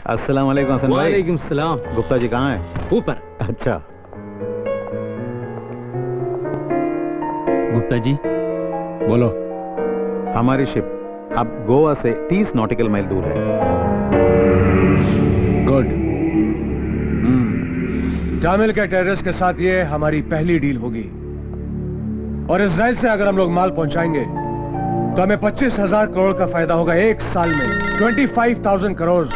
अस्सलाम वालेकुम हसन भाई। वालेकुम सलाम। गुप्ता जी कहाँ है? ऊपर। अच्छा। गुप्ता जी बोलो। हमारी शिप अब गोवा से 30 नॉटिकल माइल दूर है। गुड। तामिल के टेररिस्ट के साथ ये हमारी पहली डील होगी और इजराइल से अगर हम लोग माल पहुंचाएंगे तो हमें 25,000 करोड़ का फायदा होगा एक साल में। 25,000 करोड़।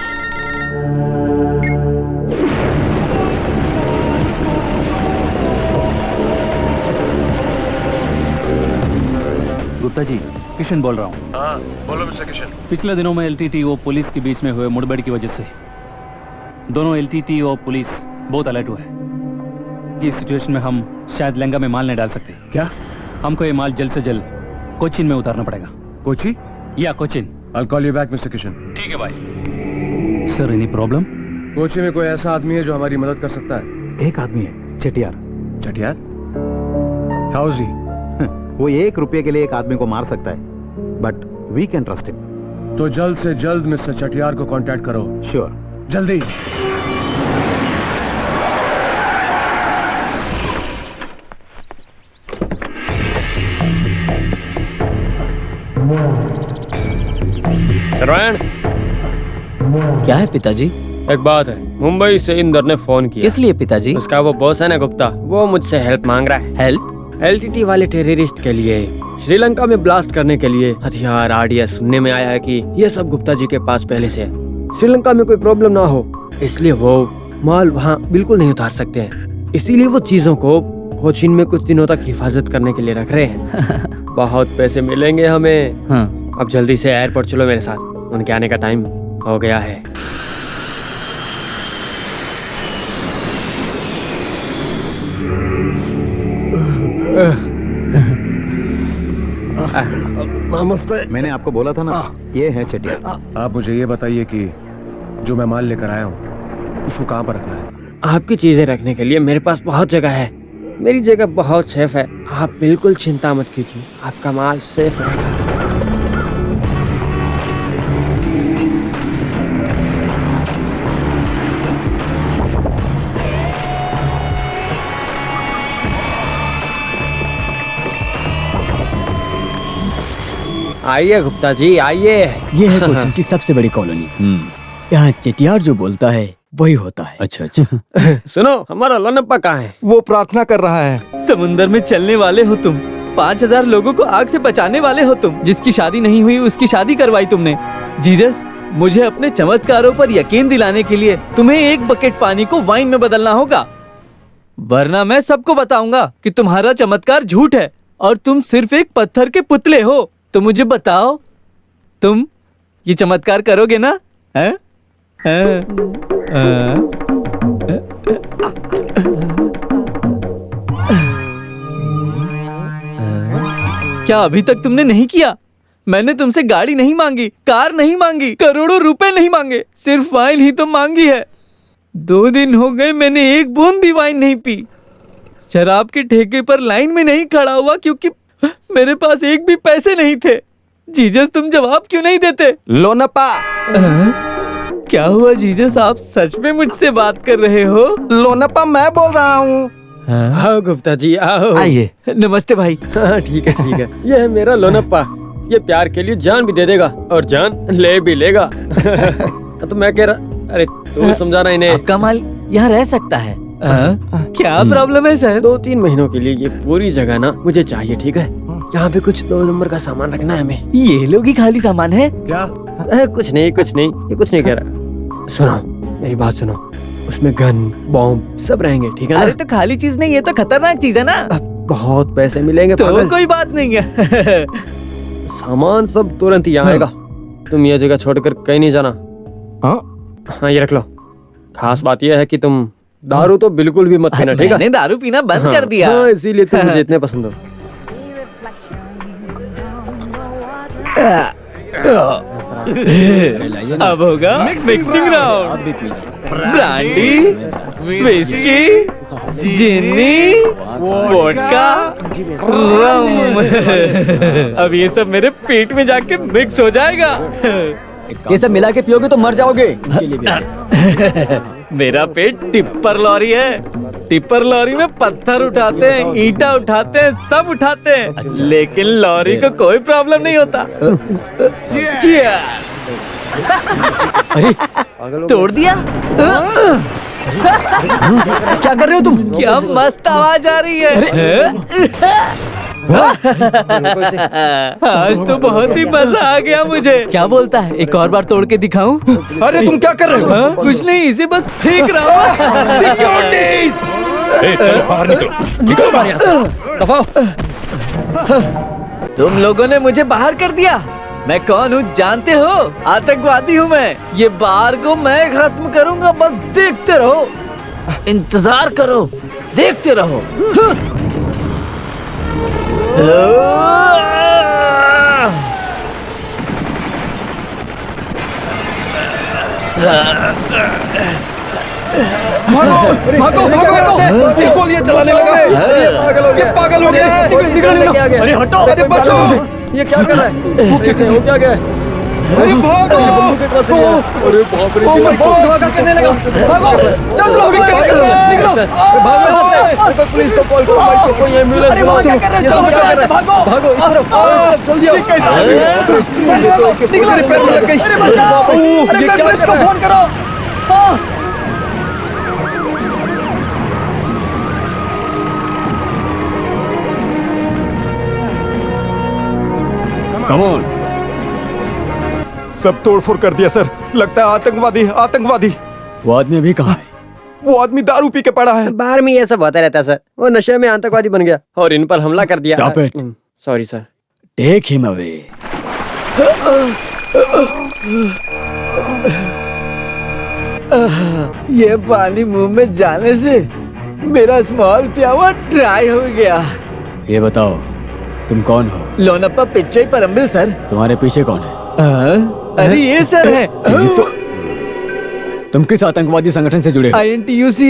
गुप्ता जी, किशन बोल रहा हूँ। हाँ बोलो मिस्टर किशन। पिछले दिनों में एलटीटी और पुलिस के बीच में हुए मुठभेड़ की वजह से दोनों एलटीटी और पुलिस बहुत अलर्ट हुए हैं। इस सिचुएशन में हम शायद लंका में माल नहीं डाल सकते। क्या? हमको ये माल जल्द से जल्द कोचिन में उतारना पड़ेगा। कोची? या Cochin. I'll call you back mister Kishan. ठीक है भाई। Sir any problem? कोची में कोई ऐसा आदमी है जो हमारी मदद कर सकता है? एक आदमी है, चटियार। चटियार? How is he? वो 1 रुपये के लिए एक आदमी को मार सकता है, but we can trust him. तो जल्द से जल्द मिस्टर चटियार को कांटेक्ट करो। श्योर। जल्दी। शरवण, क्या है पिताजी? एक बात है, मुंबई से इंदर ने फोन किया। किस लिए पिताजी? उसका वो बॉस है ना गुप्ता, वो मुझसे हेल्प मांग रहा है। हेल्प? एलटीटी वाले टेररिस्ट के लिए, श्रीलंका में ब्लास्ट करने के लिए हथियार आरडीएस। सुनने में आया है कि ये सब गुप्ता जी के पास पहले से है। श्रीलंका में कोई प्रॉब्लम ना हो इसलिए वो माल वहाँ बिल्कुल नहीं उतार सकते हैं। इसीलिए वो चीजों को कोचीन में कुछ दिनों तक हिफाजत करने के लिए रख रहे हैं। बहुत पैसे मिलेंगे हमें। हाँ। अब जल्दी से एयरपोर्ट चलो मेरे साथ, उनके आने का टाइम हो गया है। नमस्ते। मैंने आपको बोला था ना, ये है चटियार। आप मुझे ये बताइए कि जो मैं माल लेकर आया हूँ उसको कहाँ पर रखना है? आपकी चीजें रखने के लिए मेरे पास बहुत जगह है। मेरी जगह बहुत सेफ है, आप बिल्कुल चिंता मत कीजिए, आपका माल सेफ रहेगा। आइए गुप्ता जी आइए। ये है कोचिन की सबसे बड़ी कॉलोनी। यहाँ चटियार जो बोलता है वही होता है। अच्छा अच्छा। सुनो, हमारा लोनप्पा कहाँ है? वो प्रार्थना कर रहा है। समुंदर में चलने वाले हो तुम, 5,000 लोगों को आग से बचाने वाले हो तुम। जिसकी शादी नहीं हुई उसकी शादी करवाई तुमने। जीसस, मुझे अपने चमत्कारों पर यकीन दिलाने के लिए तुम्हें 1 बकेट पानी को वाइन में बदलना होगा, वरना मैं सबको बताऊंगा कि तुम्हारा चमत्कार झूठ है और तुम सिर्फ एक पत्थर के पुतले हो। तो मुझे बताओ, तुम ये चमत्कार करोगे ना? हैं? क्या अभी तक तुमने नहीं किया? मैंने तुमसे गाड़ी नहीं मांगी, कार नहीं मांगी, करोड़ों रुपए नहीं मांगे, सिर्फ वाइन ही तो मांगी है। 2 दिन हो गए मैंने एक बूंद भी वाइन नहीं पी। शराब के ठेके पर लाइन में नहीं खड़ा हुआ क्योंकि मेरे पास एक भी पैसे नहीं थे। जीजस, तुम जवाब क्यों नहीं देते? लोनप्पा। क्या हुआ जीजस, आप सच में मुझसे बात कर रहे हो? लोनप्पा मैं बोल रहा हूँ। आओ गुप्ता जी आओ। आइए। नमस्ते भाई। हाँ ठीक है ठीक है। ये है मेरा लोनप्पा, ये प्यार के लिए जान भी दे देगा और जान ले भी लेगा। तो मैं कह रहा, अरे तू समझा रहा इन्हें। आपका माल यहाँ रह सकता है? क्या प्रॉब्लम है सर? 2-3 महीनों के लिए ये पूरी जगह ना मुझे चाहिए, ठीक है? यहाँ पे कुछ 2 नंबर का सामान रखना है हमें। ये लोग ही खाली सामान है क्या? कुछ नहीं ये कुछ नहीं कह रहा। सुनो मेरी बात सुनो, उसमें गन बॉम्ब सब रहेंगे, ठीक है ना? अरे तो खाली चीज नहीं, ये तो खतरनाक चीज है ना। बहुत पैसे मिलेंगे तो पागल। कोई बात नहीं है। सामान सब तुरंत यहाँ आएगा। तुम ये जगह छोड़कर कहीं नहीं जाना। हाँ ये रख लो। खास बात यह है कि तुम दारू तो बिल्कुल भी मत पीना, ठीक है? मैंने दारू पीना बंद कर दिया। हाँ, इसीलिए तुम मुझे इतने पसंद हो। अब होगा मिक्सिंग राउंड। ब्रांडी, विस्की, जिन्नी, वोडका, रम। अब ये सब मेरे पेट में जाके मिक्स हो जाएगा। ये सब मिला के पियोगे तो मर जाओगे। इनके लिए भी मेरा पेट टिप्पर लॉरी है। टिप्पर लॉरी में पत्थर उठाते हैं, ईंटा उठाते हैं, सब उठाते हैं, लेकिन लॉरी को कोई प्रॉब्लम नहीं होता। Cheers! अरे तोड़ दिया? क्या कर रहे हो तुम? क्या मस्त आवाज आ रही है। आज तो बहुत ही मजा आ गया मुझे। क्या बोलता है, एक और बार तोड़ के दिखाऊं? अरे तुम क्या कर रहे हो? हाँ? कुछ नहीं, इसे बस फेंक रहा हूँ। सिक्योरिटीज! चलो बाहर निकलो, निकलो बाहर। दफा तुम लोगों ने मुझे बाहर कर दिया। मैं कौन हूँ जानते हो? आतंकवादी हूँ मैं। ये बार को मैं खत्म करूंगा, बस देखते रहो, इंतजार करो, देखते रहो। भागो, भागो यहाँ से। ये गोलियां चलाने लगा है। ये पागल हो गया है। अरे हटो, अरे बचो। ये क्या कर रहा है? वो कैसे हो क्या गया? अरे भागो। अरे बाप रे, ओ माय गॉड, धमाका करने लगा। भागो, चलो क्या कर रहा है? भागो, पुलिस को कॉल करो, कोई एम्बुलेंस अरे वहाँ क्या कर रहे हो? चलो बचाओ ऐसे, भागो। भागो इस तरफ, जल्दी आओ। मेरे पैर में लग गई। अरे बचाओ, अरे पुलिस को फोन करो। हाँ। Come on. सब तोड़फोड़ कर दिया सर। लगता है आतंकवादी, आतंकवादी। वो आदमी अभी कहाँ है? वो आदमी दारू पी के पड़ा है। बाहर में ये सब होता रहता है सर। वो नशे में आतंकवादी बन गया और इन पर हमला कर दिया। Stop it. Sorry sir. Take him away. ये पानी मुंह में जाने से मेरा स्मॉल प्यावा ड्राई हो गया। ये बताओ, तुम कौन हो? लोनप्पा पिच्चई परम्बिल सर। तुम्हारे पीछे कौन है? अरे ये सर है। तो तुम किस आतंकवादी संगठन से जुड़े हो? INTUC।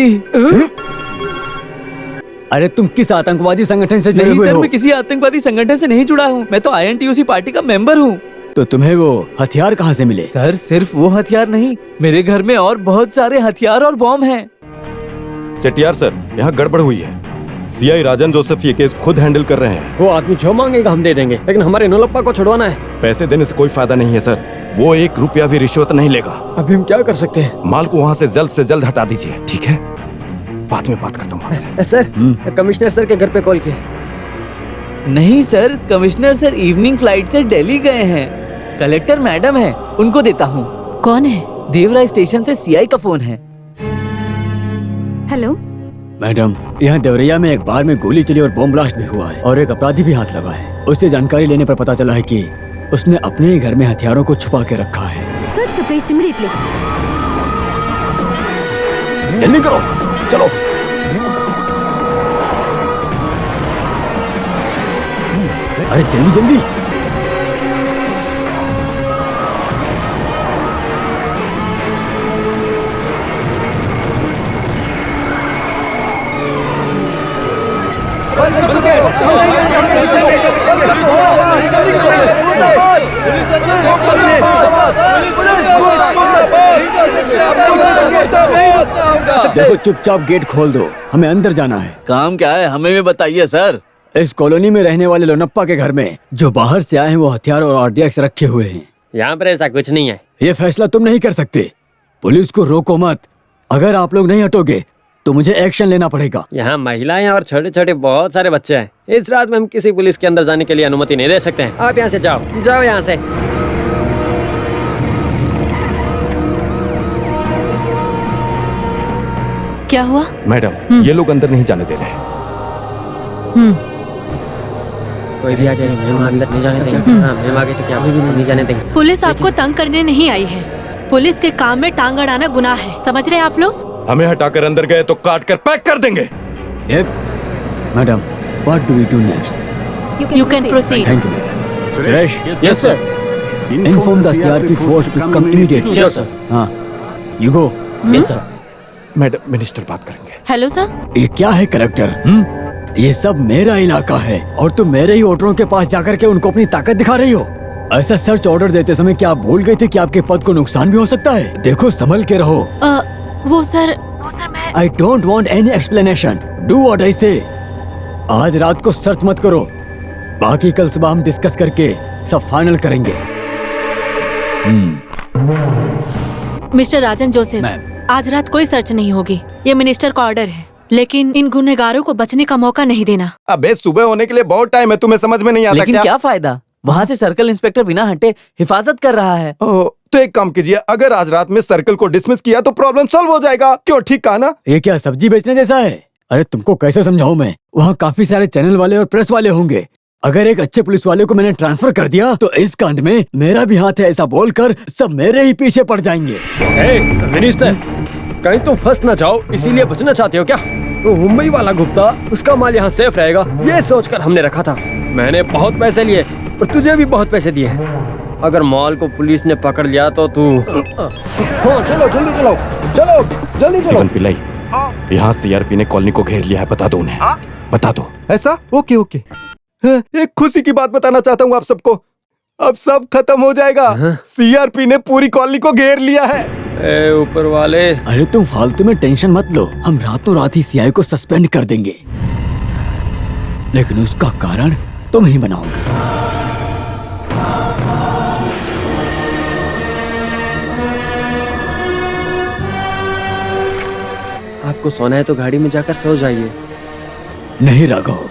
अरे तुम किस आतंकवादी संगठन से जुड़े नहीं हुए सर, हो? मैं किसी आतंकवादी संगठन से नहीं जुड़ा हूँ। मैं तो INTUC पार्टी का मेंबर हूँ। तो तुम्हें वो हथियार कहाँ से मिले? सर सिर्फ वो हथियार नहीं, मेरे घर में और बहुत सारे हथियार और बॉम्ब हैं। चटियार सर, यहाँ गड़बड़ हुई है। CI राजन जोसेफ ये केस खुद हैंडल कर रहे हैं। वो आदमी जो मांगेगा हम दे देंगे, लेकिन हमारे नोलप्पा को छुड़वाना है। पैसे देने से कोई फायदा नहीं है सर। वो 1 रुपया भी रिश्वत नहीं लेगा। अभी हम क्या कर सकते हैं? माल को वहाँ से जल्द हटा दीजिए, ठीक है? बाद में बात करता हूँ आपसे। सर, कमिश्नर सर के घर पे कॉल किया। नहीं sir, commissioner sir evening flight से दिल्ली गए हैं। कलेक्टर मैडम है, उनको देता हूँ। कौन है? देवराय स्टेशन से CI का फोन है। हेलो मैडम, यहाँ देवरिया में एक बार में गोली चली और बॉम्ब ब्लास्ट भी हुआ है और एक अपराधी भी हाथ लगा है। उससे जानकारी लेने पर पता चला है कि उसने अपने ही घर में हथियारों को छुपा के रखा है। जल्दी करो, चलो। अरे जल्दी जल्दी। देखो, चुपचाप गेट खोल दो, हमें अंदर जाना है। काम क्या है हमें भी बताइए सर। इस कॉलोनी में रहने वाले लोनप्पा के घर में जो बाहर से आए हैं वो हथियार और RDX रखे हुए हैं। यहाँ पर ऐसा कुछ नहीं है। ये फैसला तुम नहीं कर सकते। पुलिस को रोको मत। अगर आप लोग नहीं हटोगे तो मुझे एक्शन लेना पड़ेगा। यहाँ महिलाएं और छोटे छोटे बहुत सारे बच्चे हैं। इस रात में हम किसी पुलिस के अंदर जाने के लिए अनुमति नहीं दे सकते हैं। आप यहाँ से जाओ, जाओ यहाँ से। क्या हुआ? मैडम, ये लोग अंदर नहीं जाने दे रहे। कोई भी आ जाए, हम अंदर नहीं जाने देंगे। हाँ, हम आगे तो क्या नहीं जाने देंगे। पुलिस आपको तंग करने नहीं आई है। पुलिस के काम में टांग अड़ाना गुनाह है, समझ रहे हैं आप लोग? हमें हटाकर अंदर गए तो काट कर पैक कर देंगे। Madam, what do we do next? You can proceed. Thank you ma'am. Suresh, yes sir. Inform the CRP force to come immediately. Yes sir. हाँ, you go. Yes sir. Madam, minister बात करेंगे। Hello sir. ये क्या है collector? ये सब मेरा इलाका है और तुम मेरे ही वोटरों के पास जाकर के उनको अपनी ताकत दिखा रही हो। ऐसा सर्च ऑर्डर देते समय क्या आप भूल गए थे कि आपके पद को नुकसान भी हो सकता है? देखो संभल के रहो। वो सर मैं I don't want any explanation, do what I से। आज रात को सर्च मत करो, बाकी कल सुबह हम डिस्कस करके सब फाइनल करेंगे। मिस्टर राजन जोसेफ, आज रात कोई सर्च नहीं होगी, ये मिनिस्टर का ऑर्डर है, लेकिन इन गुनहगारों को बचने का मौका नहीं देना। अबे सुबह होने के लिए बहुत टाइम है, तुम्हें समझ में नहीं आता लेकिन क्या फायदा, वहाँ से सर्कल इंस्पेक्टर बिना हटे हिफाजत कर रहा है। तो एक काम कीजिए, अगर आज रात में सर्कल को डिसमिस किया तो प्रॉब्लम सॉल्व हो जाएगा। क्यों, ठीक कहा ना? ये क्या सब्जी बेचने जैसा है? अरे तुमको कैसे समझाऊं मैं, वहाँ काफी सारे चैनल वाले और प्रेस वाले होंगे। अगर एक अच्छे पुलिस वाले को मैंने ट्रांसफर कर दिया तो इस कांड में मेरा भी हाथ है, ऐसा बोलकर सब मेरे ही पीछे पड़ जाएंगे। मिनिस्टर, कहीं तुम फंस ना जाओ इसीलिए बचना चाहते हो क्या? वो मुंबई वाला गुप्ता, उसका माल यहाँ सेफ रहेगा ये सोचकर हमने रखा था। मैंने बहुत पैसे लिए और तुझे भी बहुत पैसे दिए हैं। अगर माल को पुलिस ने पकड़ लिया तो तू हाँ चलो जल्दी चलो, चलो जल्दी चलो। जीवन पिल्लाई, यहाँ सीआरपी ने कॉलोनी को घेर लिया है, बता दो उन्हें। बता दो। ऐसा? Okay okay. एक खुशी की बात बताना चाहता हूँ आप सबको, अब सब खत्म हो जाएगा। सीआरपी ने पूरी कॉलोनी को घेर लिया है। ए ऊपर वाले, अरे तुम फालतू में टेंशन मत लो, हम रातों रात ही सीआई को सस्पेंड कर देंगे, लेकिन उसका कारण तुम ही बनाओगे। आपको सोना है तो गाड़ी में जाकर सो जाइए। नहीं राघव,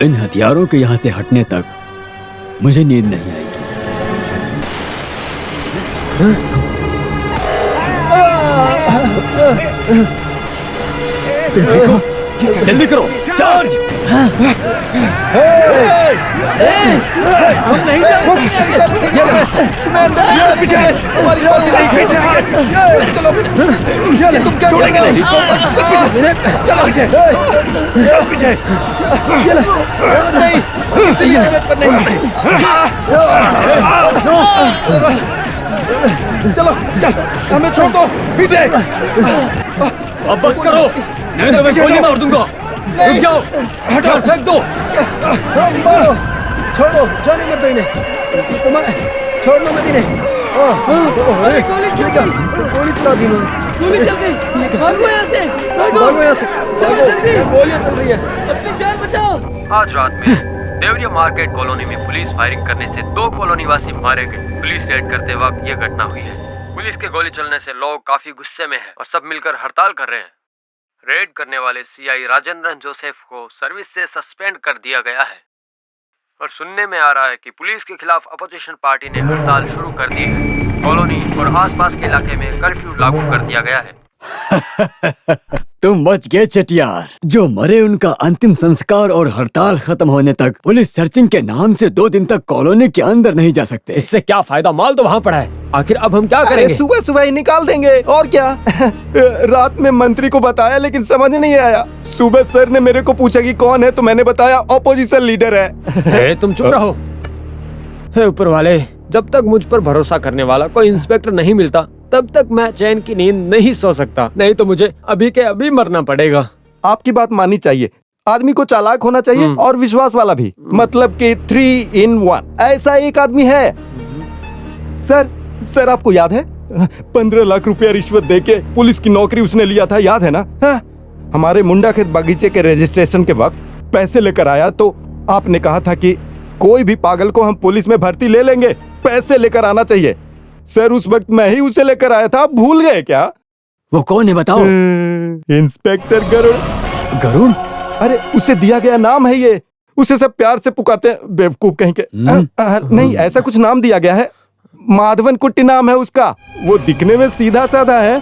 इन हथियारों के यहाँ से हटने तक मुझे नींद नहीं आएगी। तुम ठीक हो? जल्दी करो, चार्ज! हम नहीं तुम क्या चलो हमें छोड़ दो, पीछे। अब बस करो, नहीं तो मैं गोली मार दूंगा। रुक जाओ, हटाओ, फेंक दो। मारो, छोड़ो, जाने मत दो इन्हें, छोड़ना मत इन्हें। गोली चल गई, गोली चला दी इन्होंने। गोली चल गई, भागो यहाँ से, भागो यहाँ से, चलो जल्दी, गोलियां चल रही है। अपनी जान बचाओ। आज रात में देवरिया मार्केट कॉलोनी में पुलिस फायरिंग करने से 2 कॉलोनी वासी मारे गए। पुलिस रेड करते वक्त यह घटना हुई है। पुलिस के गोली चलने से लोग काफी गुस्से में हैं और सब मिलकर हड़ताल कर रहे हैं। रेड करने वाले सीआई राजेंद्र जोसेफ को सर्विस से सस्पेंड कर दिया गया है और सुनने में आ रहा है कि पुलिस के खिलाफ अपोजिशन पार्टी ने हड़ताल शुरू कर दी है। कॉलोनी और आसपास के इलाके में कर्फ्यू लागू कर दिया गया है। तुम बच गए चटियार। जो मरे उनका अंतिम संस्कार और हड़ताल खत्म होने तक पुलिस सर्चिंग के नाम से 2 दिन तक कॉलोनी के अंदर नहीं जा सकते। इससे क्या फायदा, माल तो वहाँ पड़ा है। आखिर अब हम क्या करेंगे? सुबह सुबह ही निकाल देंगे और क्या। रात में मंत्री को बताया लेकिन समझ नहीं आया। सुबह सर ने मेरे को पूछा कि कौन है, तो मैंने बताया ऑपोजिशन लीडर है। तुम चुप रहो। हे ऊपर वाले, जब तक मुझ पर भरोसा करने वाला कोई इंस्पेक्टर नहीं मिलता तब तक मैं चैन की नींद नहीं सो सकता, नहीं तो मुझे अभी के अभी मरना पड़ेगा। आपकी बात माननी चाहिए, आदमी को चालाक होना चाहिए और विश्वास वाला भी, मतलब कि 3 in 1। ऐसा एक आदमी है। सर आपको याद है 15 लाख रुपया रिश्वत देके पुलिस की नौकरी उसने लिया था, याद है ना? हमारे मुंडा खेत बगीचे के रजिस्ट्रेशन के वक्त पैसे लेकर आया तो आपने कहा था कि कोई भी पागल को हम पुलिस में भर्ती ले लेंगे, पैसे लेकर आना चाहिए। सर उस वक्त मैं ही उसे लेकर आया था, भूल गए क्या? वो कौन है बताओ? इंस्पेक्टर गरुड़। गरुड़? अरे उसे दिया गया नाम है ये, उसे सब प्यार से पुकारते हैं, बेवकूफ कहीं के। नहीं, ऐसा कुछ नाम दिया गया है, माधवन कुट्टी नाम है उसका। वो दिखने में सीधा साधा है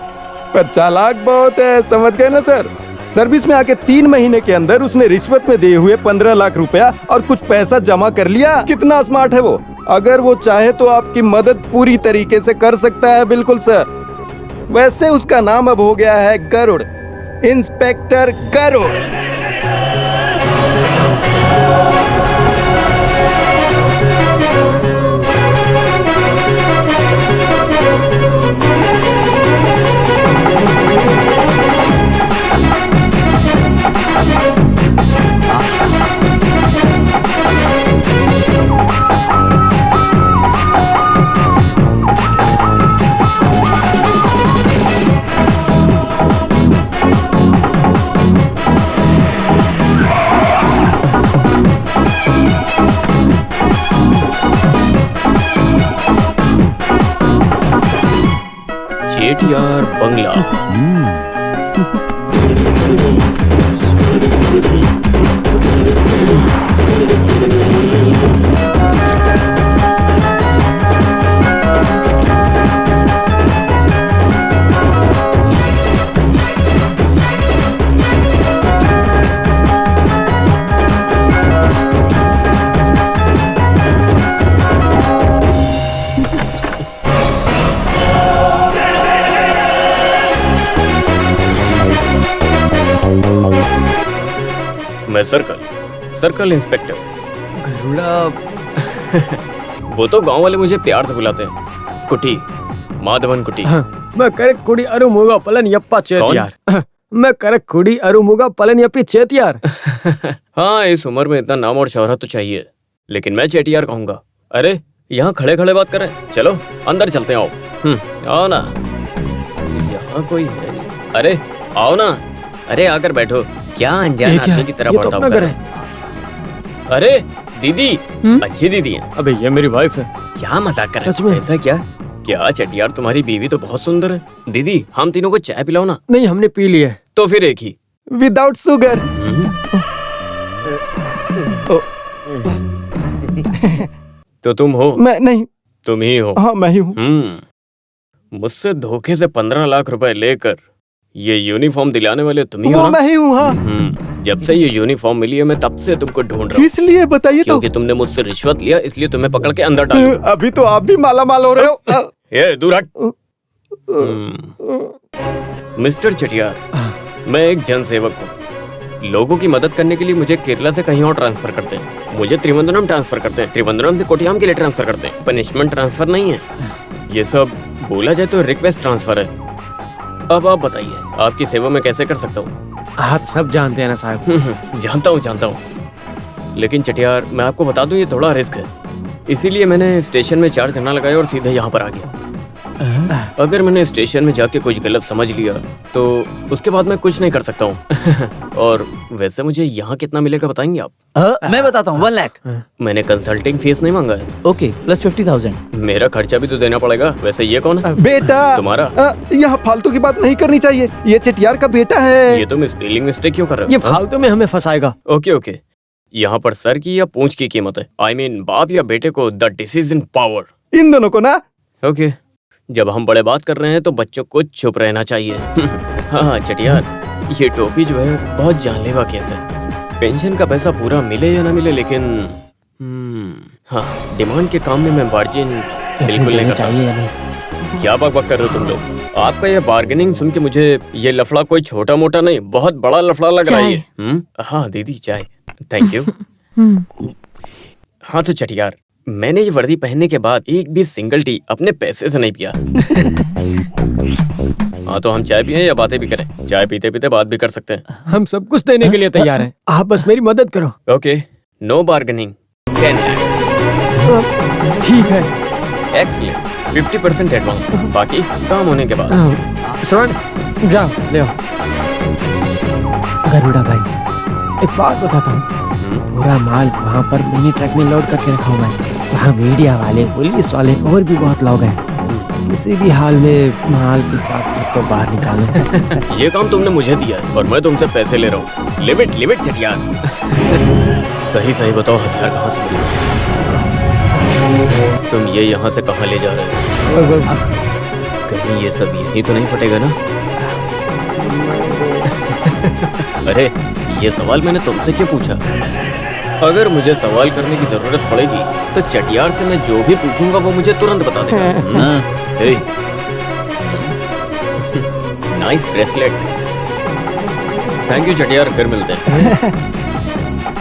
पर चालाक बहुत है, समझ गए ना सर? सर्विस में आके 3 महीने के अंदर उसने रिश्वत में दिए हुए 15 लाख रुपया और कुछ पैसा जमा कर लिया। कितना स्मार्ट है वो। अगर वो चाहे तो आपकी मदद पूरी तरीके से कर सकता है। बिल्कुल सर। वैसे उसका नाम अब हो गया है गरुड़, इंस्पेक्टर गरुड़। चेटियार बंगला। मैं सर्कल इंस्पेक्टर गरुड़ा। वो तो गांव वाले मुझे प्यार से बुलाते हैं कुटी, माधवन कुटी। मैं करेक्ट कुड़ी अरुमुगा पलन यप्पा चेतियार। मैं करेक्ट कुड़ी अरुमुगा पलन यप्पी चेतियार। हाँ, इस उम्र में इतना नाम और शोहरत तो चाहिए, लेकिन मैं चेटियार कहूंगा। अरे यहाँ खड़े खड़े बात करें, चलो अंदर चलते हैं। आओ आओ ना, यहाँ कोई है नहीं। अरे आओ ना, अरे आकर बैठो। क्या अनजान आदमी की तरह पड़ता है? अरे दीदी, अच्छी दीदी है। अबे ये मेरी वाइफ है। क्या मजाक कर रहे हैं? सच में? ऐसा क्या? क्या चटियार, तुम्हारी बीवी तो बहुत सुंदर है। दीदी, हम तीनों को चाय पिलाओ ना। नहीं, हमने पी ली है। तो फिर एक ही विदाउट शुगर। तो तुम हो? मैं नहीं। तुम ही हो? हाँ, मैं ही हूँ। मुझसे धोखे से 15 लाख रुपए लेकर ये यूनिफॉर्म दिलाने वाले तुम ही हो ना? मैं ही हूँ। हाँ। जब से ये यूनिफॉर्म मिली है, मैं तब से तुमको ढूंढ रहा हूँ। इसलिए बताइए तो। क्योंकि तुमने मुझसे रिश्वत लिया, इसलिए तुम्हें पकड़ के अंदर डाला। अभी तो आप भी माला माल हो रहे हो। ये दूर हट। मिस्टर चटियार, मैं एक जनसेवक हूँ। लोगों की मदद करने के लिए मुझे केरला से कहीं और ट्रांसफर करते हैं, मुझे त्रिवेंद्रम ट्रांसफर करते हैं, त्रिवेंद्रम से कोट्याम के लिए ट्रांसफर करते हैं। पनिशमेंट ट्रांसफर नहीं है, ये सब बोला जाए तो रिक्वेस्ट ट्रांसफर है। अब आप बताइए, आपकी सेवा में कैसे कर सकता हूँ? आप सब जानते हैं ना साहब। जानता हूँ। लेकिन चटियार, मैं आपको बता दूं, ये थोड़ा रिस्क है, इसीलिए मैंने स्टेशन में 4 झरना लगाया और सीधे यहाँ पर आ गया। अगर मैंने स्टेशन में जाके कुछ गलत समझ लिया तो उसके बाद मैं कुछ नहीं कर सकता हूँ। और वैसे मुझे यहाँ कितना मिलेगा बताएंगे आप? मैं बताता हूँ, 1 लाख। मैंने कंसल्टिंग फीस नहीं मांगा है। Okay, plus 50,000। मेरा खर्चा भी तो देना पड़ेगा। वैसे ये कौन है? बेटा। तुम्हारा? यहाँ फालतू की बात नहीं करनी चाहिए, ये चटियार का बेटा है। ये तुम स्पेलिंग मिस्टेक क्यों कर रहे हो? ये फालतू में हमें फंसाएगा। ओके, यहाँ पर सर की या पूंछ की कीमत है। I mean, बाप या बेटे को द डिसीजन पावर। इन दोनों को ना। ओके, जब हम बड़े बात कर रहे हैं तो बच्चों को चुप रहना चाहिए। हाँ चटियार, ये टोपी जो है बहुत जानलेवा केस है। पेंशन का पैसा पूरा मिले या ना मिले, लेकिन हाँ, डिमांड के काम में मैं मार्जिन बिल्कुल नहीं करता। क्या बकबक कर रहे हो तुम लोग? आपका ये बार्गेनिंग सुन के मुझे ये लफड़ा कोई छोटा मोटा नहीं, बहुत बड़ा लफड़ा लग रहा है। हाँ दीदी, चाय। Thank you. हाँ तो चटियार, मैंने ये वर्दी पहनने के बाद एक भी सिंगल टी अपने पैसे से नहीं पिया। हाँ तो हम चाय पिए या बातें भी करें? चाय पीते पीते बात भी कर सकते हैं। हम सब कुछ देने के लिए तैयार हैं, आप बस मेरी मदद करो। Okay, no bargaining, 10 lakh. ठीक है। एक्सीलेंट, 50% एडवांस, बाकी काम होने के बाद। श्रवण, जाओ ले आओ। गरुड़ा भाई, एक बात बताता हूँ, पूरा माल वहाँ पर मिनी ट्रक में लोड करके रखा हुआ है। वहाँ मीडिया वाले, पुलिस वाले और भी बहुत लोग हैं। किसी भी हाल में माल के साथ ट्रक को बाहर निकालो। ये काम तुमने मुझे दिया है और मैं तुमसे पैसे ले रहा हूँ। लिमिट चटियार। सही बताओ, हथियार कहाँ से मिला? तुम ये यहाँ से कहाँ ले जा रहे हो? कहीं ये सब यहीं तो नहीं फटेगा ना? अरे ये सवाल मैंने तुमसे क्यों पूछा? अगर मुझे सवाल करने की जरूरत पड़ेगी तो चटियार से मैं जो भी पूछूंगा वो मुझे तुरंत बता देगा। हे, नाइस ब्रेसलेट। थैंक यू चटियार, फिर मिलते हैं।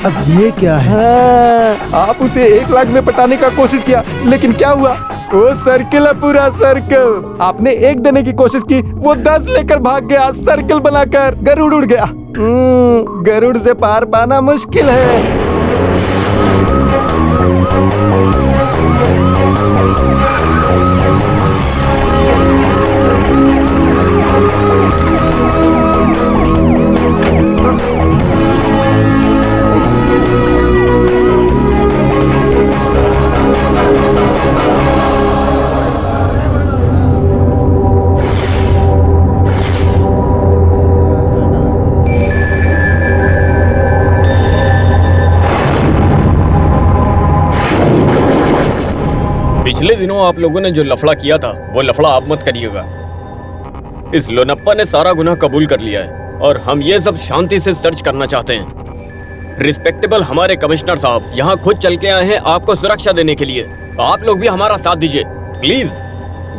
अब ये क्या है? आप उसे 1 लाख में पटाने का कोशिश किया, लेकिन क्या हुआ? वो सर्किल है, पूरा सर्किल। आपने 1 देने की कोशिश की, वो 10 लेकर भाग गया। सर्किल बनाकर गरुड़ उड़ गया। गरुड़ से पार पाना मुश्किल है। पिछले दिनों आप लोगों ने जो लफड़ा किया था वो लफड़ा आप मत करिएगा। इस लोनप्पा ने सारा गुनाह कबूल कर लिया है और हम ये सब शांति से सर्च करना चाहते हैं। रिस्पेक्टेबल हमारे कमिश्नर साहब यहाँ खुद चल के आए हैं आपको सुरक्षा देने के लिए। आप लोग भी हमारा साथ दीजिए प्लीज।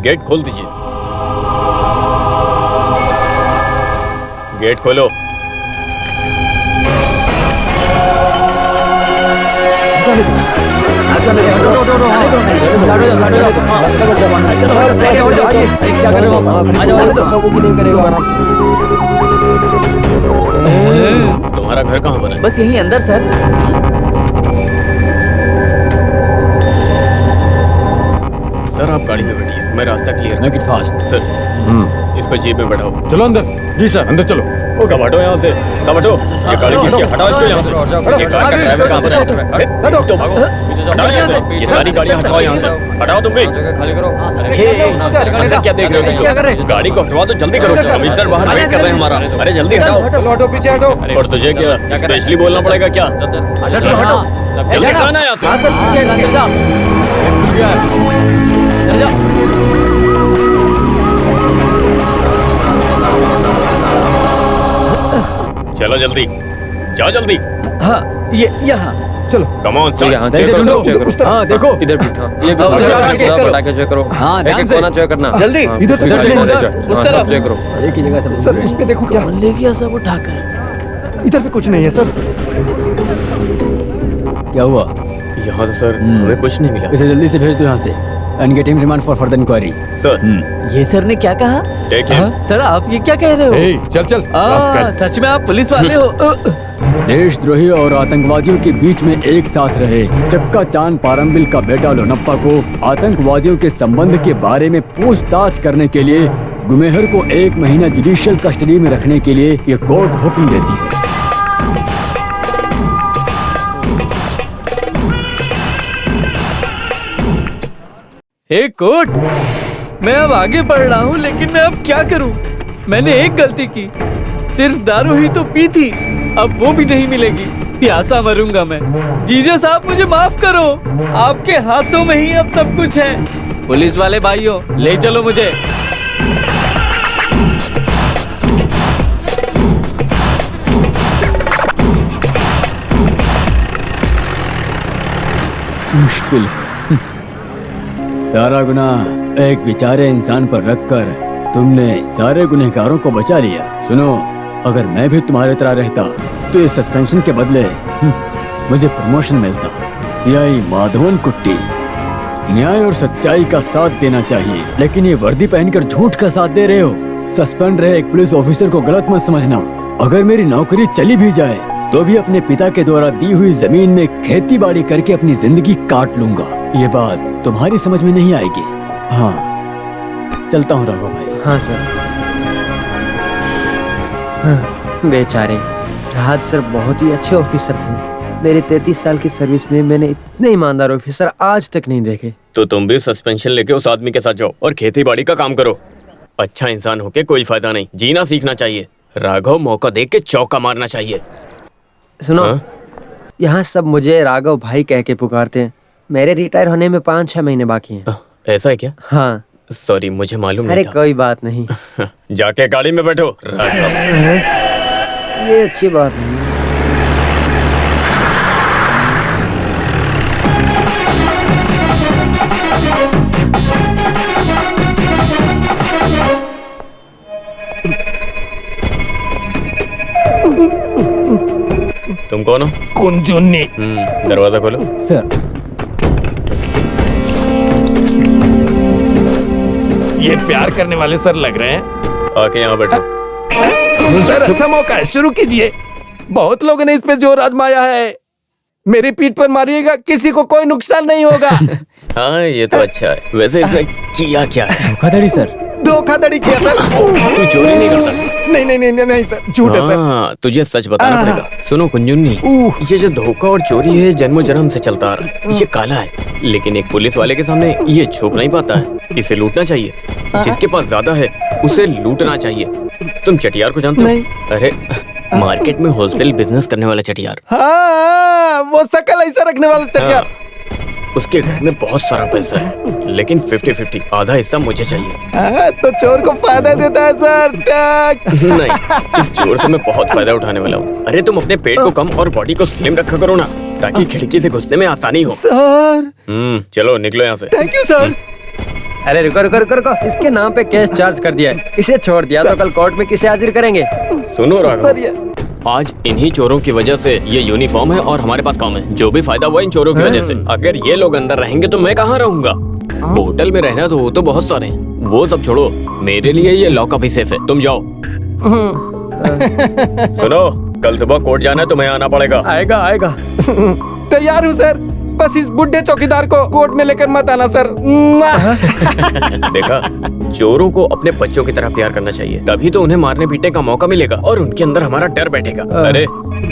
गेट खोल दीजिए। गेट खोलो। क्या कर रहे हो? तुम्हारा घर कहाँ पर है? बस यहीं अंदर सर। सर आप गाड़ी में बैठिए, मैं रास्ता clear. Make it fast. Sir इसको जीप में बैठाओ। चलो अंदर। जी सर अंदर चलो। सब हटो यहाँ से, सब हटो। ये गाड़ी खींच के हटाओ इसको यहाँ से। ये कार का ड्राइवर कहाँ पर है? तो हटाओ यहाँ से, ये सारी गाड़ियाँ हटाओ यहाँ से। हटाओ तुम भी। अंदर क्या देख रहे हो? गाड़ी को हटवा दो, जल्दी करो। कमिश्नर बाहर वेट कर रहे हैं हमारा। अरे जल्दी हटाओ। हटो पीछे हटो। और तुझे क्या स्पेशली बोलना पड़ेगा क्या? चलो हटो। जल्दी हटाना यहाँ से। हाँ सर पीछे अंदर जाओ। अंदर जाओ। चलो जल्दी जाओ जल्दी। हाँ ये यहाँ। चलो कम ऑन हाँ देखो इधर भी। ये पटाखे चेक करो। हाँ ध्यान से चेक करना जल्दी। इधर तो कुछ नहीं है। उस तरफ चेक करो। एक ही जगह से सर उस पे देखो क्या ले गया सब उठाकर। इधर पे कुछ नहीं है सर। क्या हुआ? यहाँ तो सर हमें कुछ नहीं मिला। इसे जल्दी से भेज दो यहाँ से and get him remand for further inquiry. Sir ये सर ने क्या कहा? Take him. सर आप ये क्या कह रहे हो? ए, चल चल। सच में आप पुलिस वाले हो? देशद्रोही और आतंकवादियों के बीच में एक साथ रहे चक्का चांद पारंबिल का बेटा लोनप्पा को आतंकवादियों के संबंध के बारे में पूछताछ करने के लिए गुमेहर को 1 महीना जुडिशियल कस्टडी में रखने के लिए ये कोर्ट हुक्म देती है। एक कोर्ट। मैं अब आगे बढ़ रहा हूँ लेकिन मैं अब क्या करूँ? मैंने एक गलती की, सिर्फ दारू ही तो पी थी, अब वो भी नहीं मिलेगी। प्यासा मरूंगा मैं। जीजा साहब मुझे माफ करो, आपके हाथों में ही अब सब कुछ है। पुलिस वाले भाइयों ले चलो मुझे। मुश्किल है। सारा गुनाह एक बेचारे इंसान पर रखकर तुमने सारे गुनहगारों को बचा लिया। सुनो, अगर मैं भी तुम्हारे तरह रहता तो इस सस्पेंशन के बदले मुझे प्रमोशन मिलता। सीआई माधवन कुट्टी, न्याय और सच्चाई का साथ देना चाहिए, लेकिन ये वर्दी पहनकर झूठ का साथ दे रहे हो। सस्पेंड रहे एक पुलिस ऑफिसर को गलत मत समझना। अगर मेरी नौकरी चली भी जाए तो भी अपने पिता के द्वारा दी हुई जमीन में खेती बाड़ी करके अपनी जिंदगी काट लूंगा। ये बात तुम्हारी समझ में नहीं आएगी। हाँ चलता हूँ राघव भाई। हाँ सर। हाँ, बेचारे राहत सर बहुत ही अच्छे ऑफिसर थे। मेरे 33 साल की सर्विस में मैंने इतने ईमानदार ऑफिसर आज तक नहीं देखे। तो तुम भी सस्पेंशन लेके उस आदमी के साथ जाओ और खेती बाड़ी का काम करो। अच्छा इंसान होके कोई फायदा नहीं, जीना सीखना चाहिए। राघव मौका देख के चौका मारना चाहिए। सुनो, यहाँ सब मुझे राघव भाई कह के पुकारते हैं। मेरे रिटायर होने में 5-6 महीने बाकी हैं। ऐसा है क्या? हाँ सॉरी मुझे मालूम नहीं अरे था। कोई बात नहीं। जाके गाड़ी में बैठो राघव। ये अच्छी बात नहीं है। तुम कौन हो? कुंजुन्नी। दरवाजा खोलो। सर ये प्यार करने वाले सर लग रहे हैं। आके यहाँ बैठो। सर अच्छा मौका है, शुरू कीजिए। बहुत लोगों ने इस पे जोर आजमाया है। मेरी पीठ पर मारिएगा, किसी को कोई नुकसान नहीं होगा। हाँ ये तो अच्छा है। वैसे इसने किया क्या है? धोखाधड़ी सर। धोखाधड़ी किया सर। तू चोरी नहीं करता? नहीं नहीं नहीं नहीं सर, झूठ है सर। हाँ तुझे सच बताना पड़ेगा। सुनो कुंजुन्नी, ये जो धोखा और चोरी है जन्मों जन्म से चलता आ रहा है। ये काला है, लेकिन एक पुलिस वाले के सामने ये छुप नहीं पाता है। इसे लूटना चाहिए। जिसके पास ज्यादा है उसे लूटना चाहिए। तुम चटियार को जानते हो? अरे मार्केट में होलसेल बिजनेस करने वाला चटियार। हाँ वो शकल ऐसा रखने वाला चटियार। उसके घर में बहुत सारा पैसा है। लेकिन 50-50 आधा हिस्सा मुझे चाहिए। तो चोर को फायदा देता है सर। नहीं, इस चोर से मैं बहुत फायदा उठाने वाला हूँ। अरे तुम अपने पेट को कम और बॉडी को स्लिम रखा करो ना, ताकि खिड़की से घुसने में आसानी हो। सर चलो निकलो यहाँ से। Thank you sir. अरे रुको रुको रुको रुको, इसके नाम पे केस चार्ज कर दिया है, इसे छोड़ दिया तो कल कोर्ट में किसे हाजिर करेंगे? सुनो राघव, सर ये आज इन्हीं चोरों की वजह से ये यूनिफॉर्म है और हमारे पास काम है। जो भी फायदा हुआ इन चोरों की वजह से। अगर ये लोग अंदर रहेंगे तो मैं कहाँ रहूंगा? होटल में रहना तो वो तो बहुत सारे हैं, वो सब छोड़ो, मेरे लिए ये लॉकअप ही सेफ है। तुम जाओ। सुनो, कल सुबह कोर्ट जाना है, तुम्हें आना पड़ेगा। आएगा आएगा। तैयार हूँ सर, बस इस बुढ़े चौकीदार को कोर्ट में लेकर मत आना सर। देखा, चोरों को अपने बच्चों की तरह प्यार करना चाहिए, तभी तो उन्हें मारने पीटने का मौका मिलेगा और उनके अंदर हमारा डर बैठेगा। अरे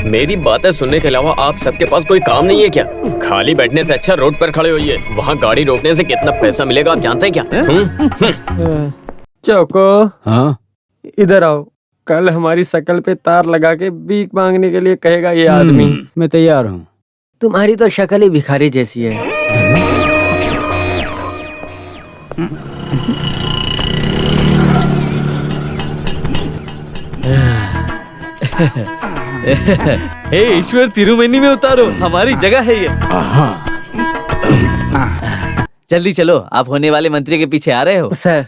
मेरी बातें सुनने के अलावा आप सबके पास कोई काम नहीं है क्या? खाली बैठने से अच्छा रोड पर खड़े होइए। वहाँ गाड़ी रोकने से कितना पैसा मिलेगा आप जानते हैं क्या? चौको, हाँ इधर आओ। कल हमारी शकल पे तार लगा के भीख मांगने के लिए कहेगा ये आदमी। मैं तैयार हूँ। तुम्हारी तो शक्ल ही भिखारी जैसी है। हे ईश्वर, तिरुमेनी में उतारो, हमारी जगह है ये। जल्दी चलो, आप होने वाले मंत्री के पीछे आ रहे हो। सर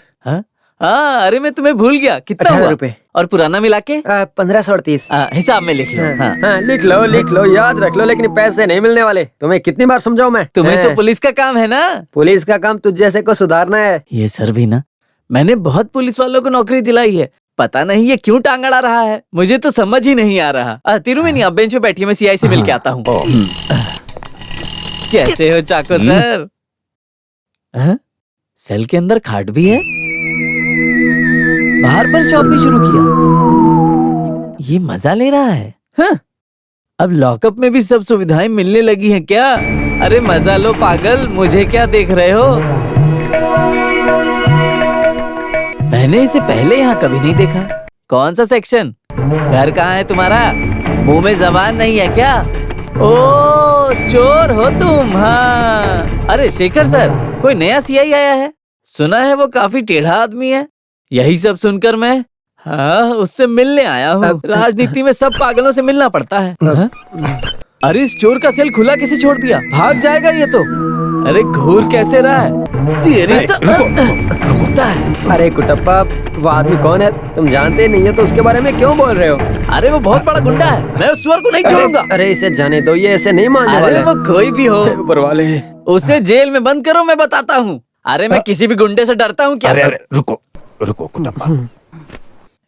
हाँ, अरे मैं तुम्हें भूल गया। कितना 18 हुआ? रुपए। और पुराना मिला के 1538। हिसाब में लिख लो। हाँ। लिख लो, याद रख लो, लेकिन पैसे नहीं मिलने वाले। तुम्हें कितनी बार समझाऊं मैं? तुम्हें तो पुलिस का काम है ना। पुलिस का काम तुझ जैसे को सुधारना है। ये सर भी ना, मैंने बहुत पुलिस वालों को नौकरी दिलाई है, पता नहीं ये क्यों टांग अड़ा रहा है, मुझे तो समझ ही नहीं आ रहा। तिरुमेनी, आप बेंच पे बैठिए, मैं सीआई से मिल के आता हूँ। कैसे हो चाको सर? सेल के अंदर खाट भी है, बाहर पर शॉप भी शुरू किया। ये मजा ले रहा है। हाँ? अब लॉकअप में भी सब सुविधाएं मिलने लगी हैं क्या? अरे मजा लो पागल, मुझे क्या देख रहे हो? मैंने इसे पहले यहाँ कभी नहीं देखा। कौन सा सेक्शन? घर कहाँ है तुम्हारा? मुंह में जबान नहीं है क्या? ओ चोर हो तुम। हाँ, अरे शेखर सर, कोई नया सीआई आया है, सुना है वो काफी टेढ़ा आदमी है। यही सब सुनकर मैं उससे मिलने आया हूँ। राजनीति में सब पागलों से मिलना पड़ता है। अरे इस चोर का सेल खुला कैसे छोड़ दिया? भाग जाएगा ये तो। अरे घूर कैसे रहा है? तेरी तो कुत्ता है। अरे कुटप्पा, वो आदमी कौन है तुम जानते नहीं है तो उसके बारे में क्यों बोल रहे हो? अरे वो बहुत बड़ा गुंडा है, मैं उस सुअर को नहीं छोड़ूंगा। अरे इसे जाने दो, ये ऐसे नहीं मानने वाला है। वो कोई भी हो, ऊपर वाले उसे जेल में बंद करो, मैं बताता हूँ। अरे मैं किसी भी गुंडे से डरता हूँ क्या? अरे रुको कुटप्पा,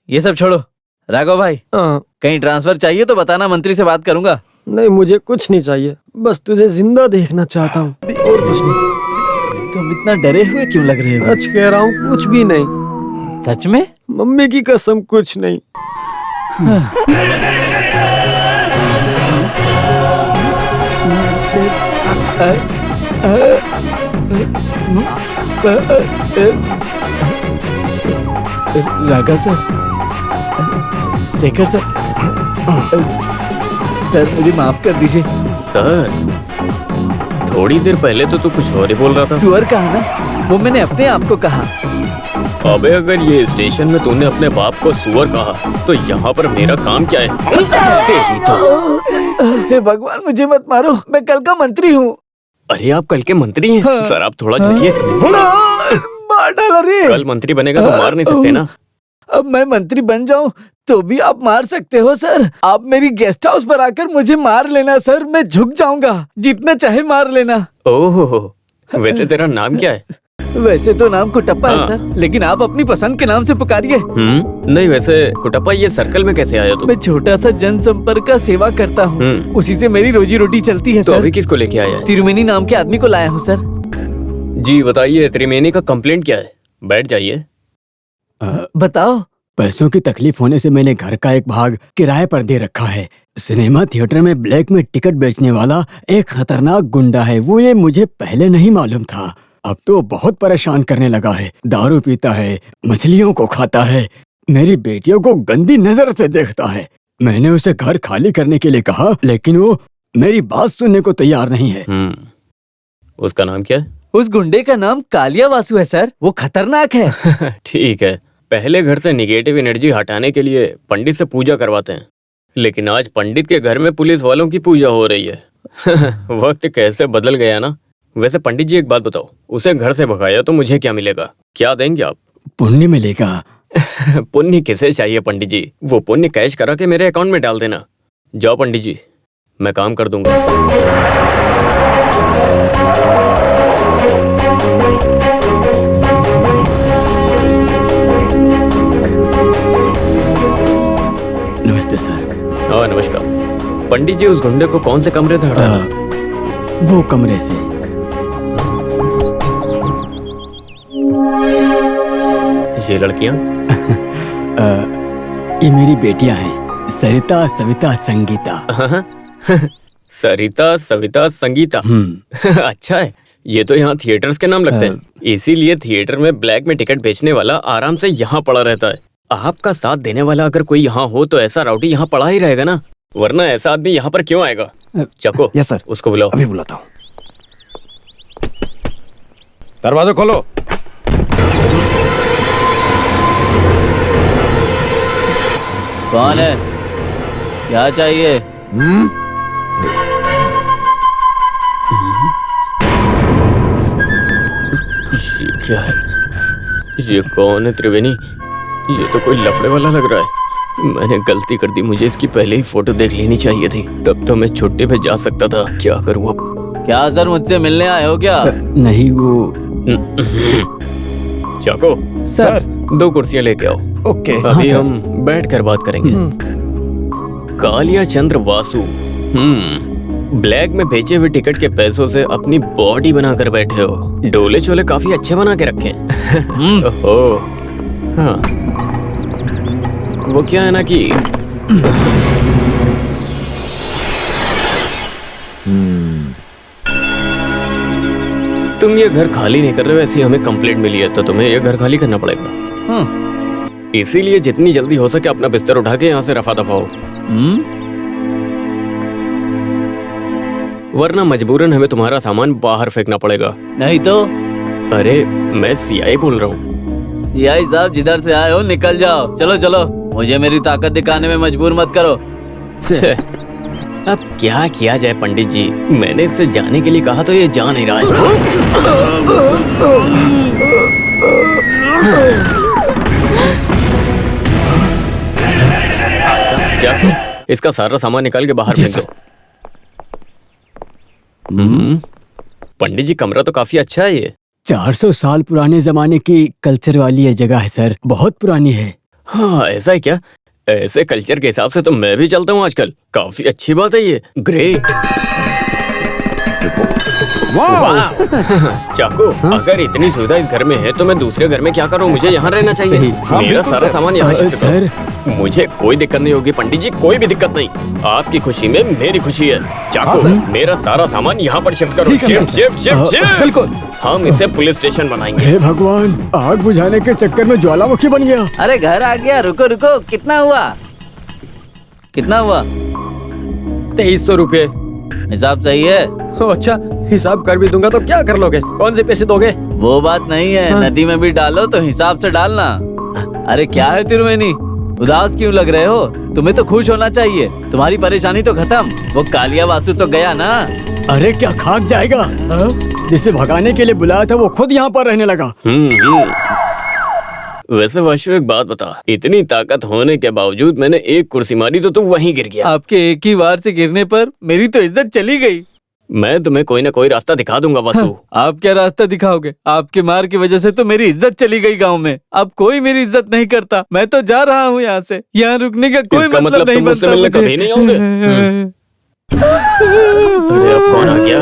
ये सब छोड़ो। राघव भाई, कहीं ट्रांसफर चाहिए तो बताना, मंत्री से बात करूंगा। नहीं, मुझे कुछ नहीं चाहिए, बस तुझे जिंदा देखना चाहता हूँ और कुछ नहीं। तुम इतना डरे हुए क्यों लग रहे हो? सच कह रहा हूँ, कुछ भी नहीं। सच में? मम्मी की कसम, कुछ नहीं। Raghav sir, Shekhar sir, sir मुझे माफ कर दीजिए। सर, थोड़ी देर पहले तो तू कुछ और ही बोल रहा था। सुअर कहा ना, वो मैंने अपने आप को कहा। अबे अगर ये स्टेशन में तूने अपने बाप को सुअर कहा तो यहाँ पर मेरा काम क्या है? तेरी तो। हे भगवान, मुझे मत मारो, मैं कल का मंत्री हूँ। अरे आप कल के मंत्री हैं? सर आप थोड़ा झुकिए। मार डाला रे। कल मंत्री बनेगा तो मार नहीं सकते ना। अब मैं मंत्री बन जाऊं तो भी आप मार सकते हो सर। आप मेरी गेस्ट हाउस पर आकर मुझे मार लेना सर, मैं झुक जाऊंगा, जितना चाहे मार लेना। ओह, वैसे तेरा नाम क्या है? वैसे तो नाम कुटप्पा है सर, लेकिन आप अपनी पसंद के नाम से पुकारिए। नहीं, वैसे कुटप्पा ये सर्कल में कैसे आया तू? मैं छोटा सा जनसंपर्क का सेवा करता हूँ, उसी से मेरी रोजी रोटी चलती है तो सर। अभी किसको लेके आया है? तिरुमेनी नाम के आदमी को लाया हूँ सर। जी बताइए, त्रिवेणी का कंप्लेंट क्या है? बैठ जाइए। बताओ। पैसों की तकलीफ होने से मैंने घर का एक भाग किराए पर दे रखा है। सिनेमा थिएटर में ब्लैक में टिकट बेचने वाला एक खतरनाक गुंडा है, वो ये मुझे पहले नहीं मालूम था। अब तो बहुत परेशान करने लगा है, दारू पीता है, मछलियों को खाता है, मेरी बेटियों को गंदी नजर से देखता है। मैंने उसे घर खाली करने के लिए कहा, लेकिन वो मेरी बात सुनने को तैयार नहीं है। उसका नाम क्या है? उस गुंडे का नाम कालिया वासु है सर, वो खतरनाक है। ठीक है, पहले घर से निगेटिव एनर्जी हटाने के लिए पंडित से पूजा करवाते हैं, लेकिन आज पंडित के घर में पुलिस वालों की पूजा हो रही है। वक्त कैसे बदल गया ना। वैसे पंडित जी एक बात बताओ, उसे घर से भगाया तो मुझे क्या मिलेगा, क्या देंगे आप? पुण्य मिलेगा। पुण्य किसे चाहिए पंडित जी, वो पुण्य कैश करा के मेरे अकाउंट में डाल देना। जाओ पंडित जी, मैं काम कर दूंगा। नमस्ते सर। हाँ नमस्कार। पंडित जी, उस गुंडे को कौन से कमरे से हटाना? वो कमरे से। ये लड़कियां? ये मेरी बेटियां हैं, सरिता, सविता, संगीता। सरिता, सविता, संगीता। अच्छा है, ये तो यहाँ थिएटर्स के नाम लगते हैं, इसीलिए थिएटर में ब्लैक में टिकट बेचने वाला आराम से यहाँ पड़ा रहता है। आपका साथ देने वाला अगर कोई यहाँ हो तो ऐसा राउडी यहाँ पड़ा ही रहेगा ना, वरना ऐसा आदमी यहाँ पर क्यों आएगा? चको, यस सर, उसको बुलाओ। अभी बुलाता हूँ। दरवाजा खोलो। कौन है, क्या चाहिए? ये क्या है? ये कौन है त्रिवेणी? ये तो कोई लफड़े वाला लग रहा है। मैंने गलती कर दी, मुझे इसकी पहले ही फोटो देख लेनी चाहिए थी, तब तो मैं छुट्टी पे जा सकता था। क्या करूं अब? क्या सर, मुझसे मिलने आए हो क्या? नहीं, वो चाको सर, 2 कुर्सियां लेके आओ। ओके। अभी हम बैठ कर बात करेंगे। कालिया चंद्र वासु, ब्लैक में बेचे हुए टिकट के पैसों से अपनी बॉडी बनाकर बैठे हो। डोले चोले काफी अच्छे बना के रखे। ओहो, हाँ। वो क्या है ना कि तुम ये घर खाली नहीं कर रहे हो, ऐसी हमें कंप्लेंट मिली है, तो तुम्हें ये घर खाली करना पड़ेगा। इसीलिए जितनी जल्दी हो सके अपना बिस्तर उठा के यहाँ से रफा दफा हो, वरना मजबूरन हमें तुम्हारा सामान बाहर फेंकना पड़ेगा। नहीं तो? अरे मैं सीआई बोल रहा हूँ। सीआई साहब, जिधर से आए हो निकल जाओ। चलो चलो, मुझे मेरी ताकत दिखाने में मजबूर मत करो। अब क्या किया जाए पंडित जी, मैंने इससे जाने के लिए कहा तो ये जा नहीं रहा है। क्या इसका सारा सामान निकाल के बाहर फेंक दो। पंडित जी, कमरा तो काफी अच्छा है। ये 400 साल पुराने जमाने की कल्चर वाली ये जगह है सर, बहुत पुरानी है। हाँ, ऐसा है क्या? ऐसे कल्चर के हिसाब से तो मैं भी चलता हूँ आजकल। काफी अच्छी बात है ये। ग्रेट। चाकू, अगर इतनी सुविधा इस घर में है तो मैं दूसरे घर में क्या करूँ? मुझे यहाँ रहना चाहिए। मेरा सारा सामान यहाँ शिफ्ट सर, मुझे कोई दिक्कत नहीं होगी पंडित जी, कोई भी दिक्कत नहीं। आपकी खुशी में मेरी खुशी है। चाकू, मेरा सारा सामान यहाँ पर शिफ्ट करो। Shift shift shift shift. बिल्कुल। हम इसे पुलिस स्टेशन बनाएंगे। हे भगवान, आग बुझाने के चक्कर में ज्वालामुखी बन गया। अरे घर आ गया, रुको रुको। कितना हुआ? कितना हुआ? 2300 रुपये। हिसाब सही है? अच्छा, हिसाब कर भी दूंगा तो क्या कर लोगे? कौन से पैसे दोगे? वो बात नहीं है, नदी में भी डालो तो हिसाब से डालना। अरे क्या है तिरुवेनी, उदास क्यों लग रहे हो? तुम्हें तो खुश होना चाहिए, तुम्हारी परेशानी तो खत्म। वो कालिया वासु तो गया ना। अरे क्या खाक जाएगा? जिसे भगाने के लिए बुलाया था वो खुद यहाँ पर रहने लगा। वैसे वाशु, एक बात बता, इतनी ताकत होने के बावजूद मैंने एक कुर्सी मारी तो तू वहीं गिर गया। आपके एक ही वार से गिरने पर मेरी तो इज्जत चली गई। मैं तुम्हें कोई ना कोई रास्ता दिखा दूंगा वासु। आप क्या रास्ता दिखाओगे? आपके मार की वजह से तो मेरी इज्जत चली गई गांव में। अब कोई मेरी इज्जत नहीं करता। मैं तो जा रहा हूँ यहाँ से। यहाँ रुकने का कोई मतलब नहीं तुम मुझसे बनता मिलने मुझे। कभी नहीं आओगे? अरे अब कौन आ गया?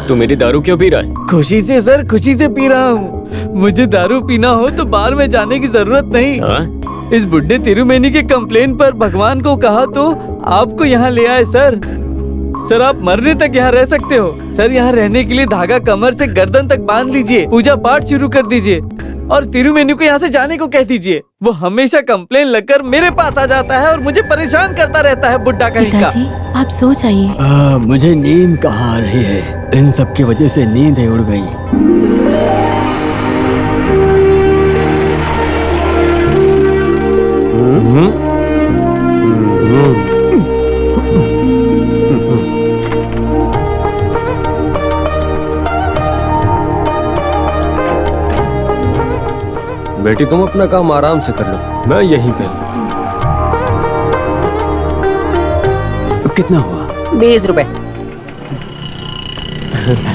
तू मेरी दारू क्यों पी रहा है? खुशी से सर, खुशी से पी रहा हूँ। मुझे दारू पीना हो तो बाहर में जाने की जरूरत नहीं। इस बुड्ढे तिरुमेनी के कंप्लेन पर भगवान को कहा तो आपको यहाँ ले आए सर। सर, आप मरने तक यहाँ रह सकते हो। सर, यहाँ रहने के लिए धागा कमर से गर्दन तक बांध लीजिए, पूजा पाठ शुरू कर दीजिए और तिरुमेनी को यहाँ से जाने को कह दीजिए। वो हमेशा कंप्लेन लगकर मेरे पास आ जाता है और मुझे परेशान करता रहता है, बुड्ढा कहीं का। पिताजी आप सो जाइए। मुझे नींद कहाँ आ रही है, इन सब की वजह से नींद ही उड़ गई। बेटी तुम अपना काम आराम से कर लो, मैं यहीं पे हूँ। कितना हुआ? 20 रुपए।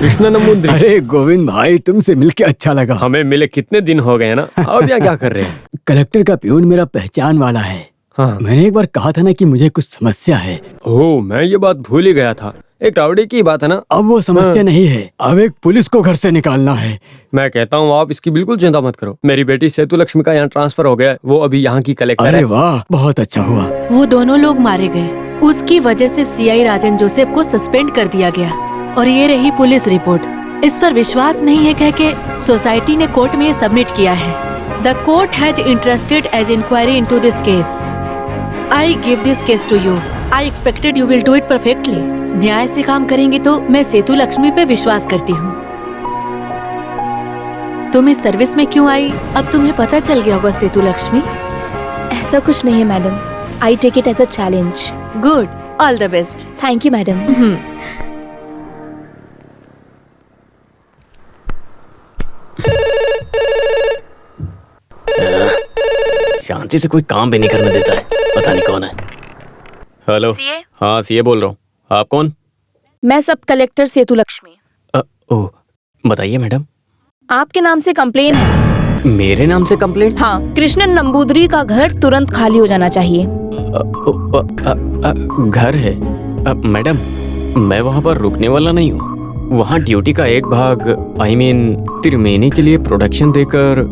कृष्णा नमूंद्री। अरे गोविंद भाई, तुमसे मिलके अच्छा लगा। हमें मिले कितने दिन हो गए ना। अब यहाँ क्या कर रहे हैं? कलेक्टर का प्यून मेरा पहचान वाला है। हाँ। मैंने एक बार कहा था ना कि मुझे कुछ समस्या है। ओह, मैं ये बात भूल ही गया था। एक टावड़ी की बात है ना। अब वो समस्या नहीं है, अब एक पुलिस को घर से निकालना है। मैं कहता हूँ आप इसकी बिल्कुल चिंता मत करो। मेरी बेटी सेतु लक्ष्मी का यहाँ ट्रांसफर हो गया है, वो अभी यहाँ की कलेक्टर अरे है। वाह, बहुत अच्छा हुआ। वो दोनों लोग मारे गए, उसकी वजह से सीआई राजन जोसेफ को सस्पेंड कर दिया गया। और ये रही पुलिस रिपोर्ट। इस पर विश्वास नहीं है कह के सोसाइटी ने कोर्ट में ये सबमिट किया है। The court has interested as inquiry into this case. I give this case to you. I expected you will do it perfectly. न्याय से काम करेंगे तो मैं सेतु लक्ष्मी पे विश्वास करती हूँ। तुम इस सर्विस में क्यों आई, अब तुम्हें पता चल गया होगा सेतु लक्ष्मी। ऐसा कुछ नहीं है madam, I take it as a challenge. Good, all the best. Thank you madam. शांति से कोई काम भी नहीं करने देता है, पता नहीं कौन है। हेलो। हाँ सीए बोल रहा हूँ। आप कौन? मैं सब कलेक्टर सेतु लक्ष्मी। ओह, बताइए मैडम। आपके नाम से कंप्लेन है। मेरे नाम से कंप्लेंट? हाँ, कृष्णन नंबूदरी का घर तुरंत खाली हो जाना चाहिए। घर है? मैडम, मैं वहाँ पर रुकने वाला नहीं हूँ। वहाँ ड्यूटी का एक भाग तिरुमेनी के लिए प्रोडक्शन देकर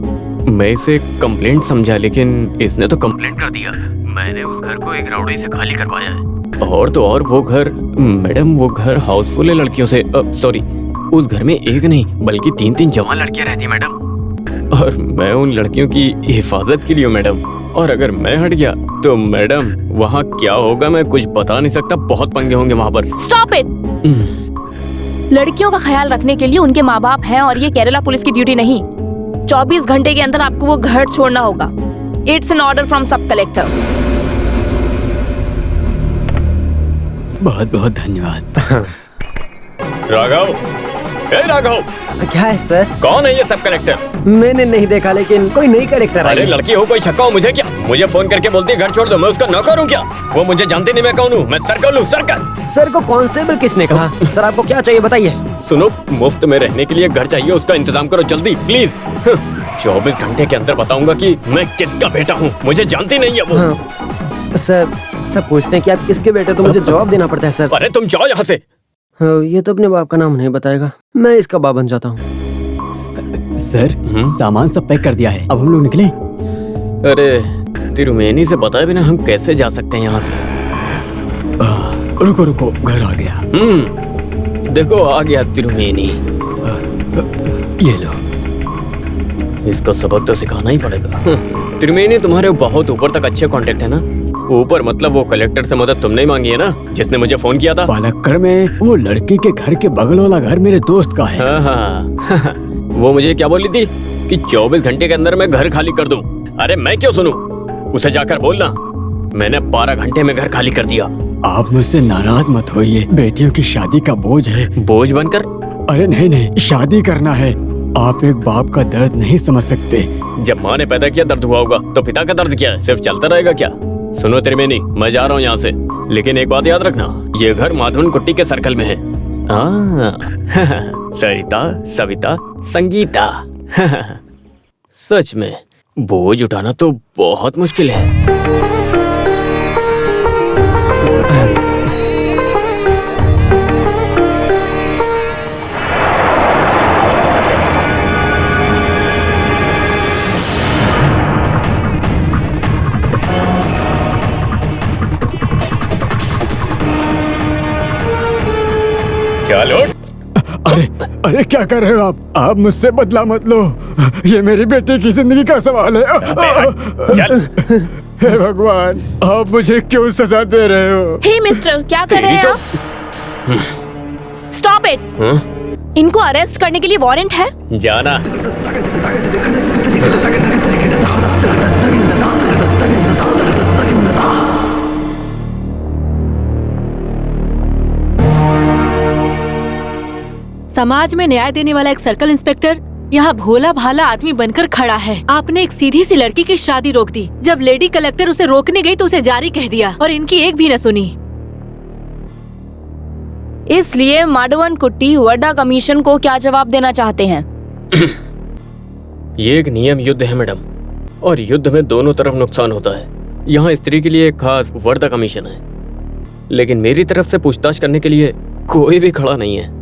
मैं इसे कंप्लेंट समझा, लेकिन इसने तो कंप्लेंट कर दिया। मैंने उस घर को एक राउडी से खाली करवाया है। और तो और वो घर मैडम, वो घर हाउसफुल है लड़कियों से। सॉरी, उस घर में एक नहीं बल्कि 3-3 जवान लड़कियां रहती मैडम। और मैं उन लड़कियों की हिफाजत के लिए हूँ मैडम। और अगर मैं हट गया तो मैडम वहाँ क्या होगा मैं कुछ बता नहीं सकता। बहुत पंगे होंगे वहाँ पर। Stop it. लड़कियों का ख्याल रखने के लिए उनके माँ बाप हैं और ये केरला पुलिस की ड्यूटी नहीं। 24 घंटे के अंदर आपको वो घर छोड़ना होगा। इट्स एन ऑर्डर फ्रॉम सब कलेक्टर। बहुत बहुत धन्यवाद। राघव, राघव, क्या है सर? कौन है ये सब कलेक्टर? मैंने नहीं देखा, लेकिन कोई नई कलेक्टर आई अरे है। लड़की हो, कोई शक्का हो मुझे क्या? मुझे फोन करके बोलती है घर छोड़ दो, मैं उसका नौकर हूँ क्या? वो मुझे जानती नहीं मैं कौन हूँ। मैं सर्कल हूँ, सर्कल। सर को कांस्टेबल किसने कहा? सर आपको क्या चाहिए बताइए। सुनो, मुफ्त में रहने के लिए घर चाहिए, उसका इंतजाम करो जल्दी प्लीज। 24 घंटे के अंदर बताऊंगा कि मैं किसका बेटा हूँ। मुझे जानती नहीं है वो। हाँ। सर सब पूछते हैं कि आप किसके बेटे, तो मुझे जवाब देना पड़ता है सर। अरे तुम जाओ यहाँ से। ये तो अपने बाप का नाम नहीं बताएगा, मैं इसका बाप बन जाता हूँ। सर सामान सब पैक कर दिया है, अब हम लोग निकले। अरे तिरुमेनी से बताए बिना हम कैसे जा सकते हैं यहाँ से? रुको रुको, घर आ गया। देखो आ गया तिरुमेनी। ये लो। इसको सबक तो सिखाना ही पड़ेगा। तिरुमेनी तुम्हारे बहुत ऊपर तक अच्छे कांटेक्ट है ना? ऊपर मतलब वो कलेक्टर से मदद तुमने ही मांगी है ना, जिसने मुझे फोन किया था? पालक्कड़ में वो लड़की के घर के बगल वाला घर मेरे दोस्त का है। हाँ। वो मुझे क्या बोली थी कि 24 घंटे के अंदर मैं घर खाली कर दूं। अरे मैं क्यों सुनूं? उसे जाकर बोलना। मैंने 12 घंटे में घर खाली कर दिया। आप मुझसे नाराज मत होइए, बेटियों की शादी का बोझ है। बोझ बनकर? अरे नहीं नहीं, शादी करना है। आप एक बाप का दर्द नहीं समझ सकते। जब माँ ने पैदा किया दर्द हुआ होगा, तो पिता का दर्द क्या है? सिर्फ चलता रहेगा क्या? सुनो तिरुमेनी, मैं जा रहा हूँ यहाँ से, लेकिन एक बात याद रखना, ये घर माधवन कुट्टी के सर्कल में है। सरिता, सविता, संगीता। सच में बोझ उठाना तो बहुत मुश्किल है। चलो। अरे अरे क्या कर रहे हो आप मुझसे बदला मत लो। ये मेरी बेटी की जिंदगी का सवाल है। चल। हे भगवान, आप मुझे क्यों सजा दे रहे हो? हे मिस्टर, क्या कर रहे हैं आप? Stop it. इनको अरेस्ट करने के लिए वारंट है। जाना। समाज में न्याय देने वाला एक सर्कल इंस्पेक्टर यहाँ भोला भाला आदमी बनकर खड़ा है। आपने एक सीधी सी लड़की की शादी रोक दी। जब लेडी कलेक्टर उसे रोकने गई तो उसे जारी कह दिया और इनकी एक भी न सुनी। इसलिए माधवन कुट्टी वड्डा कमीशन को क्या जवाब देना चाहते हैं? ये एक नियम युद्ध है मैडम, और युद्ध में दोनों तरफ नुकसान होता है। यहाँ स्त्री के लिए एक खास वर्दा कमीशन है, लेकिन मेरी तरफ से पूछताछ करने के लिए कोई भी खड़ा नहीं है।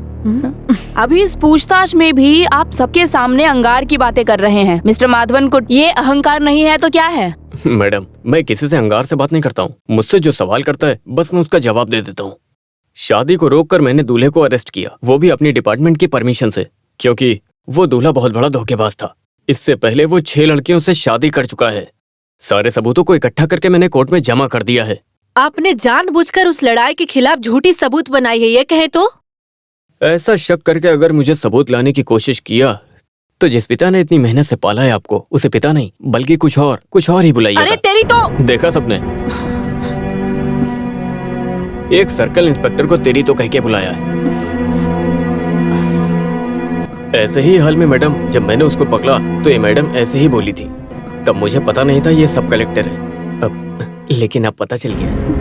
अभी इस पूछताछ में भी आप सबके सामने अंगार की बातें कर रहे हैं। मिस्टर माधवन कुट्टी, ये अहंकार नहीं है तो क्या है? मैडम, मैं किसी से अंगार से बात नहीं करता हूँ। मुझसे जो सवाल करता है बस मैं उसका जवाब दे देता हूँ। शादी को रोककर मैंने दूल्हे को अरेस्ट किया, वो भी अपनी डिपार्टमेंट की परमिशन से, क्योंकि वो दूल्हा बहुत बड़ा धोखेबाज था। इससे पहले वो 6 लड़कियों से शादी कर चुका है। सारे सबूतों को इकट्ठा करके मैंने कोर्ट में जमा कर दिया है। आपने जानबूझकर उस लड़ाई के खिलाफ झूठी सबूत बनाई है, ये कहे तो? ऐसा शक करके अगर मुझे सबूत लाने की कोशिश किया तो जिस पिता ने इतनी मेहनत से पाला है आपको, उसे पिता नहीं बल्कि कुछ और ही बुलाइए। अरे तेरी तो देखा सबने, एक सर्कल इंस्पेक्टर को तेरी तो कह के बुलाया है। ऐसे ही हाल में मैडम, जब मैंने उसको पकड़ा तो ये मैडम ऐसे ही बोली थी। तब मुझे पता नहीं था ये सब कलेक्टर है, लेकिन अब पता चल गया।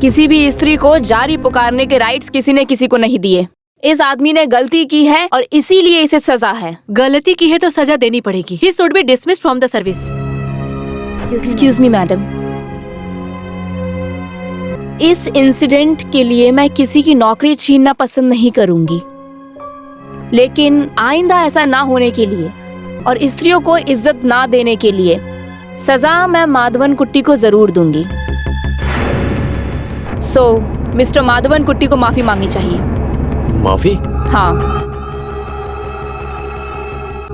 किसी भी स्त्री को जारी पुकारने के राइट्स किसी ने किसी को नहीं दिए। इस आदमी ने गलती की है और इसीलिए इसे सजा है। गलती की है तो सजा देनी पड़ेगी। He should be dismissed from the service. Excuse me madam, इस इंसिडेंट के लिए मैं किसी की नौकरी छीनना पसंद नहीं करूंगी, लेकिन आइंदा ऐसा ना होने के लिए और स्त्रियों को इज्जत ना देने के लिए सजा मैं माधवन कुट्टी को जरूर दूंगी। मिस्टर माधवन कुट्टी को माफी मांगनी चाहिए। माफी? हाँ।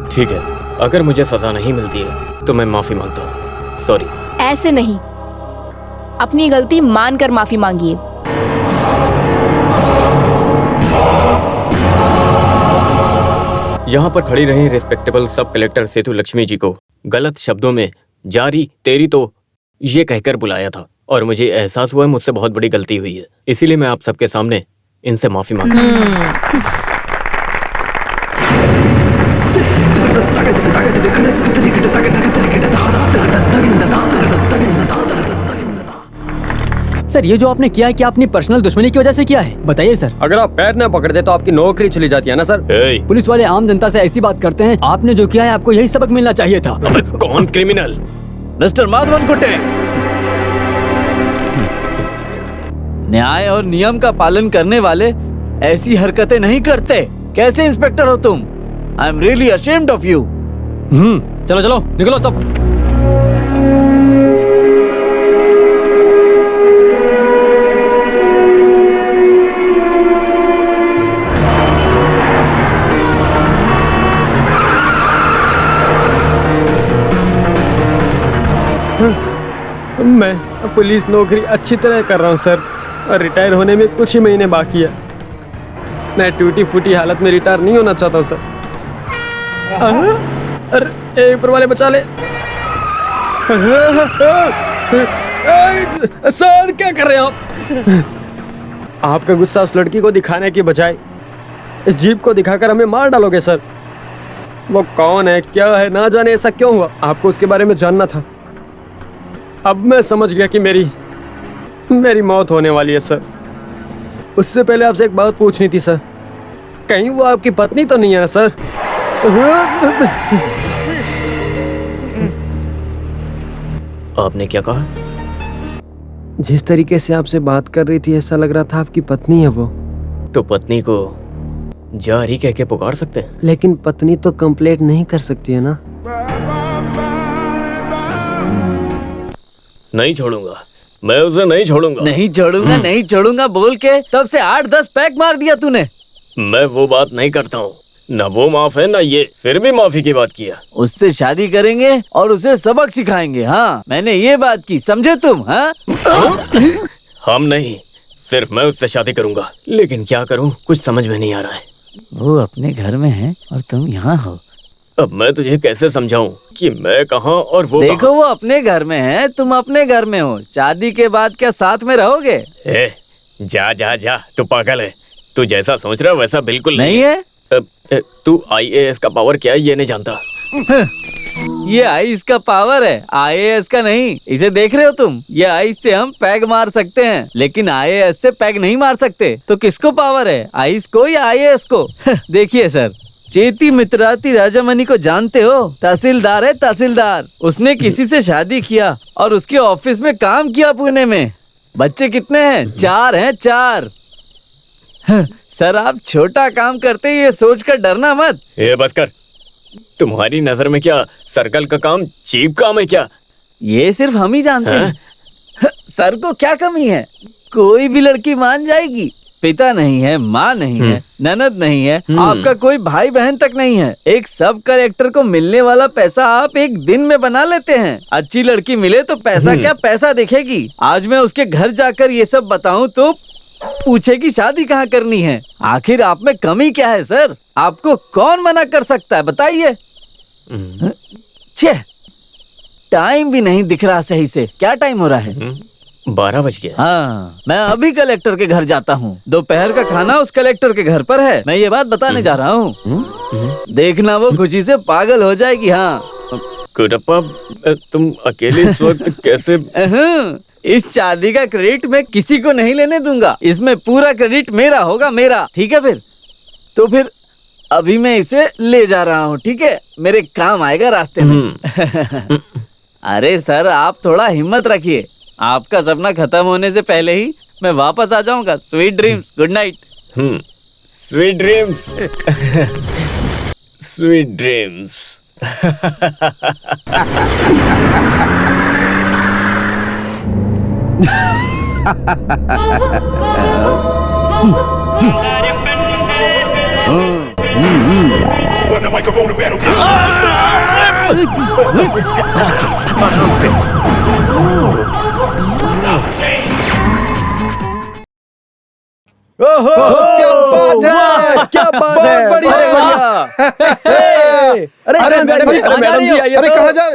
ठीक है, अगर मुझे सजा नहीं मिलती है तो मैं माफी मांगता हूँ। सॉरी। ऐसे नहीं, अपनी गलती मानकर माफी मांगिए। यहाँ पर खड़ी रही रिस्पेक्टेबल सब कलेक्टर सेतु लक्ष्मी जी को गलत शब्दों में जारी तेरी तो ये कहकर बुलाया था, और मुझे एहसास हुआ है मुझसे बहुत बड़ी गलती हुई है। इसीलिए मैं आप सबके सामने इनसे माफी मांगता हूँ। सर, ये जो आपने किया है, क्या अपनी पर्सनल दुश्मनी की वजह से किया है? बताइए सर। अगर आप पैर न पकड़ते तो आपकी नौकरी चली जाती है ना सर। पुलिस वाले आम जनता से ऐसी बात करते हैं। आपने जो किया है, आपको यही सबक मिलना चाहिए था। अबे कौन क्रिमिनल? मिस्टर माधवन कुट्टे, न्याय और नियम का पालन करने वाले ऐसी हरकतें नहीं करते। कैसे इंस्पेक्टर हो तुम? I am really ashamed of you. चलो चलो निकलो सब। मैं पुलिस नौकरी अच्छी तरह कर रहा हूँ सर, और रिटायर होने में कुछ ही महीने बाकी है। मैं टूटी फूटी हालत में रिटायर नहीं होना चाहता हूँ सर। अरे ऊपर वाले बचा ले। सर क्या कर रहे हैं आप? आपका गुस्सा उस लड़की को दिखाने की बजाय इस जीप को दिखाकर हमें मार डालोगे सर। वो कौन है, क्या है, ना जाने ऐसा क्यों हुआ, आपको उसके बारे में जानना था। अब मैं समझ गया कि मेरी मौत होने वाली है सर। उससे पहले आपसे एक बात पूछनी थी सर, कहीं वो आपकी पत्नी तो नहीं है सर? आपने क्या कहा? जिस तरीके से आपसे बात कर रही थी ऐसा लग रहा था आपकी पत्नी है वो। तो पत्नी को जारी कह के पुकार सकते हैं, लेकिन पत्नी तो कंप्लेंट नहीं कर सकती है ना। नहीं छोड़ूंगा। मैं उसे नहीं छोड़ूंगा। नहीं छोड़ूंगा, नहीं छोड़ूंगा बोल के तब से 8-10 पैक मार दिया तूने। मैं वो बात नहीं करता हूँ, न वो माफ है न ये, फिर भी माफी की बात किया। उससे शादी करेंगे और उसे सबक सिखाएंगे। हाँ, मैंने ये बात की, समझे तुम? हाँ हम नहीं, सिर्फ मैं उससे शादी करूंगा। लेकिन क्या करूं, कुछ समझ में नहीं आ रहा है। वो अपने घर में है और तुम यहाँ हो। अब मैं तुझे कैसे समझाऊं कि मैं कहाँ और वो देखो कहाँ? वो अपने घर में है, तुम अपने घर में हो। शादी के बाद क्या साथ में रहोगे? जा जा जा, तू पागल है। तू जैसा सोच रहा है वैसा बिल्कुल नहीं है। तू IAS का पावर क्या है ये नहीं जानता। ये आइस का पावर है, IAS का नहीं। इसे देख रहे हो तुम? ये आइस से हम पैग मार सकते हैं, लेकिन IAS से पैग नहीं मार सकते। तो किसको पावर है, आइस को या IAS को? देखिए सर, चेती मित्राती राजामणि को जानते हो? तहसीलदार है, तहसीलदार। उसने किसी से शादी किया और उसके ऑफिस में काम किया पुणे में। बच्चे कितने हैं? 4 हैं, 4। सर आप छोटा काम करते ये सोच कर डरना मत। ये बस कर। तुम्हारी नजर में क्या सर्कल का काम चीप काम है क्या? ये सिर्फ हम ही जानते हैं। सर को क्या कमी है? कोई भी लड़की मान जाएगी। पिता नहीं है, माँ नहीं है, ननद नहीं है, आपका कोई भाई बहन तक नहीं है। एक सब कलेक्टर को मिलने वाला पैसा आप एक दिन में बना लेते हैं। अच्छी लड़की मिले तो पैसा क्या पैसा दिखेगी। आज मैं उसके घर जाकर ये सब बताऊं तो पूछेगी शादी कहाँ करनी है। आखिर आप में कमी क्या है सर? आपको कौन मना कर सकता है बताइए? छे, टाइम भी नहीं दिख रहा सही से। क्या टाइम हो रहा है? 12 बज गया। हाँ, मैं अभी कलेक्टर के घर जाता हूँ। दोपहर का खाना उस कलेक्टर के घर पर है। मैं ये बात बताने जा रहा हूँ। देखना वो खुशी से पागल हो जाएगी। हाँ कुटप्पा, तुम अकेले इस वक्त कैसे? इस शादी का क्रेडिट मैं किसी को नहीं लेने दूंगा। इसमें पूरा क्रेडिट मेरा होगा, मेरा। ठीक है फिर? तो फिर अभी मैं इसे ले जा रहा हूँ, ठीक है? मेरे काम आएगा रास्ते में। अरे सर आप थोड़ा हिम्मत रखिए। आपका सपना खत्म होने से पहले ही मैं वापस आ जाऊंगा। Sweet dreams, good night. Sweet dreams. Sweet dreams. आराम से। ओहो, क्या बात है, क्या बात है, बहुत बढ़िया। अरे मैडम जी, अरे कहाँ जा?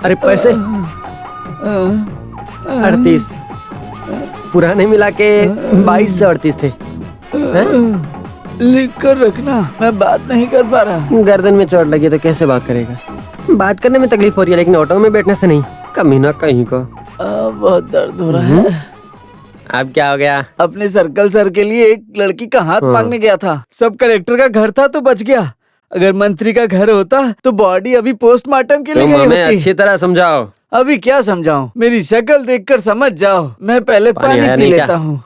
अरे पैसे 38, पुराने मिला के 22 से 38 थे। लिख कर रखना, मैं बात नहीं कर पा रहा। गर्दन में चोट लगी तो कैसे बात करेगा? बात करने में तकलीफ हो रही है लेकिन ऑटो में बैठने से नहीं। कमीना कहीं को। बहुत दर्द हो रहा है। अब क्या हो गया? अपने सर्कल सर के लिए एक लड़की का हाथ मांगने गया था। सब कलेक्टर का घर था तो बच गया। अगर मंत्री का घर होता तो बॉडी अभी पोस्टमार्टम के लिए गई होती। अच्छी तरह समझाओ। अभी क्या समझाऊं? मेरी शक्ल देखकर समझ जाओ। मैं पहले पानी पी लेता हूँ।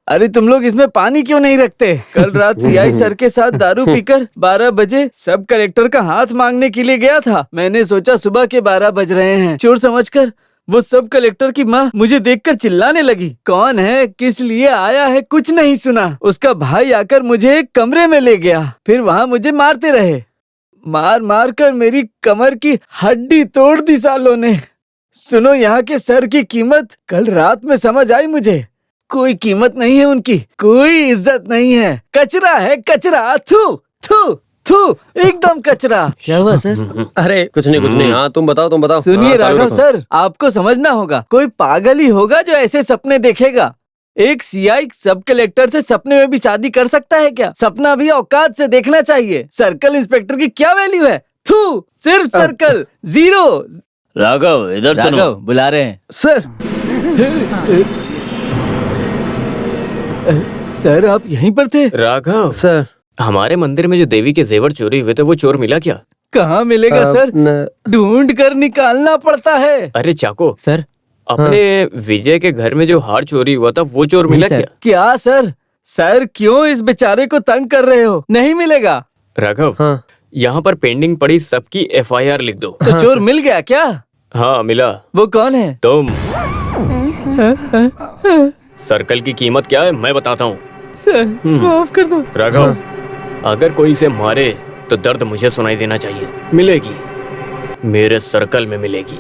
अरे तुम लोग इसमें पानी क्यों नहीं रखते? कल रात CI सर के साथ दारू पीकर 12 बजे सब कलेक्टर का हाथ मांगने के लिए गया था। मैंने सोचा सुबह के 12 बज रहे हैं, चोर समझकर वो सब कलेक्टर की माँ मुझे देखकर चिल्लाने लगी। कौन है, किस लिए आया है, कुछ नहीं सुना। उसका भाई आकर मुझे एक कमरे में ले गया। फिर वहाँ मुझे मारते रहे। मार मार कर मेरी कमर की हड्डी तोड़ दी सालों ने। सुनो, यहाँ के सर की कीमत कल रात में समझ आई मुझे। कोई कीमत नहीं है उनकी, कोई इज्जत नहीं है। कचरा है, कचरा। थू थू थू, एकदम कचरा। क्या हुआ सर? अरे कुछ नहीं। हाँ तुम बताओ। सुनिए हाँ, राघव सर, आपको समझना होगा। कोई पागल ही होगा जो ऐसे सपने देखेगा। एक CI सब कलेक्टर से सपने में भी शादी कर सकता है क्या? सपना भी औकात से देखना चाहिए। सर्कल इंस्पेक्टर की क्या वैल्यू है? थू, सिर्फ सर्कल, 0। राघव इधर सुनो। राघव बुला रहे हैं। सर आप यहीं पर थे? राघव सर, हमारे मंदिर में जो देवी के जेवर चोरी हुए थे वो चोर मिला क्या? कहाँ मिलेगा सर? ढूंढ कर निकालना पड़ता है। अरे चाको सर अपने विजय के घर में जो हार चोरी हुआ था वो चोर मिला क्या? क्या सर? सर क्यों इस बेचारे को तंग कर रहे हो? नहीं मिलेगा। राघव, यहाँ पर पेंडिंग पड़ी सबकी FIR लिख दो। तो चोर मिल गया क्या? हाँ मिला। वो कौन है? तुम। सर्कल की कीमत क्या है मैं बताता हूँ। सर माफ कर दो। राघव, अगर कोई इसे मारे तो दर्द मुझे सुनाई देना चाहिए। मिलेगी, मेरे सर्कल में मिलेगी।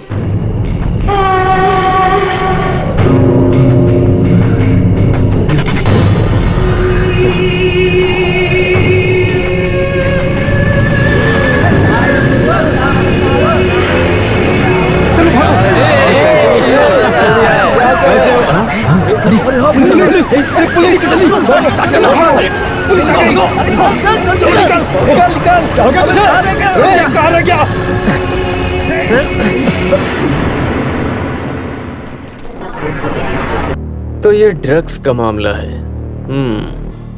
तो ये ड्रग्स का मामला है।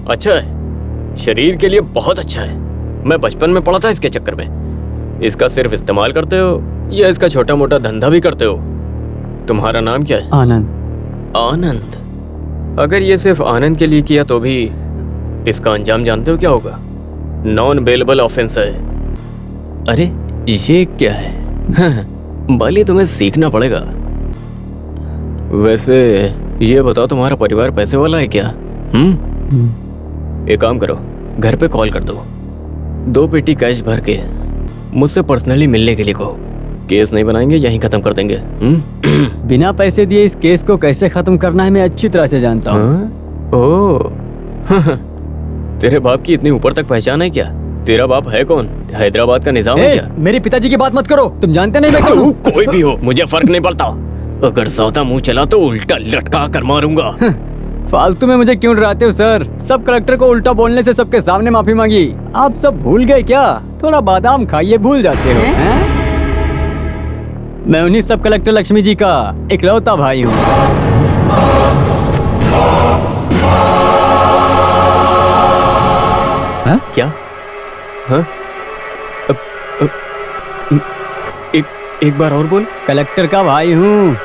अच्छा है, शरीर के लिए बहुत अच्छा है। मैं बचपन में पढ़ा था इसके चक्कर में। इसका सिर्फ इस्तेमाल करते हो या इसका छोटा मोटा धंधा भी करते हो? तुम्हारा नाम क्या है? आनंद। आनंद? अगर ये सिर्फ आनंद के लिए किया तो भी इसका अंजाम जानते हो क्या होगा? नॉन बेलेबल ऑफेंस है। अरे ये क्या है? बाली तुम्हें सीखना पड़ेगा। वैसे ये बताओ, तुम्हारा परिवार पैसे वाला है क्या? एक काम करो, घर पे कॉल कर दो, 2 पेटी कैश भर के मुझसे पर्सनली मिलने के लिए कहो। केस नहीं बनाएंगे, यहीं खत्म कर देंगे। बिना पैसे दिए इस केस को कैसे खत्म करना है मैं अच्छी तरह से जानता हूँ। ओह, तेरे बाप की इतनी ऊपर तक पहचान है क्या? तेरा बाप है कौन? हैदराबाद का निजाम है क्या? मेरे पिताजी की बात मत करो, तुम जानते नहीं मैं कौन हूँ। कोई भी हो, मुझे फर्क नहीं पड़ता। अगर ज्यादा मुंह चला तो उल्टा लटका कर मारूंगा। फालतू में मुझे क्यों डराते हो सर? सब कलेक्टर को उल्टा बोलने से सबके सामने माफी मांगी। आप सब भूल गए क्या? थोड़ा बादाम खाइए, भूल जाते हो हैं? मैं उन्हीं सब कलेक्टर लक्ष्मी जी का इकलौता भाई हूँ। क्या? हाँ? एक बार और बोल। कलेक्टर का भाई हूँ।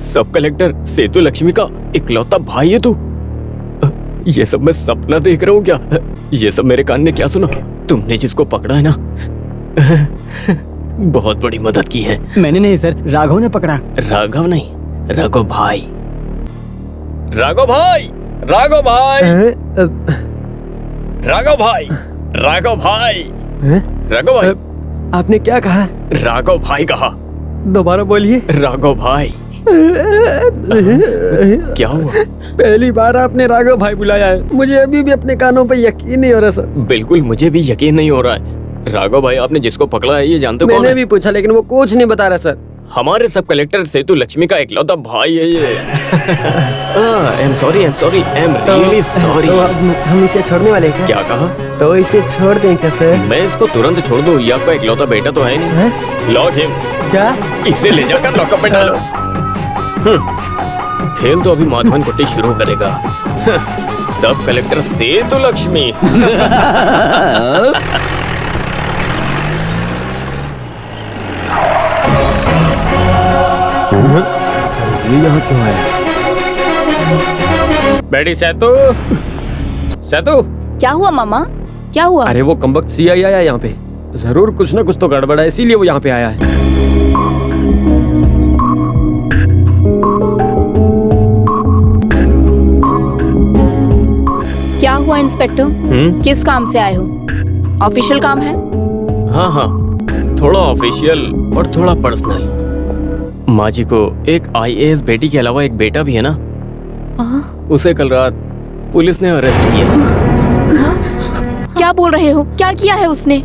सब कलेक्टर सेतु लक्ष्मी का इकलौता भाई है तू? ये सब मैं सपना देख रहा हूँ क्या? ये सब मेरे कान ने क्या सुना? तुमने जिसको पकड़ा है ना, बहुत बड़ी मदद की है। मैंने नहीं सर, राघव ने पकड़ा। राघव नहीं, राघव भाई। राघव भाई, राघव भाई, राघव भाई, राघव भाई, राघव भाई। आपने क्या कहा? राघव भाई कहा। दोबारा बोलिए। राघव भाई। क्या हुआ? पहली बार आपने राघव भाई बुलाया है, मुझे अभी भी अपने कानों पे यकीन नहीं हो रहा सर। बिल्कुल मुझे भी यकीन नहीं हो रहा है। राघव भाई आपने जिसको पकड़ा है ये जानते हो कौन है? मैंने भी पूछा लेकिन वो कुछ नहीं बता रहा सर। हमारे सब कलेक्टर सेतु लक्ष्मी का इकलौता भाई है ये। I am sorry, I am really sorry. हम इसे छोड़ने वाले क्या? क्या कहा? तो इसे छोड़ दें क्या सर? मैं इसको तुरंत छोड़ दूं? ये आपका इकलौता बेटा तो है नहीं। Lock him. क्या? इसे ले जाकर लॉकअप में डालो। खेल तो अभी माधवन कुट्टी शुरू करेगा। सब कलेक्टर सेतु लक्ष्मी। अरे ये यहाँ क्यों आया? बेटी सेतु, सेतु। क्या हुआ मामा? क्या हुआ? अरे वो कमबख्त CI आया यहाँ पे, जरूर कुछ ना कुछ तो गड़बड़ है, इसीलिए वो यहाँ पे आया है। क्या हुआ इंस्पेक्टर? किस काम से आए हो? ऑफिशियल काम है? हाँ हाँ, थोड़ा ऑफिशियल और थोड़ा पर्सनल। माँ जी को एक IAS बेटी के अलावा एक बेटा भी है ना, उसे कल रात पुलिस ने अरेस्ट किया। क्या बोल रहे हो? क्या किया है उसने?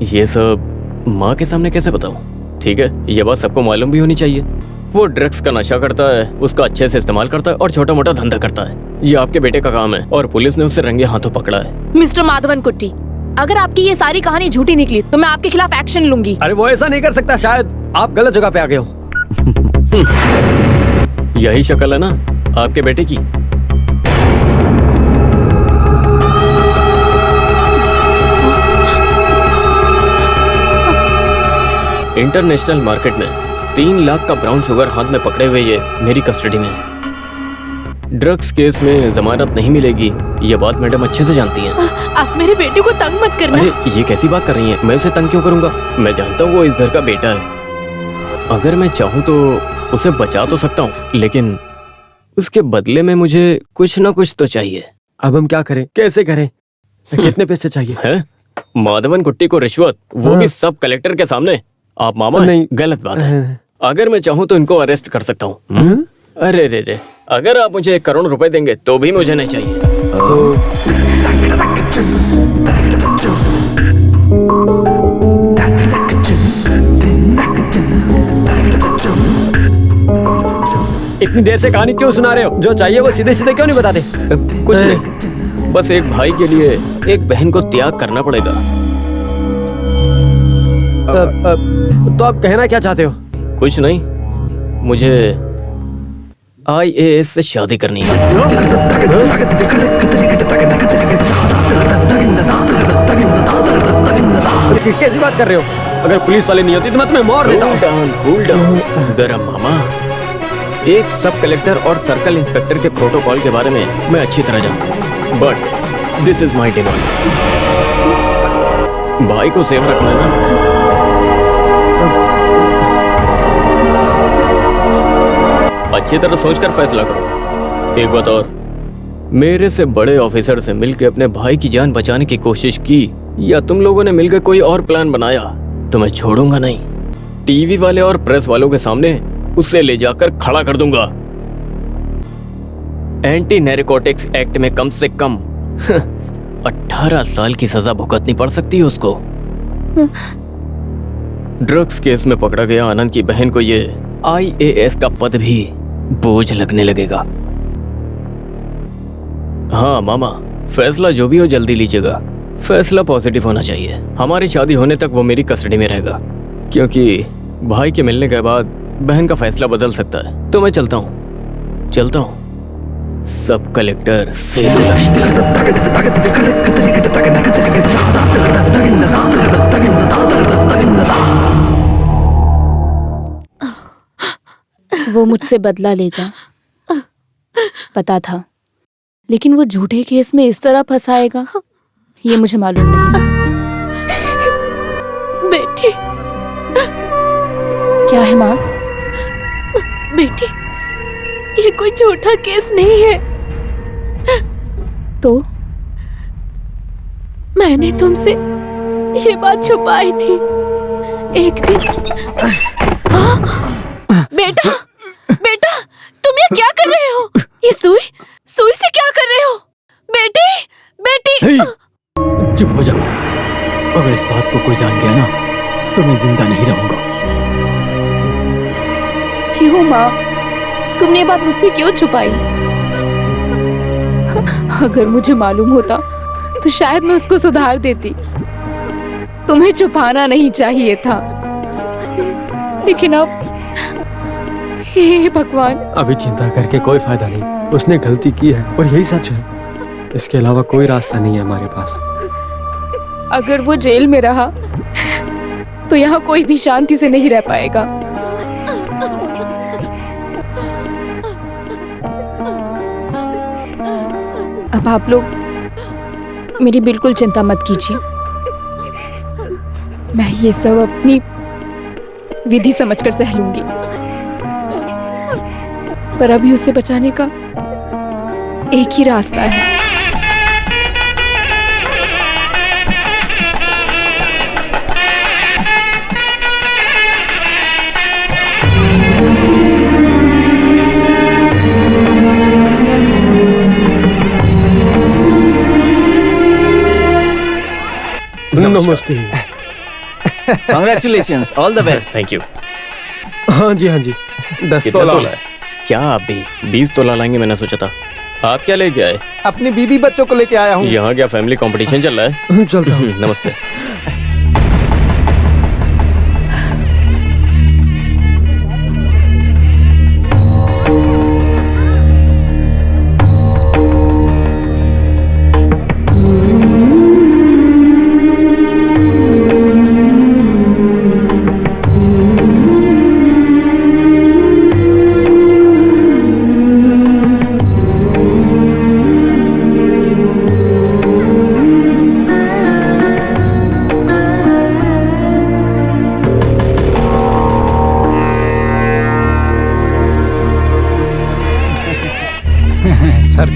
ये सब माँ के सामने कैसे बताऊं? ठीक है, ये बात सबको मालूम भी होनी चाहिए। वो ड्रग्स का नशा करता है, उसका अच्छे से इस्तेमाल करता है और छोटा मोटा धंधा करता है। ये आपके बेटे का काम है और पुलिस ने उसे रंगे हाथों पकड़ा है। मिस्टर माधवन कुट्टी, अगर आपकी ये सारी कहानी झूठी निकली तो मैं आपके खिलाफ एक्शन लूंगी। अरे वो ऐसा नहीं कर सकता, शायद आप गलत जगह पे आ गए हो। यही शक्ल है ना आपके बेटे की। इंटरनेशनल मार्केट में 3 लाख का ब्राउन शुगर हाथ में पकड़े हुए ये मेरी कस्टडी में है। ड्रग्स केस में जमानत नहीं मिलेगी, ये बात मैडम अच्छे से जानती हैं। आप मेरे बेटे को तंग मत करना। अरे ये कैसी बात कर रही हैं? मैं उसे तंग क्यों करूंगा? मैं जानता हूँ वो इस घर का बेटा है। अगर मैं चाहूँ तो उसे बचा तो सकता हूँ, लेकिन उसके बदले में मुझे कुछ ना कुछ तो चाहिए। अब हम क्या करें, कैसे करें? कितने पैसे चाहिए? है माधवन कुट्टी को रिश्वत, वो भी सब कलेक्टर के सामने? आप मामा नहीं, गलत बात है। अगर मैं चाहूँ तो इनको अरेस्ट कर सकता हूँ। अरे रे रे, अगर आप मुझे 1 करोड़ रुपए देंगे तो भी मुझे नहीं चाहिए। इतनी देर से कहानी क्यों सुना रहे हो? जो चाहिए वो सीधे सीधे क्यों नहीं बताते? कुछ नहीं, बस एक भाई के लिए एक बहन को त्याग करना पड़ेगा। तो आप कहना क्या चाहते हो? कुछ नहीं, मुझे IAS से शादी करनी है। कैसी बात कर रहे हो? अगर पुलिस वाले नहीं होती तो मैं तुम्हें मार देता हूँ। कूल डाउन गरम मामा। एक सब कलेक्टर और सर्कल इंस्पेक्टर के प्रोटोकॉल के बारे में मैं अच्छी तरह जानता हूँ, but this is my demand. भाई को सेफ रखना ना। अच्छी तरह सोचकर फैसला करो। एक बात और, मेरे से बड़े ऑफिसर से मिलकर अपने भाई की जान बचाने की कोशिश की या तुम लोगों ने मिलकर कोई और प्लान बनाया तो मैं छोड़ूंगा नहीं। टीवी वाले और प्रेस वालों के सामने उसे ले जाकर खड़ा कर दूंगा। एंटी नैरकोटिक्स एक्ट में कम से कम 18 साल की सजा भुगतनी पड़ सकती है उसको। ड्रग्स केस में पकड़ा गया आनंद की बहन को ये IAS का पद भी बोझ लगने लगेगा। हाँ मामा, फैसला जो भी हो जल्दी लीजिएगा। फैसला पॉजिटिव होना चाहिए। हमारी शादी होने तक वो मेरी कस्टडी में रहेगा, क्योंकि भाई के मिलने के बाद बहन का फैसला बदल सकता है। तो मैं चलता हूँ सब कलेक्टर सेतु लक्ष्मी। वो मुझसे बदला लेगा, पता था, लेकिन वो झूठे केस में इस तरह फंसाएगा ये मुझे मालूम नहीं। बेटी, क्या है माँ? बेटी, ये कोई झूठा केस नहीं है। तो मैंने तुमसे ये बात छुपाई थी एक दिन। बेटा, बेटा, तुम ये क्या कर रहे हो? ये सुई से क्या कर रहे हो? बेटी, बेटी। चुप हो जाओ। अगर इस बात को कोई जान गया ना तो मैं जिंदा नहीं रहूंगा। क्यों माँ? तुमने ये बात मुझसे क्यों छुपाई? अगर मुझे मालूम होता तो शायद मैं उसको सुधार देती। तुम्हें छुपाना नहीं चाहिए था, लेकिन अब हे भगवान। अभी चिंता करके कोई फायदा नहीं। उसने गलती की है और यही सच है। इसके अलावा कोई रास्ता नहीं है हमारे पास। अगर वो जेल में रहा तो यहाँ कोई भी शांति से नहीं रह पाएगा। अब आप लोग मेरी बिल्कुल चिंता मत कीजिए। मैं ये सब अपनी विधि समझकर सह लूंगी, पर अभी उसे बचाने का एक ही रास्ता है। नमस्ते। Congratulations, all the best. Thank you. हाँ जी, हाँ जी। 10 कितना तोला है? क्या आप भी 20 तोला लाएंगे? मैंने सोचा था। आप क्या लेके आए? अपनी बीबी बच्चों को लेके आया हूँ। यहाँ क्या फैमिली कंपटीशन चल रहा है? चलता हूँ। नमस्ते।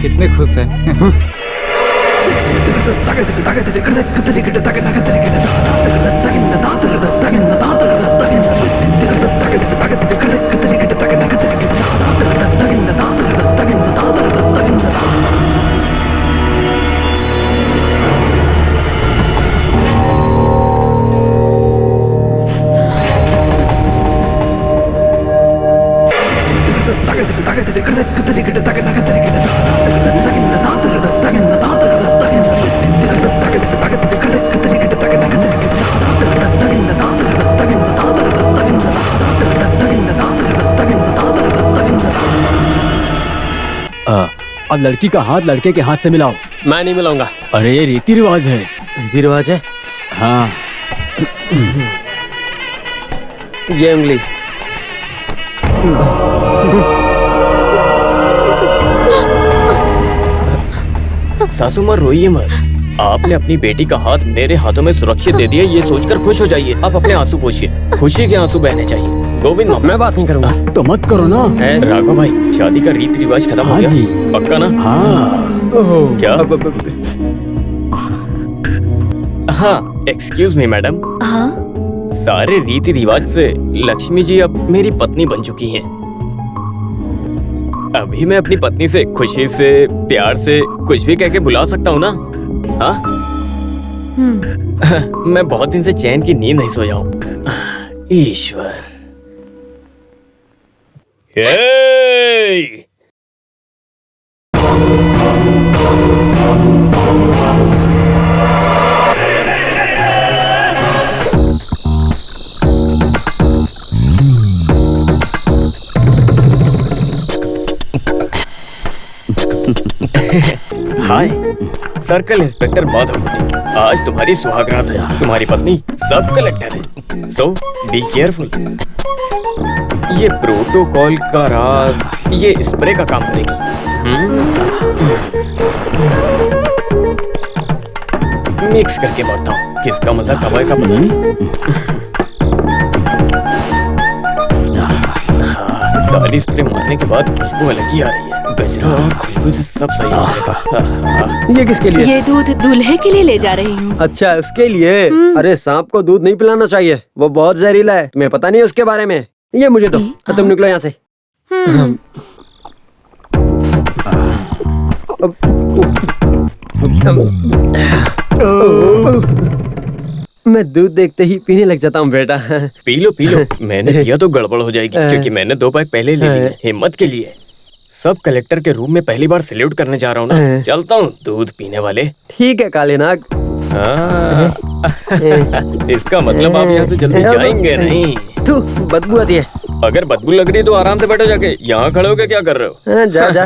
कितने खुश हैं। अब लड़की का हाथ लड़के के हाथ से मिलाओ। मैं नहीं मिलाऊंगा। अरे ये रीति रिवाज है। रीति रिवाज है? हाँ। ये उंगली। सासू माँ रोइए मत। आपने अपनी बेटी का हाथ मेरे हाथों में सुरक्षित दे दिया, ये सोचकर खुश हो जाइए। आप अपने आंसू पोंछिए, खुशी के आंसू बहने चाहिए। गोविंद मामा, मैं बात नहीं करूंगा। तो मत करो ना। राघव भाई, शादी का रीति रिवाज खत्म हो गया? जी। पक्का ना? हाँ। क्या? हाँ, एक्सक्यूज मी मैडम। हाँ? सारे रीति रिवाज से लक्ष्मी जी अब मेरी पत्नी बन चुकी हैं। अभी मैं अपनी पत्नी से खुशी से, प्यार से कुछ भी कह के बुला सकता हूँ ना? हाँ? मैं बहुत दिन से चैन की नींद नहीं सोया हूँ। ईश्वर। हे! हाय, सर्कल इंस्पेक्टर माधव कुट्टी। आज तुम्हारी सुहागरात है। तुम्हारी पत्नी सब कलेक्टर है, सो बी केयरफुल। ये प्रोटोकॉल का राज ये स्प्रे का काम करेगी। मिक्स करके मारता हूँ, किसका मजा कब आएगा पता नहीं। सारी स्प्रे मारने के बाद खुशबू अलग ही आ रही है। गजरा और खुशबू से सब सही हो जाएगा। ये किसके लिए? ये दूध दूल्हे के लिए ले जा रही हूँ। अच्छा, उसके लिए। अरे सांप को दूध नहीं पिलाना चाहिए, वो बहुत जहरीला है। तुम्हें पता नहीं है उसके बारे में? ये मुझे दो। तुम निकलो यहाँ से। मैं दूध देखते ही पीने लग जाता हूँ बेटा। P low P low. मैंने पिया तो गड़बड़ हो जाएगी, क्योंकि मैंने 2 पैक पहले ले लिए। हिम्मत के लिए। सब कलेक्टर के रूम में पहली बार सैल्यूट करने जा रहा हूँ ना। चलता हूँ दूध पीने वाले। ठीक है काले नाग। इसका मतलब आप यहाँ से जल्दी जाएंगे नहीं। तू बदबू आती है। अगर बदबू लग रही है तो आराम से बैठो जाके। यहाँ खड़े होके क्या कर रहे हो? जा जा।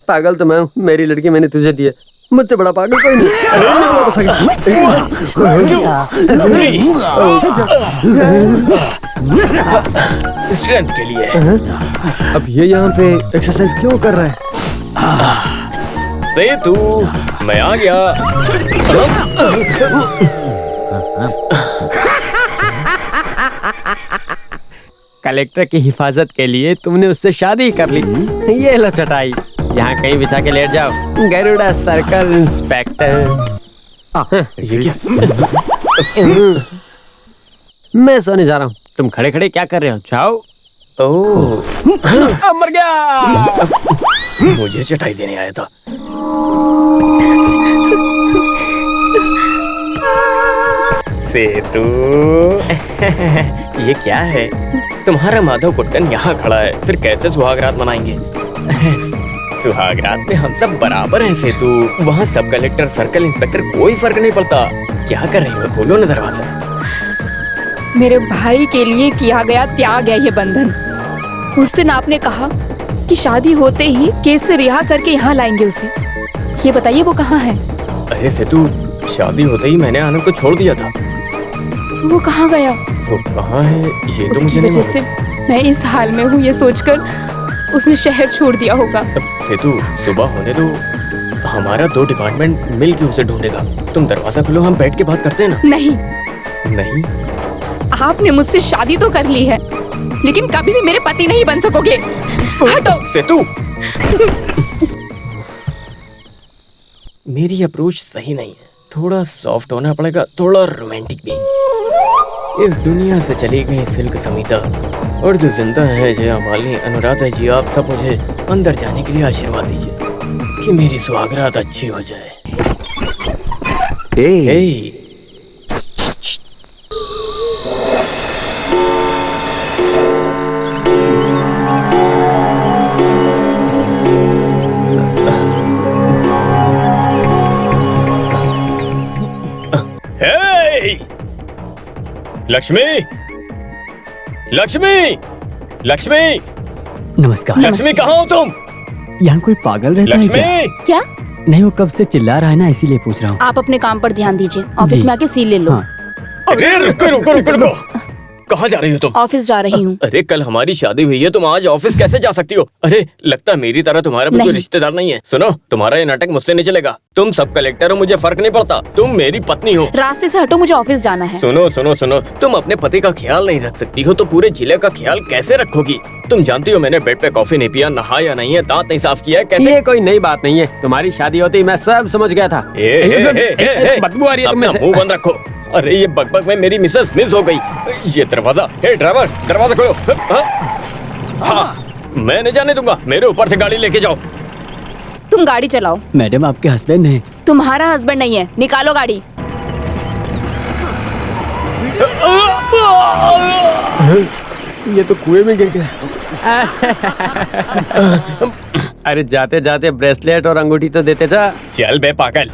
पागल तो मैं हूँ, मेरी लड़की मैंने तुझे दी है। मुझसे बड़ा पागल कोई नहीं। स्ट्रेंथ के लिए। अब ये यहाँ पे एक्सरसाइज क्यों कर रहा है? सेतु, मैं आ गया। कलेक्टर की हिफाजत के लिए तुमने उससे शादी कर ली। ये लो चटाई, यहाँ कहीं बिछा के लेट जाओ। Garuda circle inspector. ये क्या? मैं सोने जा रहा हूँ, तुम खड़े खड़े क्या कर रहे हो? जाओ। ओह, मर गया। मुझे चटाई देने आया था। सेतु, ये क्या है? तुम्हारा माधव कुट्टन यहाँ खड़ा है, फिर कैसे सुहागरात मनाएंगे? सुहागरात में हम सब बराबर हैं सेतु। वहाँ सब कलेक्टर, सर्कल इंस्पेक्टर कोई फर्क नहीं पड़ता। क्या कर रही हो? खोलो ना दरवाजा। मेरे भाई के लिए किया गया त्याग है ये बंधन। उस दिन आपने कहा कि शादी होते ही केस से रिहा करके यहाँ लाएंगे उसे। ये बताइए वो कहाँ है? अरे सेतु, शादी होते ही मैंने आनंद को छोड़ दिया था। तो वो कहाँ गया? वो कहाँ है ये तो मुझे उसकी वजह से मैं इस हाल में हूँ ये सोचकर उसने शहर छोड़ दिया होगा। सेतु, सुबह होने दो, हमारा 2 डिपार्टमेंट मिलके उसे ढूंढेगा। तुम दरवाजा खोलो, हम बैठ के बात करते हैं ना। नहीं नहीं, आपने मुझसे शादी तो कर ली है, लेकिन कभी भी मेरे पति नहीं बन सकोगे। हटो। सेतु। मेरी अप्रोच सही नहीं है। थोड़ा सॉफ्ट होना पड़ेगा, थोड़ा रोमांटिक भी। इस दुनिया से चली गई सिल्क समीता, और जो जिंदा है जया मालिनी, अनुराधा जी, आप सब मुझे अंदर जाने के लिए आशीर्वाद दीजिए कि मेरी सुहागरात अच्छी हो जाए। हे लक्ष्मी, लक्ष्मी, लक्ष्मी, नमस्कार। लक्ष्मी कहाँ हो तुम? यहाँ कोई पागल रहता है क्या? लक्ष्मी, क्या? नहीं, वो कब से चिल्ला रहा है ना, इसीलिए पूछ रहा हूँ। आप अपने काम पर ध्यान दीजिए, ऑफिस जी। में आके सील ले लो। हाँ। अरे रुको रुको रुको रुको, कहाँ जा रही हो तुम? ऑफिस जा रही हूँ। अरे कल हमारी शादी हुई है, तुम आज ऑफिस कैसे जा सकती हो? अरे लगता है मेरी तरह तुम्हारा भी कोई नहीं। रिश्तेदार नहीं है। सुनो, तुम्हारा ये नाटक मुझसे नहीं चलेगा। तुम सब कलेक्टर हो, मुझे फर्क नहीं पड़ता। तुम मेरी पत्नी हो। रास्ते से हटो, मुझे ऑफिस जाना है। सुनो सुनो सुनो, तुम अपने पति का ख्याल नहीं रख सकती हो तो पूरे जिले का ख्याल कैसे रखोगी? तुम जानती हो मैंने बेड पे कॉफी नहीं पिया, नहाया नहीं है, दांत नहीं साफ किया है, कैसे? ये कोई नई बात नहीं है, तुम्हारी शादी होती मैं सब समझ गया था। बदबू आ रही है तुम में अपना से। मुंह बंद रखो। अरे ये बकबक में मेरी मिसेस मिस हो गई। ये दरवाजा, हे ड्राइवर, दरवाजा खोलो। हाँ, मैं नहीं जाने दूंगा, मेरे ऊपर से गाड़ी लेके जाओ। तुम गाड़ी चलाओ। मैडम आपके हस्बैंड हैं। तुम्हारा हस्बैंड नहीं है, निकालो गाड़ी। ये तो कुएं में गिर गया। अरे जाते जाते ब्रेसलेट और अंगूठी तो देते जा। चल बे पागल।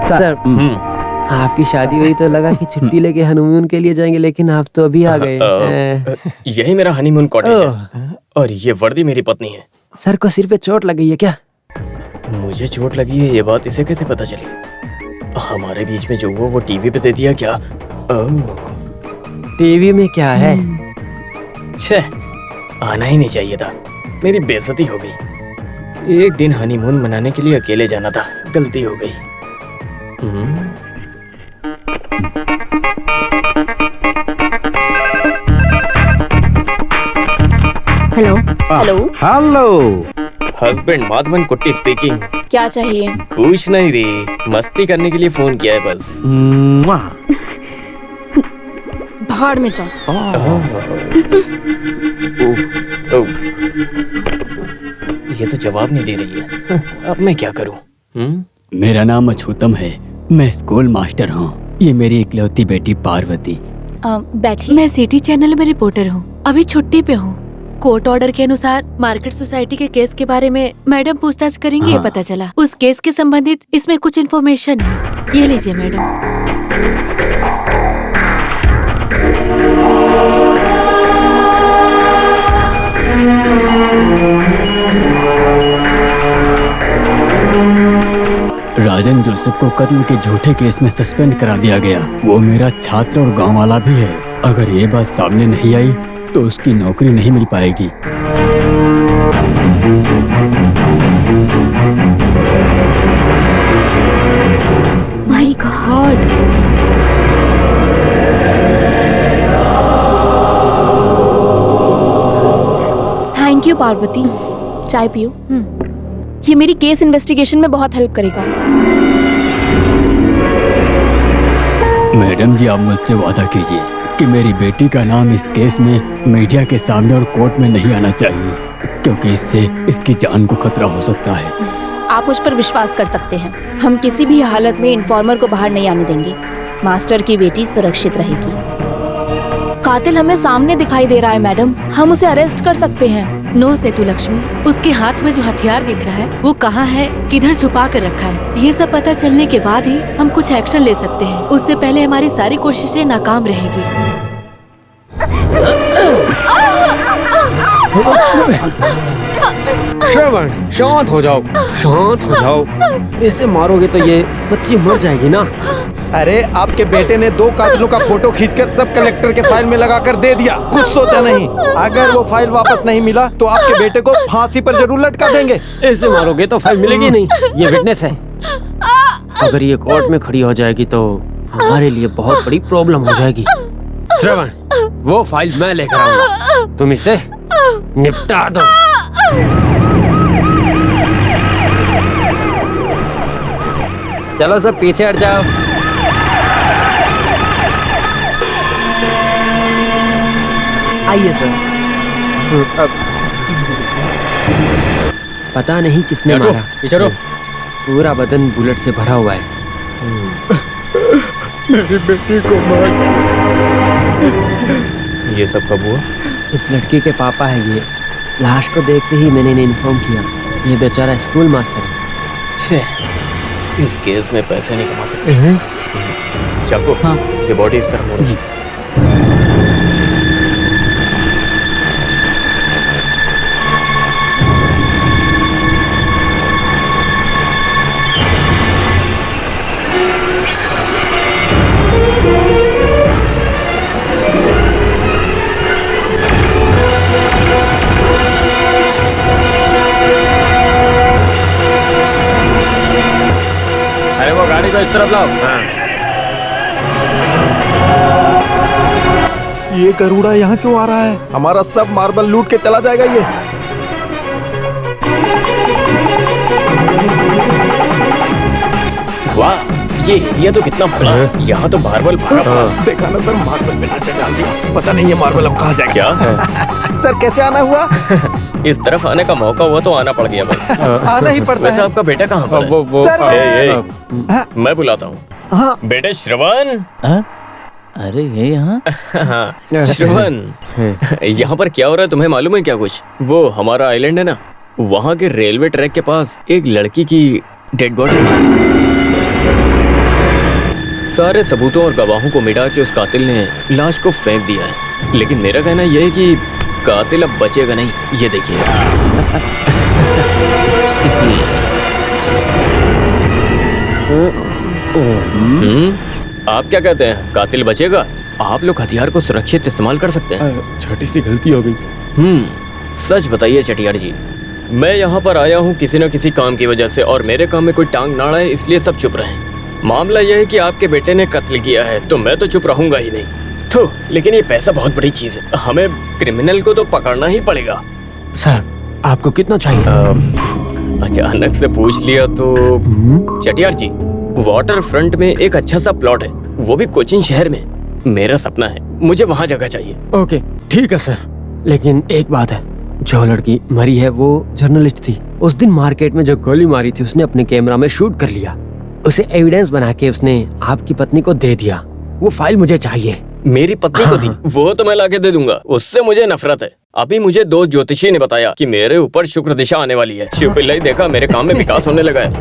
सर, आपकी शादी हुई तो लगा कि छुट्टी लेके हनीमून के लिए जाएंगे, लेकिन आप तो अभी आ गए। यही मेरा हनीमून कॉटेज है और ये वर्दी मेरी पत्नी है। सर को सिर पे चोट लग गई है क्या? मुझे चोट लगी है, ये बात इसे कैसे पता चली? हमारे बीच में जो वो टीवी पे दे दिया क्या? टीवी में क्या है? छह, आना ही नहीं चाहिए था, मेरी बेइज्जती हो गई। एक दिन हनीमून मनाने के लिए अकेले जाना था, गलती हो गई। Hello hello hello, husband Madhavan कुट्टी स्पीकिंग। क्या चाहिए? कुछ नहीं रे, मस्ती करने के लिए फोन किया है बस। भाड़ में जाओ। ये तो जवाब नहीं दे रही है। अब मैं क्या करूं? मेरा नाम अछूतम है, मैं स्कूल मास्टर हूँ। ये मेरी इकलौती बेटी पार्वती। बैठी। मैं सिटी चैनल में रिपोर्टर हूँ, अभी छुट्टी पे हूँ। कोर्ट ऑर्डर के अनुसार मार्केट सोसाइटी के केस के बारे में मैडम पूछताछ करेंगी। ये पता चला उस केस के संबंधित इसमें कुछ इन्फॉर्मेशन है। ये लीजिए मैडम। राजन जोसेफ को कत्ल के झूठे केस में सस्पेंड करा दिया गया। वो मेरा छात्र और गांव वाला भी है। अगर ये बात सामने नहीं आई तो उसकी नौकरी नहीं मिल पाएगी। My God. Thank you Parvati. चाय पियो। ये मेरी केस इन्वेस्टिगेशन में बहुत हेल्प करेगा। मैडम जी, आप मुझसे वादा कीजिए कि मेरी बेटी का नाम इस केस में मीडिया के सामने और कोर्ट में नहीं आना चाहिए, क्योंकि इससे इसकी जान को खतरा हो सकता है। आप मुझ पर विश्वास कर सकते हैं, हम किसी भी हालत में इन्फॉर्मर को बाहर नहीं आने देंगे। मास्टर की बेटी सुरक्षित रहेगी। कातिल हमें सामने दिखाई दे रहा है मैडम, हम उसे अरेस्ट कर सकते हैं। नो सेतु लक्ष्मी, उसके हाथ में जो हथियार दिख रहा है वो कहाँ है, किधर छुपा कर रखा है, ये सब पता चलने के बाद ही हम कुछ एक्शन ले सकते हैं। उससे पहले हमारी सारी कोशिशें नाकाम रहेगी। श्रवण, शांत हो जाओ, शांत हो जाओ। ऐसे मारोगे तो ये बच्ची मर जाएगी ना। अरे आपके बेटे ने 2 कातिलों का फोटो खींचकर सब कलेक्टर के फाइल में लगाकर दे दिया, कुछ सोचा नहीं। अगर वो फाइल वापस नहीं मिला तो आपके बेटे को फांसी पर जरूर लटका देंगे। ऐसे मारोगे तो फाइल मिलेगी नहीं। ये विटनेस है, अगर ये कोर्ट में खड़ी हो जाएगी तो हमारे लिए बहुत बड़ी प्रॉब्लम हो जाएगी। श्रवण, वो फाइल मैं लेकर आऊंगा, तुम इसे निपटा दो। चलो सब पीछे हट जाओ। आइए सर। पता नहीं किसने मारा, पूरा बदन बुलेट से भरा हुआ है। मेरी बेटी को मार। ये सब कब हुआ? इस लड़की के पापा है ये। लाश को देखते ही मैंने इन्हें इन्फॉर्म किया। ये बेचारा स्कूल मास्टर है। इस केस में पैसे नहीं कमा सकते। चाको, हाँ, ये बॉडी इस तरह मोड़ो। जी। अरे वो गाड़ी को इस तरफ लाओ। ये गरुड़ा यहाँ क्यों आ रहा है? हमारा सब मार्बल लूट के चला जाएगा ये। वाह, ये एरिया तो कितना बड़ा है। यहाँ तो मार्बल भरा। देखा ना सर, मार्बल पे नजर डाल दिया। पता नहीं ये मार्बल अब कहाँ जाएगा। क्या? सर कैसे आना हुआ? इस तरफ आने का मौका हुआ तो आना पड़ गया बस। आना ही पड़ता है। वैसे आपका बेटा कहाँ पर है? सर, मैं बुलाता हूँ। बेटे श्रवण। अरे ये यहाँ? श्रवण, यहाँ पर क्या हो रहा है तुम्हें मालूम है क्या कुछ? वो हमारा आइलैंड है ना, वहाँ के रेलवे ट्रैक के पास एक लड़की की डेड बॉडी मिली है। सारे सबूतों और गवाहों को मिटा के उस कातिल ने लाश को फेंक दिया है। लेकिन मेरा कहना यह है कि कातिल अब बचेगा नहीं। ये देखिए। आप क्या कहते हैं, कातिल बचेगा? आप लोग हथियार को सुरक्षित इस्तेमाल कर सकते हैं। छोटी सी गलती हो गई। सच बताइए चटियार जी, मैं यहाँ पर आया हूँ किसी न किसी काम की वजह से, और मेरे काम में कोई टांग ना अड़ाए इसलिए सब चुप रहे। मामला यह है कि आपके बेटे ने कत्ल किया है, तो मैं तो चुप रहूंगा ही नहीं। तो लेकिन ये पैसा बहुत बड़ी चीज है, हमें क्रिमिनल को तो पकड़ना ही पड़ेगा। सर, आपको कितना चाहिए? अचानक से पूछ लिया तो चटियार जी, वाटर फ्रंट में एक अच्छा सा प्लॉट है, वो भी कोचिन शहर में। मेरा सपना है, मुझे वहाँ जगह चाहिए। ओके ठीक है सर, लेकिन एक बात है, जो लड़की मरी है वो जर्नलिस्ट थी। उस दिन मार्केट में जो गोली मारी थी उसने अपने कैमरा में शूट कर लिया। उसे एविडेंस बना के उसने आपकी पत्नी को दे दिया। वो फाइल मुझे चाहिए। मेरी पत्नी को दी? वो तो मैं लाके दे दूंगा, उससे मुझे नफरत है। अभी मुझे 2 ज्योतिषी ने बताया कि मेरे ऊपर शुक्र दिशा आने वाली है। शिव पिल्लाई देखा, मेरे काम में विकास होने लगा है।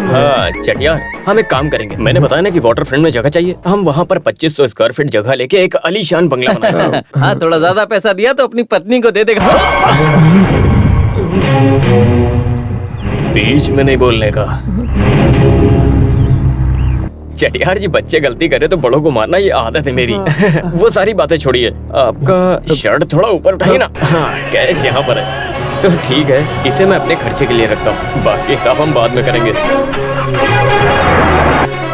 हाँ चटियार, हम एक काम करेंगे। मैंने बताया ना कि वाटर फ्रंट में जगह चाहिए, हम वहाँ पर 2500 स्क्वायर फीट जगह लेके एक आलीशान बंगला बनाएंगे। हाँ, थोड़ा ज्यादा पैसा दिया तो अपनी पत्नी को दे देगा। बीच में नहीं बोलने का। चटियार जी, बच्चे गलती करे तो बड़ों को मारना ये आदत है मेरी। वो सारी बातें छोड़िए, आपका शर्ट थोड़ा ऊपर उठाइए ना। हाँ, कैश यहाँ पर है तो ठीक है, इसे मैं अपने खर्चे के लिए रखता हूँ, बाकी हिसाब हम बाद में करेंगे।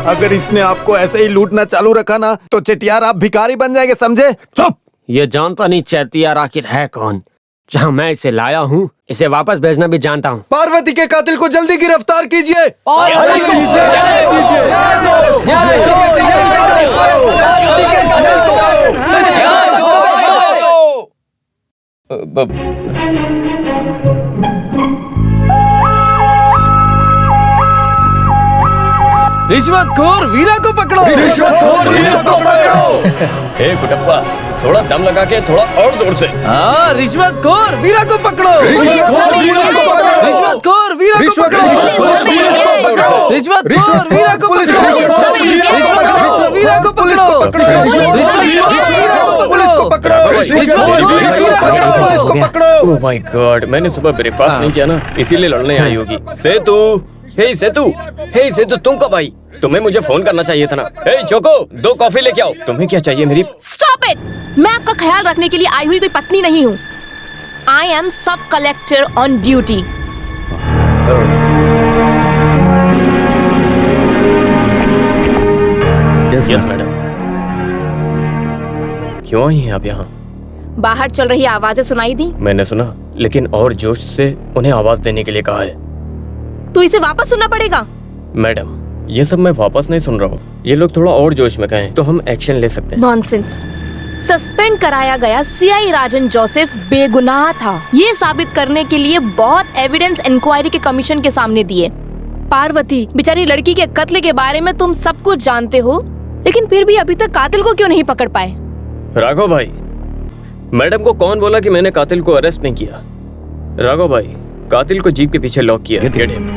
अगर इसने आपको ऐसे ही लूटना चालू रखा ना तो चटियार आप भिखारी बन जाएंगे, समझे? चुप! ये जानता नहीं चटियार आखिर है कौन। जहाँ मैं इसे लाया हूँ, इसे वापस भेजना भी जानता हूँ। पार्वती के कातिल को जल्दी गिरफ्तार कीजिए। रिश्वतखोर वीरा को पकड़ो! रिश्वतखोर वीरा को पकड़ो! हे कुटप्पा, थोड़ा दम लगा के थोड़ा और जोर से। हाँ, रिश्वतखोर वीरा को पकड़ो! रिश्वतखोर वीरा को पकड़ो! रिश्वतखोर वीरा को पकड़ो! रिश्वतखोर वीरा को पकड़ो! रिश्वतखोर वीरा को पकड़ो! पुलिस को पकड़ो! ओह माय गॉड, मैंने सुबह ब्रेकफास्ट नहीं किया ना, इसीलिए लड़ने आई होगी। सेतु, हे सेतु, तुम कब आई? तुम्हें मुझे फोन करना चाहिए था ना। हे चोको, 2 कॉफी लेके आओ। तुम्हें क्या चाहिए मेरी? Stop it! मैं आपका ख्याल रखने के लिए आई हुई कोई पत्नी नहीं हूँ। आई एम सब collector on duty. Yes madam. क्यों आई हैं आप यहाँ? बाहर चल रही आवाजें सुनाई दी? मैंने सुना, लेकिन और जोश से उन्हें आवाज देने के लिए कहा है। तो इसे वापस सुनना पड़ेगा। मैडम, ये सब मैं वापस नहीं सुन रहा हूँ। ये लोग थोड़ा और जोश में कहें तो हम एक्शन ले सकते हैं। नॉनसेंस। सस्पेंड कराया गया सीआई राजन जोसेफ बेगुनाह था, ये साबित करने के लिए बहुत एविडेंस इंक्वायरी के कमीशन के सामने दिए। पार्वती बेचारी लड़की के कत्ल के बारे में तुम सब कुछ जानते हो, लेकिन फिर भी अभी तक कातिल को क्यों नहीं पकड़ पाए? राघव भाई, मैडम को कौन बोला कि मैंने कातिल को अरेस्ट नहीं किया? राघव भाई, कातिल को जीप के पीछे लॉक किया। Get him.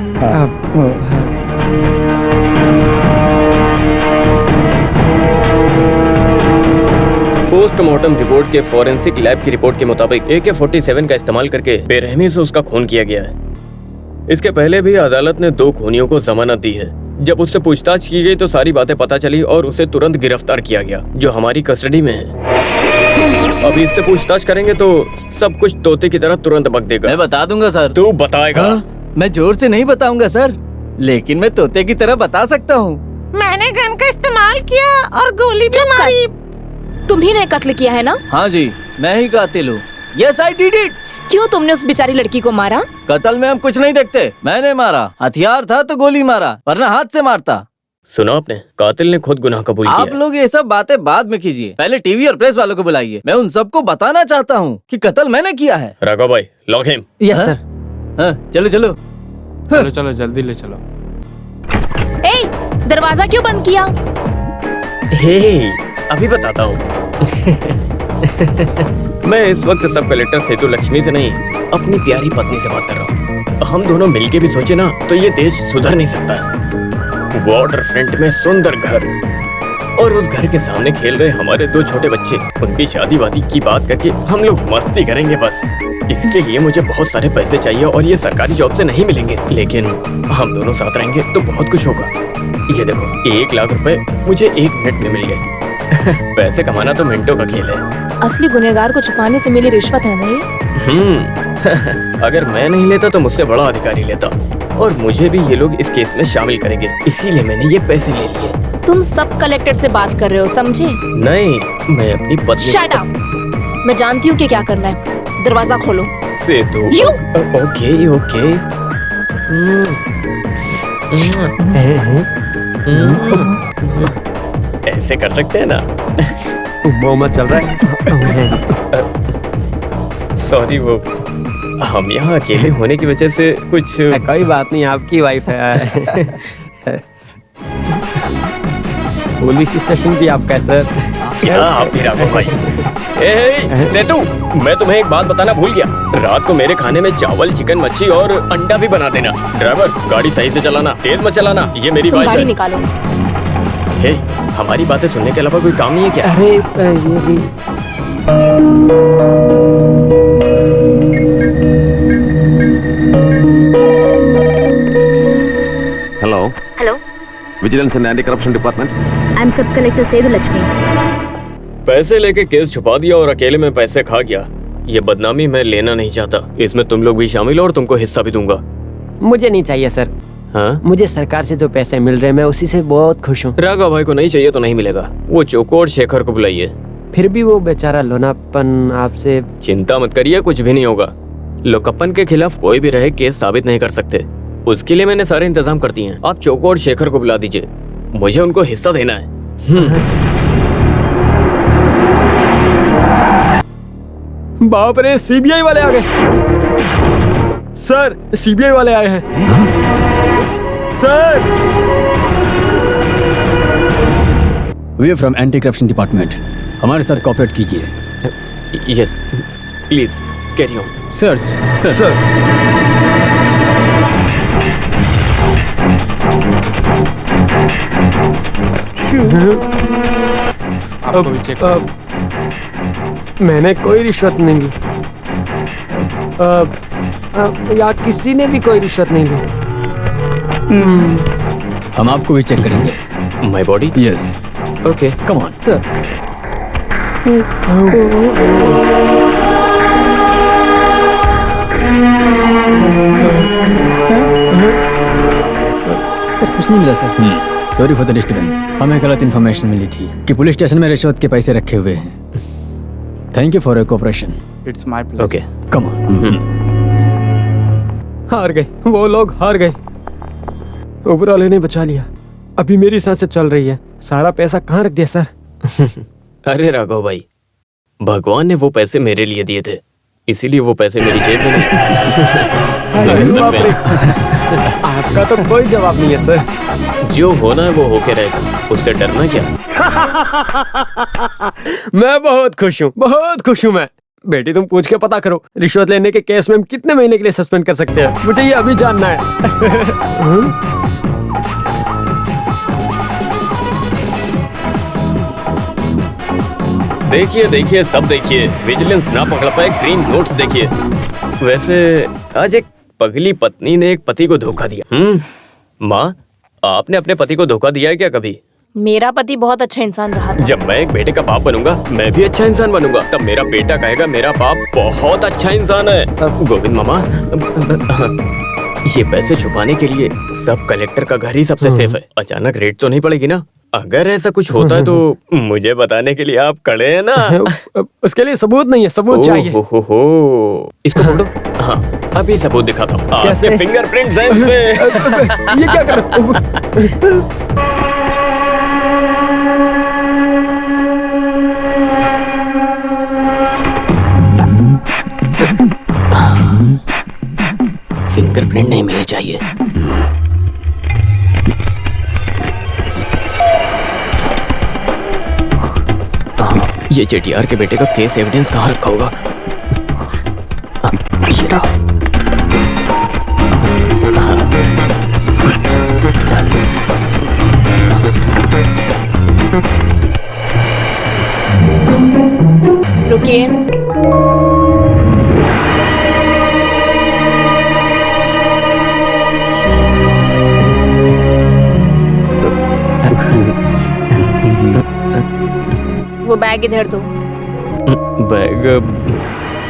पोस्टमार्टम रिपोर्ट के फॉरेंसिक लैब की रिपोर्ट के मुताबिक AK-47 का इस्तेमाल करके बेरहमी से उसका खून किया गया है। इसके पहले भी अदालत ने 2 खूनियों को जमानत दी है। जब उससे पूछताछ की गई तो सारी बातें पता चली और उसे तुरंत गिरफ्तार किया गया, जो हमारी कस्टडी में है। अभी इससे पूछताछ करेंगे तो सब कुछ तोते की तरह तुरंत बक देगा। मैं बता दूंगा सर। तू बताएगा? मैं जोर से नहीं बताऊंगा सर, लेकिन मैं तोते की तरह बता सकता हूँ। मैंने गन का इस्तेमाल किया और गोली भी मारी। तुम्ही ने कत्ल किया है ना? हाँ जी, मैं ही कातिल हूँ। Yes I did it. क्यों तुमने उस बेचारी लड़की को मारा? कत्ल में हम कुछ नहीं देखते। मैंने मारा, हथियार था तो गोली मारा, वरना हाथ से मारता। सुना आपने, कातिल ने खुद गुनाह कबूल किया। आप लोग ये सब बातें बाद में कीजिए, पहले टीवी और प्रेस वालों को बुलाइए। मैं उन सबको बताना चाहता हूँ कि कत्ल मैंने किया है। राघव भाई, लॉक हिम। Yes sir. हाँ, चलो चलो चलो चलो जल्दी ले चलो। ए, दरवाजा क्यों बंद किया? हे, अभी बताता हूँ। मैं इस वक्त सब कलेक्टर सेतु लक्ष्मी से नहीं, अपनी प्यारी पत्नी से बात कर रहा हूँ। हम दोनों मिलके भी सोचे ना तो ये देश सुधर नहीं सकता। वाटर फ्रंट में सुंदर घर और उस घर के सामने खेल रहे हमारे 2 छोटे बच्चे, उनकी शादी वादी की बात करके हम लोग मस्ती करेंगे बस। इसके लिए मुझे बहुत सारे पैसे चाहिए और ये सरकारी जॉब से नहीं मिलेंगे, लेकिन हम दोनों साथ रहेंगे तो बहुत कुछ होगा। ये देखो, 1 लाख रुपए मुझे 1 मिनट में मिल गए। पैसे कमाना तो मिनटों का खेल है। असली गुनहगार को छुपाने से मिली रिश्वत है ना ये? अगर मैं नहीं लेता तो मुझसे बड़ा अधिकारी लेता, और मुझे भी ये लोग इस केस में शामिल करेंगे, इसीलिए मैंने ये पैसे ले लिए। तुम सब कलेक्टर से बात कर रहे हो, समझे? नहीं, मैं अपनी पत्नी। Shut up. मैं जानती हूँ कि क्या करना है। दरवाजा खोलो। सेतु। Okay okay. ऐसे कर सकते हैं ना? मोहम्मद चल रहा है। सॉरी, वो हम यहाँ अकेले होने की वजह से कुछ। कोई बात नहीं, आपकी वाइफ है। पुलिस स्टेशन भी आपका सर। क्या आप भी राघव भाई? सेतु, मैं तुम्हें एक बात बताना भूल गया। रात को मेरे खाने में चावल, चिकन, मच्छी और अंडा भी बना देना। ड्राइवर, गाड़ी सही से चलाना, तेज मत चलाना। ये मेरी वाइफ है। गाड़ी निकालो। हे, हमारी बातें सुनने के अलावा कोई काम नहीं है क्या? अरे ये भी। Hello, vigilance and anti corruption department. I am सब कलेक्टर सेतु लक्ष्मी। पैसे लेके केस छुपा दिया और अकेले में पैसे खा गया। ये बदनामी मैं लेना नहीं चाहता। इसमें तुम लोग भी शामिल हो और तुमको हिस्सा भी दूंगा। मुझे नहीं चाहिए सर। हाँ? मुझे सरकार से जो पैसे मिल रहे हैं मैं उसी से बहुत खुश हूँ। राघव भाई को नहीं चाहिए तो नहीं मिलेगा। वो चोको और शेखर को बुलाइए। फिर भी वो बेचारा लोनापन आपसे। चिंता मत करिए, कुछ भी नहीं होगा। लोकप्पन के खिलाफ कोई भी रहे केस साबित नहीं कर सकते। उसके लिए मैंने सारे इंतजाम कर दिए हैं। आप चोको और शेखर को बुला दीजिए, मुझे उनको हिस्सा देना है। बाप रे, सीबीआई वाले आ गए। सर, सीबीआई वाले आए हैं। Sir, we are from anti corruption department. हमारे साथ कोऑपरेट कीजिए। Yes, please carry on. Search. Sir, आपको भी चेक मैंने कोई रिश्वत नहीं ली। या किसी ने भी कोई रिश्वत नहीं ली। हम आपको भी चेक करेंगे। My body? Yes. Okay, come on sir. Sir, कुछ नहीं मिला sir. Sorry for the disturbance. हमें गलत इन्फॉर्मेशन मिली थी कि पुलिस स्टेशन में रिश्वत के पैसे रखे हुए हैं। Thank you for your cooperation. It's my pleasure. Okay come on. हार गए, वो लोग हार गए। ऊपर वाले ने बचा लिया। अभी मेरी सांसें चल रही है। सारा पैसा कहाँ रख दिया सर? अरे राघव भाई, भगवान ने वो पैसे मेरे लिए दिए थे, इसीलिए वो पैसे मेरी जेब में नहीं मेरे सर पे हैं। आपका तो कोई जवाब नहीं है सर। जो होना है वो होके रहेगा, उससे डरना क्या। मैं बहुत खुश हूँ मैं। बेटी तुम पूछ के पता करो, रिश्वत लेने के केस में हम कितने महीने के लिए सस्पेंड कर सकते हैं? मुझे ये अभी जानना है। देखिए सब देखिए, विजिलेंस ना पकड़ पाए ग्रीन नोट्स देखिए। वैसे आज एक पगली पत्नी ने एक पति को धोखा दिया। माँ, आपने अपने पति को धोखा दिया है क्या कभी? मेरा पति बहुत अच्छा इंसान रहा था। जब मैं एक बेटे का बाप बनूंगा, मैं भी अच्छा इंसान बनूंगा। तब मेरा बेटा कहेगा मेरा बाप बहुत अच्छा इंसान है। गोविंद मामा, ये पैसे छुपाने के लिए सब कलेक्टर का घर ही सबसे सेफ है। अचानक रेड तो नहीं पड़ेगी ना? अगर ऐसा कुछ होता है तो मुझे बताने के लिए आप खड़े हैं ना? उसके लिए सबूत नहीं है, सबूत चाहिए। हो। इसको पकड़ो। हाँ, अभी सबूत दिखाता हूँ। आपके फिंगरप्रिंट्स हैं इसमें। ये क्या कर रहे हो? फिंगरप्रिंट नहीं मिलने चाहिए। ये जेटीआर के बेटे का केस एविडेंस कहाँ रखा होगा? ये रहा। रुकिए। वो बैग इधर दो। बैग?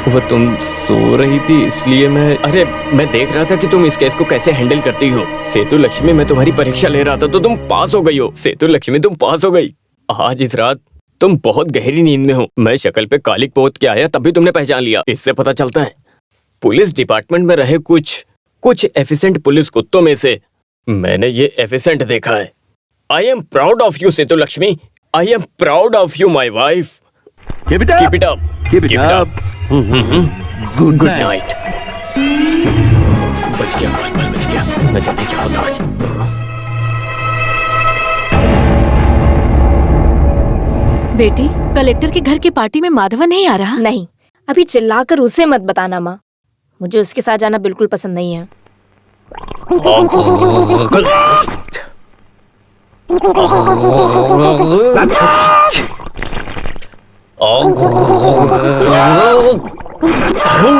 वो तुम सो रही थी इसलिए अरे मैं देख रहा था कि तुम इस केस को कैसे हैंडल करती हो। सेतु लक्ष्मी, मैं तुम्हारी परीक्षा ले रहा था तो तुम पास हो गई हो। सेतु लक्ष्मी, तुम पास हो गई। आज इस रात तुम बहुत गहरी नींद में हो। मैं शक्ल पे कालिक पोत के आया तभी तुमने पहचान लिया। इससे पता चलता है पुलिस डिपार्टमेंट में रहे कुछ एफिशिएंट पुलिस कुत्तों में से मैंने ये एफिशिएंट देखा है। I am proud of you Setu Lakshmi. I am proud of you, my wife. Keep it up. Keep it up. Keep it up. Good night. बच गया, बाल बच गया। न जाने क्या होता आज। बेटी, कलेक्टर के घर की पार्टी में माधवन नहीं आ रहा? नहीं, अभी चिल्लाकर उसे मत बताना माँ। मुझे उसके साथ जाना बिल्कुल पसंद नहीं है।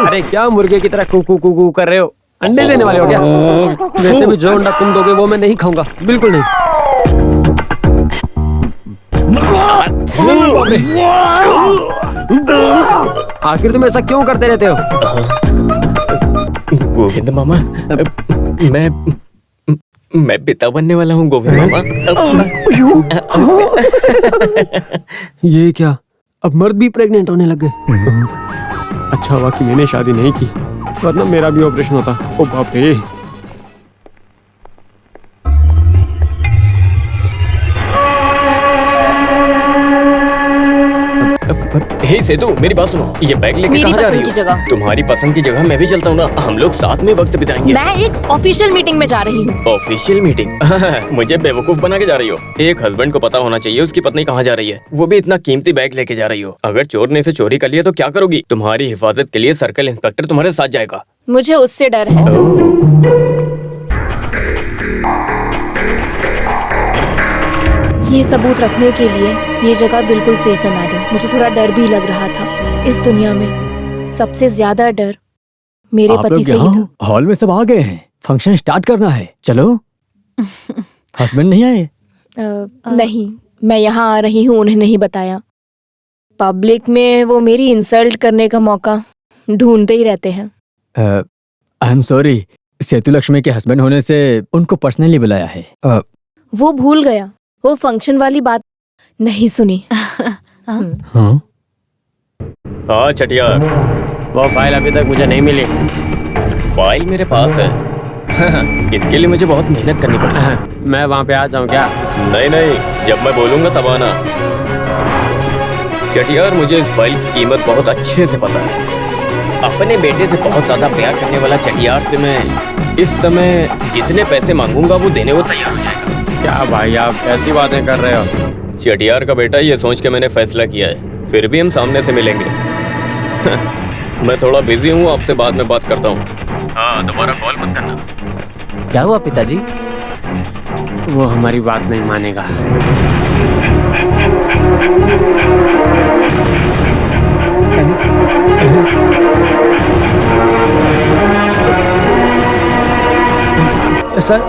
अरे क्या मुर्गे की तरह कू कर रहे हो? अंडे देने वाले हो क्या? वैसे भी जो अंडा तुम दोगे वो मैं नहीं खाऊंगा, बिल्कुल नहीं। आखिर तुम ऐसा क्यों करते रहते हो? गोविंद मामा, मैं पिता बनने वाला हूँ गोविंद मामा। ये क्या, अब मर्द भी प्रेग्नेंट होने लग गए? अच्छा हुआ कि मैंने शादी नहीं की, वरना मेरा भी ऑपरेशन होता। ओ बाप रे। हे सेतु, मेरी बात सुनो। ये बैग लेके कहाँ जा रही हो? तुम्हारी पसंद की जगह मैं भी चलता हूँ ना। हम लोग साथ में वक्त बिताएंगे। मैं एक ऑफिशियल मीटिंग में जा रही हूँ। Official meeting? मुझे बेवकूफ बना के जा रही हो। एक हस्बैंड को पता होना चाहिए उसकी पत्नी कहाँ जा रही है, वो भी इतना कीमती बैग लेके जा रही हो। अगर चोर ने इसे चोरी कर लिया तो क्या करोगी? तुम्हारी हिफाजत के लिए सर्कल इंस्पेक्टर तुम्हारे साथ जाएगा। मुझे उससे डर है। ये सबूत रखने के लिए ये जगह बिल्कुल सेफ है मैडम। मुझे थोड़ा डर भी लग रहा था। इस दुनिया में सबसे ज्यादा डर मेरे पति से ही था। हॉल में सब आ गए हैं, फंक्शन स्टार्ट करना है। चलो। हस्बैंड नहीं आए? नहीं, मैं यहाँ आ रही हूँ, उन्हें नहीं बताया। पब्लिक में वो मेरी इंसल्ट करने का मौका ढूंढते ही रहते हैं। आई एम सॉरी, सेतु लक्ष्मी के हस्बैंड होने से उनको पर्सनली बुलाया है। वो भूल गया, वो फंक्शन वाली बात नहीं सुनी। हाँ? हाँ चटियार, वो फाइल अभी तक मुझे नहीं मिली। फाइल मेरे पास है। इसके लिए मुझे बहुत मेहनत करनी पड़ी। मैं वहाँ पे आ जाऊँ क्या? नहीं नहीं, जब मैं बोलूंगा तब आना। चटियार, मुझे इस फाइल की कीमत बहुत अच्छे से पता है। अपने बेटे से बहुत ज्यादा प्यार करने वाला चटियार से मैं इस समय जितने पैसे मांगूंगा वो देने को तैयार हो जाएगा। क्या भाई, आप कैसी बातें कर रहे हो? चटियार का बेटा, ये सोच के मैंने फैसला किया है, फिर भी हम सामने से मिलेंगे। मैं थोड़ा बिजी हूँ, आपसे बाद में बात करता हूँ। हाँ, दोबारा कॉल मत करना। क्या हुआ पिताजी? वो हमारी बात नहीं मानेगा। सर,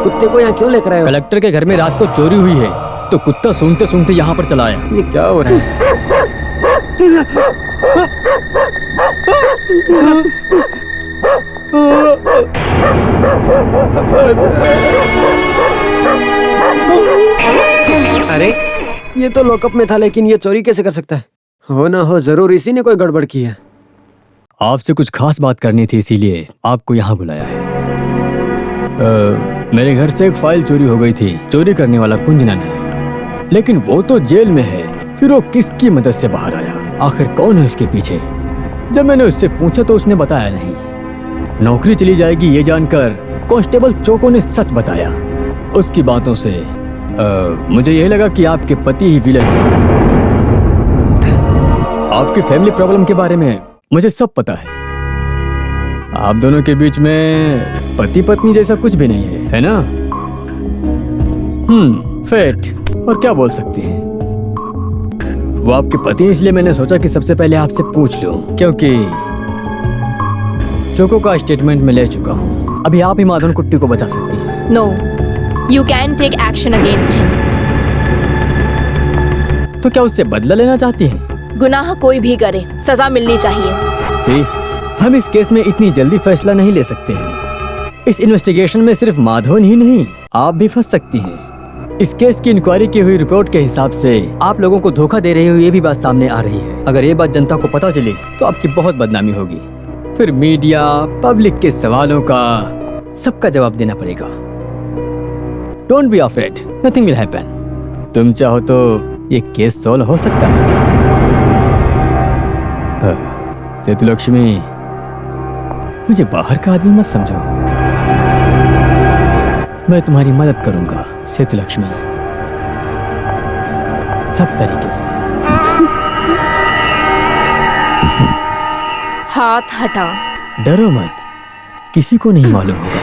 कुत्ते को यहाँ क्यों लेकर आए हो? कलेक्टर के घर में रात को चोरी हुई है, तो कुत्ता सूंघते सूंघते यहाँ पर चला आया। ये क्या हो रहा है? अरे, ये तो लॉकअप में था, लेकिन ये चोरी कैसे कर सकता है? हो ना हो, जरूर इसी ने कोई गड़बड़ की है। आपसे कुछ खास बात करनी थी, इसीलिए आपको यहाँ बुलाया है। मेरे घर से एक फाइल चोरी हो गई थी। चोरी करने वाला कुंजनन है, लेकिन वो तो जेल में है। फिर वो किसकी मदद से बाहर आया? आखिर कौन है उसके पीछे? जब मैंने उससे पूछा तो उसने बताया नहीं। नौकरी चली जाएगी ये जानकर कांस्टेबल चोको ने सच बताया। उसकी बातों से मुझे यही लगा कि आपके पति ही विलन है। आपकी फैमिली प्रॉब्लम के बारे में मुझे सब पता है। आप दोनों के बीच में पति पत्नी जैसा कुछ भी नहीं है ना? फेट, और क्या बोल सकते हैं। वो आपके पति हैं, इसलिए मैंने सोचा कि सबसे पहले आपसे पूछ लूं, क्योंकि चोको का स्टेटमेंट मैं ले चुका हूं। अभी आप ही माधवन कुट्टी को बचा सकती हैं। No, you can take action against him. तो क्या उससे बदला लेना चाहती हैं? गुनाह कोई भी करे, सजा मिलनी चाहिए। सी, हम इस केस में इतनी जल्दी फैसला नहीं ले सकते हैं। इस इन्वेस्टिगेशन में सिर्फ माधवन ही नहीं, आप भी फंस सकती हैं। इस केस की इंक्वायरी की हुई रिपोर्ट के हिसाब से आप लोगों को धोखा दे रहे हो, ये भी बात सामने आ रही है। अगर ये बात जनता को पता चली तो आपकी बहुत बदनामी होगी। फिर मीडिया, पब्लिक के सवालों का सबका जवाब देना पड़ेगा। Don't be afraid, nothing will happen. तुम चाहो तो ये केस सॉल्व हो सकता है। सेतुलक्ष्मी, मुझे बाहर का आदमी मत समझो। मैं तुम्हारी मदद करूंगा सेतुलक्ष्मी, सब तरीके से। हाथ हटा। डरो मत, किसी को नहीं मालूम होगा।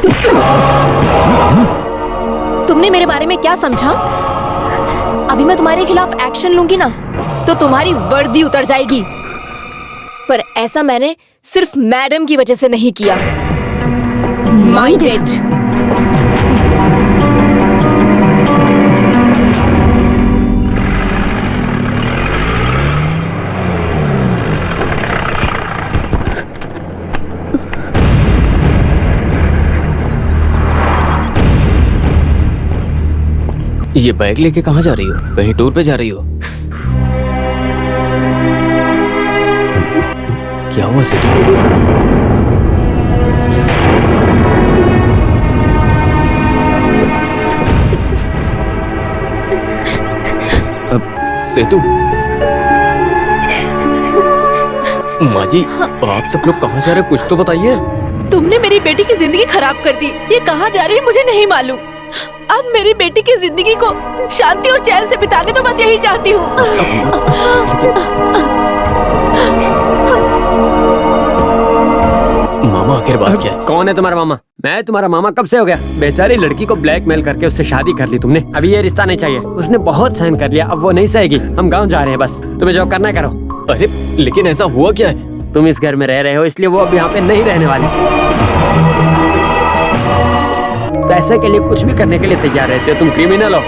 तुमने मेरे बारे में क्या समझा? अभी मैं तुम्हारे खिलाफ एक्शन लूंगी ना, तो तुम्हारी वर्दी उतर जाएगी। पर ऐसा मैंने सिर्फ मैडम की वजह से नहीं किया। Mind it. ये बैग लेके कहाँ जा रही हो? कहीं टूर पे जा रही हो? क्या हुआ सेतु? सेतु, माँ जी, आप सब लोग कहाँ जा रहे हैं? कुछ तो बताइए। तुमने मेरी बेटी की जिंदगी खराब कर दी। ये कहाँ जा रही है मुझे नहीं मालूम। अब मेरी बेटी की जिंदगी को शांति और चैन से बिताने तो बस यही चाहती हूँ। मामा, आखिर बात क्या है? कौन है तुम्हारा मामा? मैं तुम्हारा मामा कब से हो गया? बेचारी लड़की को ब्लैकमेल करके उससे शादी कर ली तुमने। अभी ये रिश्ता नहीं चाहिए। उसने बहुत सहन कर लिया, अब वो नहीं सहेगी। हम गाँव जा रहे हैं, बस तुम्हें जो करना है करो। अरे लेकिन ऐसा हुआ क्या है? तुम इस घर में रह रहे हो, इसलिए वो अब यहाँ पे नहीं रहने वाले। पैसे के लिए कुछ भी करने के लिए तैयार रहते हो। तुम क्रिमिनल हो।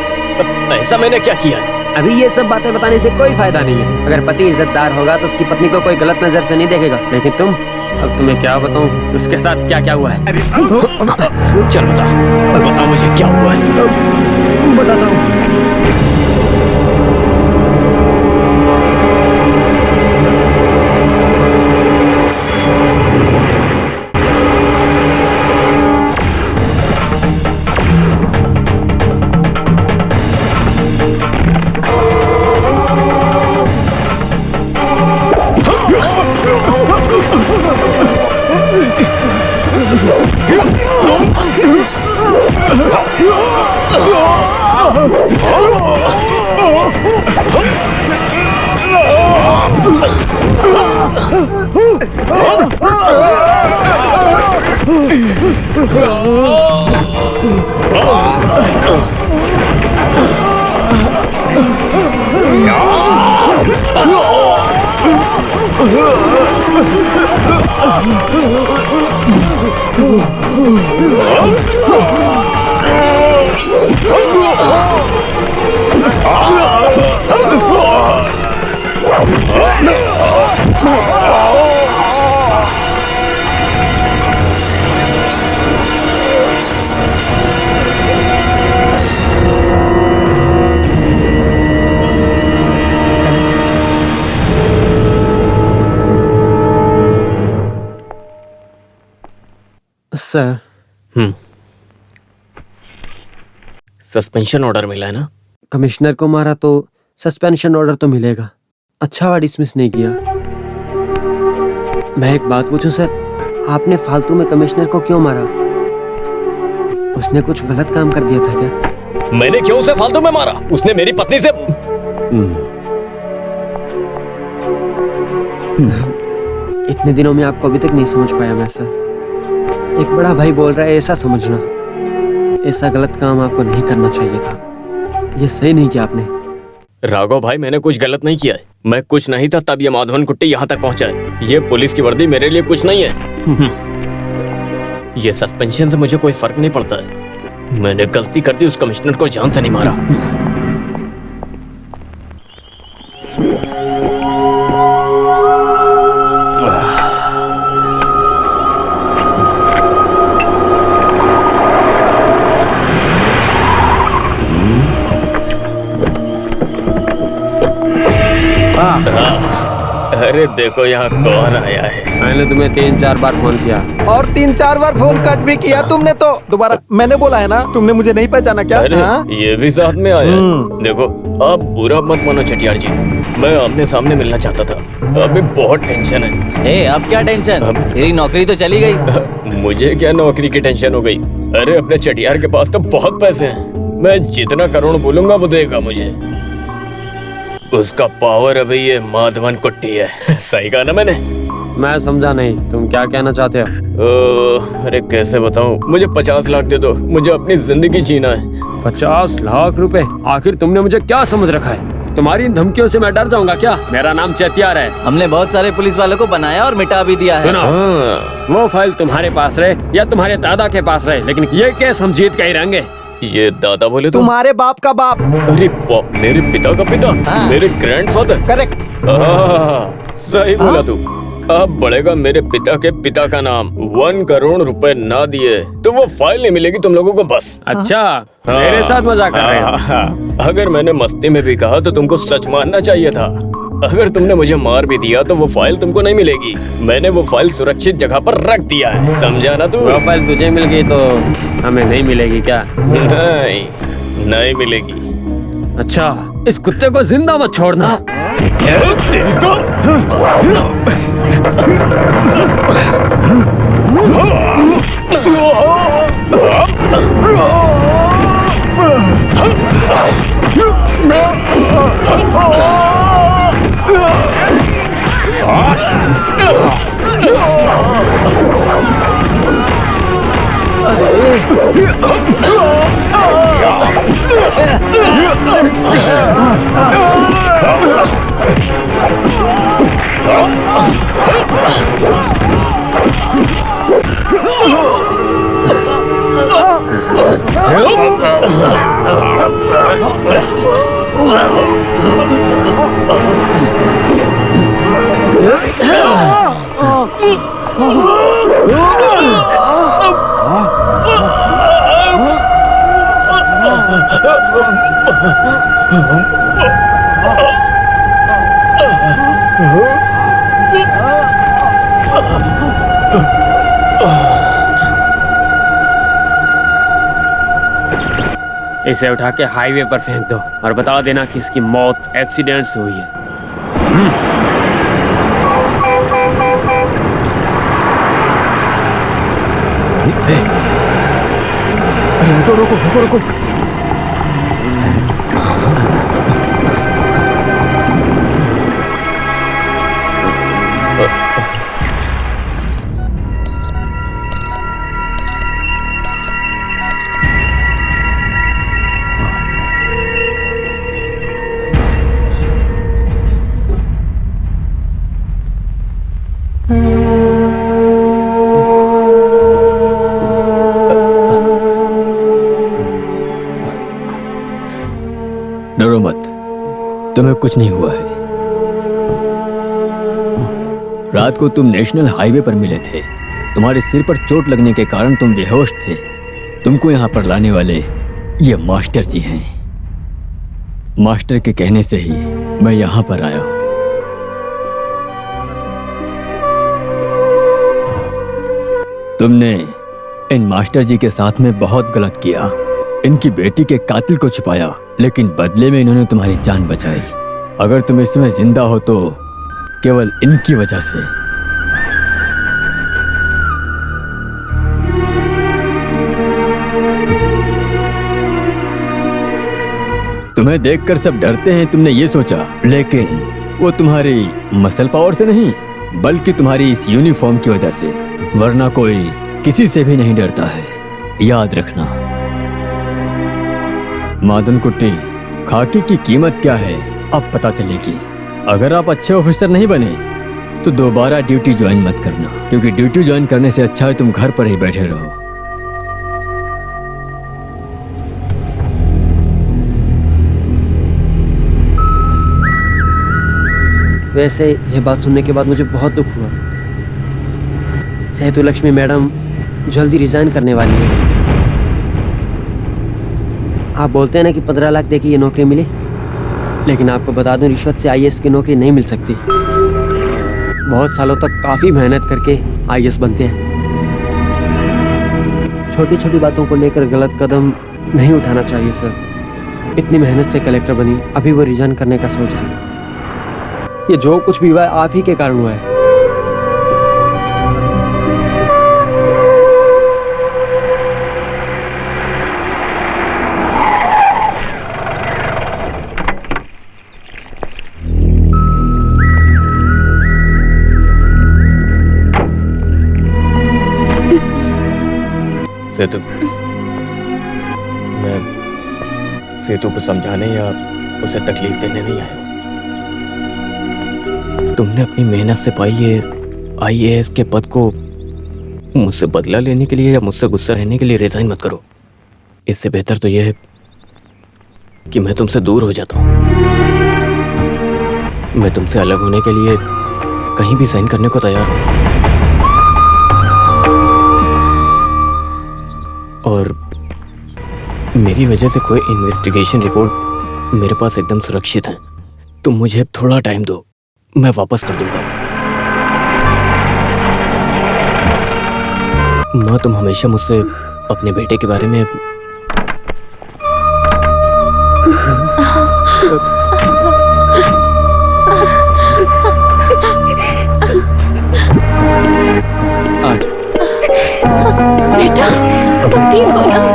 ऐसा मैंने क्या किया? अभी ये सब बातें बताने से कोई फायदा नहीं है। अगर पति इज्जतदार होगा तो उसकी पत्नी को कोई गलत नजर से नहीं देखेगा, लेकिन तुम, अब तुम्हें क्या बताऊं उसके साथ क्या क्या हुआ है। चल बता मुझे क्या हुआ है। बताता हूँ। सर। सस्पेंशन ऑर्डर मिला है ना? कमिश्नर को मारा तो सस्पेंशन ऑर्डर तो मिलेगा। अच्छा हुआ डिसमिस नहीं किया। मैं एक बात पूछूं सर, आपने फालतू में कमिश्नर को क्यों मारा? उसने कुछ गलत काम कर दिया था क्या? मैंने क्यों उसे फालतू में मारा? उसने मेरी पत्नी से इतने दिनों में आपको अभी तक नहीं समझ पाया मैं सर। एक बड़ा भाई बोल रहा है ऐसा समझना। ऐसा गलत काम आपको नहीं करना चाहिए था। ये सही नहीं किया आपने। राघव भाई, मैंने कुछ गलत नहीं किया है। मैं कुछ नहीं था तब ये माधवन कुट्टी यहाँ तक पहुँचा है। ये पुलिस की वर्दी मेरे लिए कुछ नहीं है। ये सस्पेंशन से मुझे कोई फर्क नहीं पड़ता है। मैंने गलती कर दी, उस कमिश्नर को जान से नहीं मारा। अरे देखो यहाँ कौन आया है। मैंने तुम्हें 3-4 बार फोन किया और 3-4 बार फोन कट भी किया तुमने तो दोबारा। मैंने बोला है ना, तुमने मुझे नहीं पहचाना क्या? अरे ये भी साथ में आया। देखो आप बुरा मत मानो चटियार जी, मैं आमने सामने मिलना चाहता था। अभी बहुत टेंशन है। ए, अब क्या टेंशन? तेरी नौकरी तो चली गई। मुझे क्या नौकरी की टेंशन हो गई? अरे अपने चटियार के पास तो बहुत पैसे हैं। मैं जितना करोड़ बोलूंगा वो देगा मुझे। उसका पावर अभी ये माधवन कुट्टी है। सही कहा ना मैंने? मैं समझा नहीं, तुम क्या कहना चाहते हो? अरे कैसे बताऊं, मुझे 50 लाख दे दो, मुझे अपनी जिंदगी जीना है। 50 लाख रुपए? आखिर तुमने मुझे क्या समझ रखा है? तुम्हारी इन धमकियों से मैं डर जाऊंगा क्या? मेरा नाम चेतियार है। हमने बहुत सारे पुलिस वालों को बनाया और मिटा भी दिया है। सुनो, वो फाइल तुम्हारे पास रहे या तुम्हारे दादा के पास रहे, लेकिन ये केस हम जीत के ही रहेंगे। ये दादा बोले तो? तुम्हारे बाप का बाप। अरे मेरे पिता का पिता? मेरे ग्रैंडफादर? करेक्ट। सही बोला तू। अब बढ़ेगा मेरे पिता के पिता का नाम। 1 करोड़ रुपए ना दिए तो वो फाइल नहीं मिलेगी तुम लोगों को बस। अच्छा, मेरे साथ मजाक कर रहे हो? अगर मैंने मस्ती में भी कहा तो तुमको सच मानना चाहिए था। अगर तुमने मुझे मार भी दिया तो वो फाइल तुमको नहीं मिलेगी। मैंने वो फाइल सुरक्षित जगह पर रख दिया है, समझा ना तू? वो फाइल तुझे मिल गई तो हमें नहीं मिलेगी क्या? नहीं मिलेगी। अच्छा, इस कुत्ते को जिंदा मत छोड़ना। तेरी तो इसे उठा के हाईवे पर फेंक दो और बता देना कि इसकी मौत एक्सीडेंट से हुई है। अरे रुको रुको रुको रुको। डरो मत, तुम्हें कुछ नहीं हुआ है। रात को तुम नेशनल हाईवे पर मिले थे। तुम्हारे सिर पर चोट लगने के कारण तुम बेहोश थे। तुमको यहाँ पर लाने वाले ये मास्टर जी हैं। मास्टर के कहने से ही मैं यहाँ पर आया हूँ। तुमने इन मास्टर जी के साथ में बहुत गलत किया। इनकी बेटी के कातिल को छुपाया, लेकिन बदले में इन्होंने तुम्हारी जान बचाई। अगर तुम इस समय जिंदा हो तो केवल इनकी वजह से। तुम्हें देखकर सब डरते हैं, तुमने ये सोचा, लेकिन वो तुम्हारी मसल पावर से नहीं, बल्कि तुम्हारी इस यूनिफॉर्म की वजह से। वरना कोई किसी से भी नहीं डरता है, याद रखना। मादन कुट्टी, खाकी की कीमत क्या है अब पता चलेगी। अगर आप अच्छे ऑफिसर नहीं बने तो दोबारा ड्यूटी ज्वाइन मत करना, क्योंकि ड्यूटी ज्वाइन करने से अच्छा है तुम घर पर ही बैठे रहो। वैसे ये बात सुनने के बाद मुझे बहुत दुख हुआ। सेतुलक्ष्मी मैडम जल्दी रिजाइन करने वाली है। आप बोलते हैं ना कि 15 लाख देके ये नौकरी मिली, लेकिन आपको बता दूं रिश्वत से आईएएस की नौकरी नहीं मिल सकती। बहुत सालों तक काफ़ी मेहनत करके आईएएस बनते हैं। छोटी छोटी बातों को लेकर गलत कदम नहीं उठाना चाहिए सर। इतनी मेहनत से कलेक्टर बनी, अभी वो रिजाइन करने का सोच रही है। ये जो कुछ भी हुआ है आप ही के कारण हुआ है। सेतु, मैं सेतु को समझाने या उसे तकलीफ देने नहीं आया हूँ। तुमने अपनी मेहनत से पाई ये आईएएस के पद को मुझसे बदला लेने के लिए या मुझसे गुस्सा रहने के लिए रिजाइन मत करो। इससे बेहतर तो यह है कि मैं तुमसे दूर हो जाता हूँ। मैं तुमसे अलग होने के लिए कहीं भी साइन करने को तैयार हूँ। और मेरी वजह से कोई इन्वेस्टिगेशन रिपोर्ट मेरे पास एकदम सुरक्षित है। तुम मुझे थोड़ा टाइम दो, मैं वापस कर दूंगा। माँ, तुम हमेशा मुझसे अपने बेटे के बारे में आज बेटा तुम ठीक हो ना?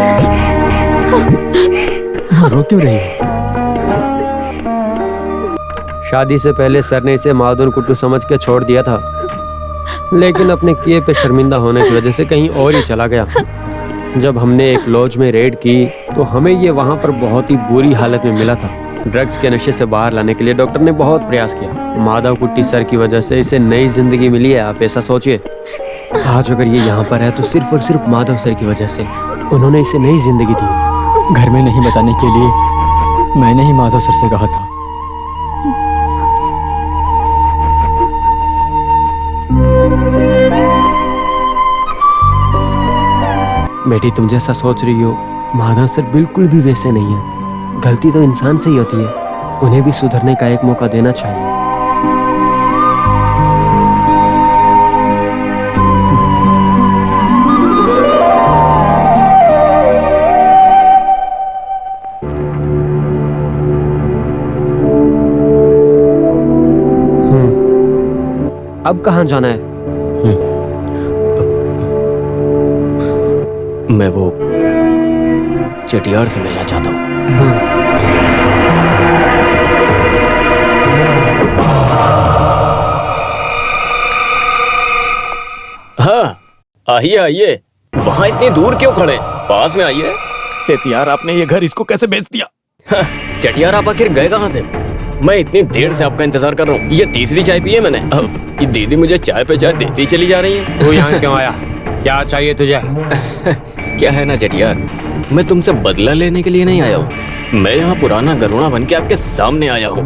रो क्यों रही हो? शादी से पहले सर ने इसे मादन कुट्टू समझ के छोड़ दिया था, लेकिन अपने किए पे शर्मिंदा होने की वजह से कहीं और ही चला गया। जब हमने एक लॉज में रेड की तो हमें ये वहाँ पर बहुत ही बुरी हालत में मिला था। ड्रग्स के नशे से बाहर लाने के लिए डॉक्टर ने बहुत प्रयास किया। माधव कुट्टी सर की वजह से इसे नई जिंदगी मिली है, आप ऐसा सोचिए। आज अगर ये यहाँ पर है तो सिर्फ और सिर्फ माधव सर की वजह से। उन्होंने इसे नई जिंदगी दी। घर में नहीं बताने के लिए मैंने ही माधव सर से कहा था। बेटी, तुम जैसा सोच रही हो माधव सर बिल्कुल भी वैसे नहीं है। गलती तो इंसान से ही होती है, उन्हें भी सुधरने का एक मौका देना चाहिए। अब कहाँ जाना है? मैं वो चटियार से मिलना चाहता हूँ। हाँ आइए आइए, वहाँ इतनी दूर क्यों खड़े, पास में आइए। चेटियार आपने ये घर इसको कैसे बेच दिया? हाँ, चटियार आप आखिर गए कहाँ थे? मैं इतनी देर से आपका इंतजार कर रहा हूँ। ये तीसरी चाय पी है मैंने। अब ये दीदी मुझे चाय पे चाय देती चली जा रही है। तू यहाँ क्यों आया? क्या चाहिए तुझे? क्या है ना चटियार, मैं तुमसे बदला लेने के लिए नहीं आया हूँ। मैं यहाँ पुराना गरुड़ा बन के आपके सामने आया हूँ।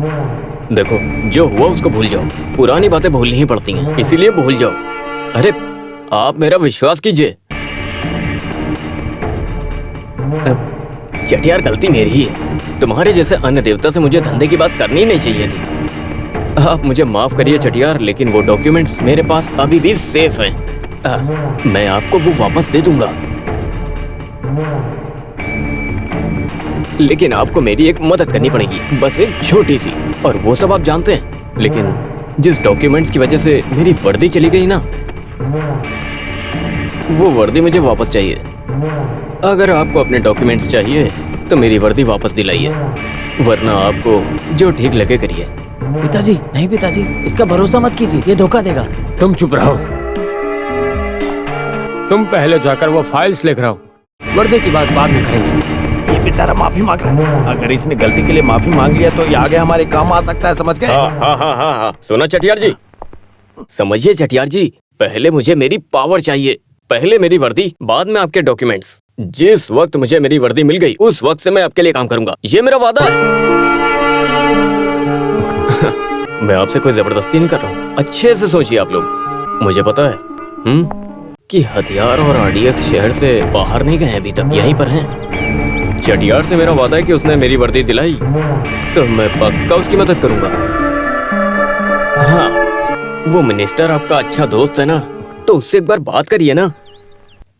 देखो, जो हुआ उसको भूल जाओ। पुरानी बातें भूलनी ही पड़ती हैं, इसीलिए भूल जाओ। अरे आप मेरा विश्वास कीजिए। चटियार गलती मेरी ही है। तुम्हारे जैसे अन्य देवता से मुझे धंधे की बात करनी नहीं चाहिए थी। आप मुझे माफ करिए चटियार, लेकिन वो डॉक्यूमेंट्स मेरे पास अभी भी सेफ हैं। मैं आपको वो वापस दे दूंगा, लेकिन आपको मेरी एक मदद करनी पड़ेगी, बस एक छोटी सी। और वो सब आप जानते हैं, लेकिन जिस डॉक्यूमेंट्स की वजह से मेरी वर्दी चली गई ना, वो वर्दी मुझे वापस चाहिए। अगर आपको अपने डॉक्यूमेंट्स चाहिए तो मेरी वर्दी वापस दिलाइए, वरना आपको जो ठीक लगे करिए। पिताजी नहीं पिताजी, इसका भरोसा मत कीजिए, ये धोखा देगा। तुम चुप रहो। तुम पहले जाकर वो फाइल्स लिख रहा हो, वर्दी की बात बाद में करेंगे। ये बेचारा माफी मांग रहा है। अगर इसने गलती के लिए माफी मांग लिया तो ये आगे हमारे काम आ सकता है, समझ गए? हाँ। सुना चटियार जी, समझिए चटियार जी, पहले मुझे मेरी पावर चाहिए। पहले मेरी वर्दी, बाद में आपके डॉक्यूमेंट्स। जिस वक्त मुझे मेरी वर्दी मिल गई, उस वक्त से मैं आपके लिए काम करूंगा, ये मेरा वादा है। मैं आपसे कोई जबरदस्ती नहीं कर रहा हूँ। अच्छे से सोचिए आप लोग। मुझे पता है कि हथियार और आरडीएक्स शहर से बाहर नहीं गए अभी तक, यहीं पर हैं। चटियार से मेरा वादा है कि उसने मेरी वर्दी दिलाई तो मैं पक्का उसकी मदद करूंगा। हाँ, वो मिनिस्टर आपका अच्छा दोस्त है ना, तो उससे एक बार बात करिए ना।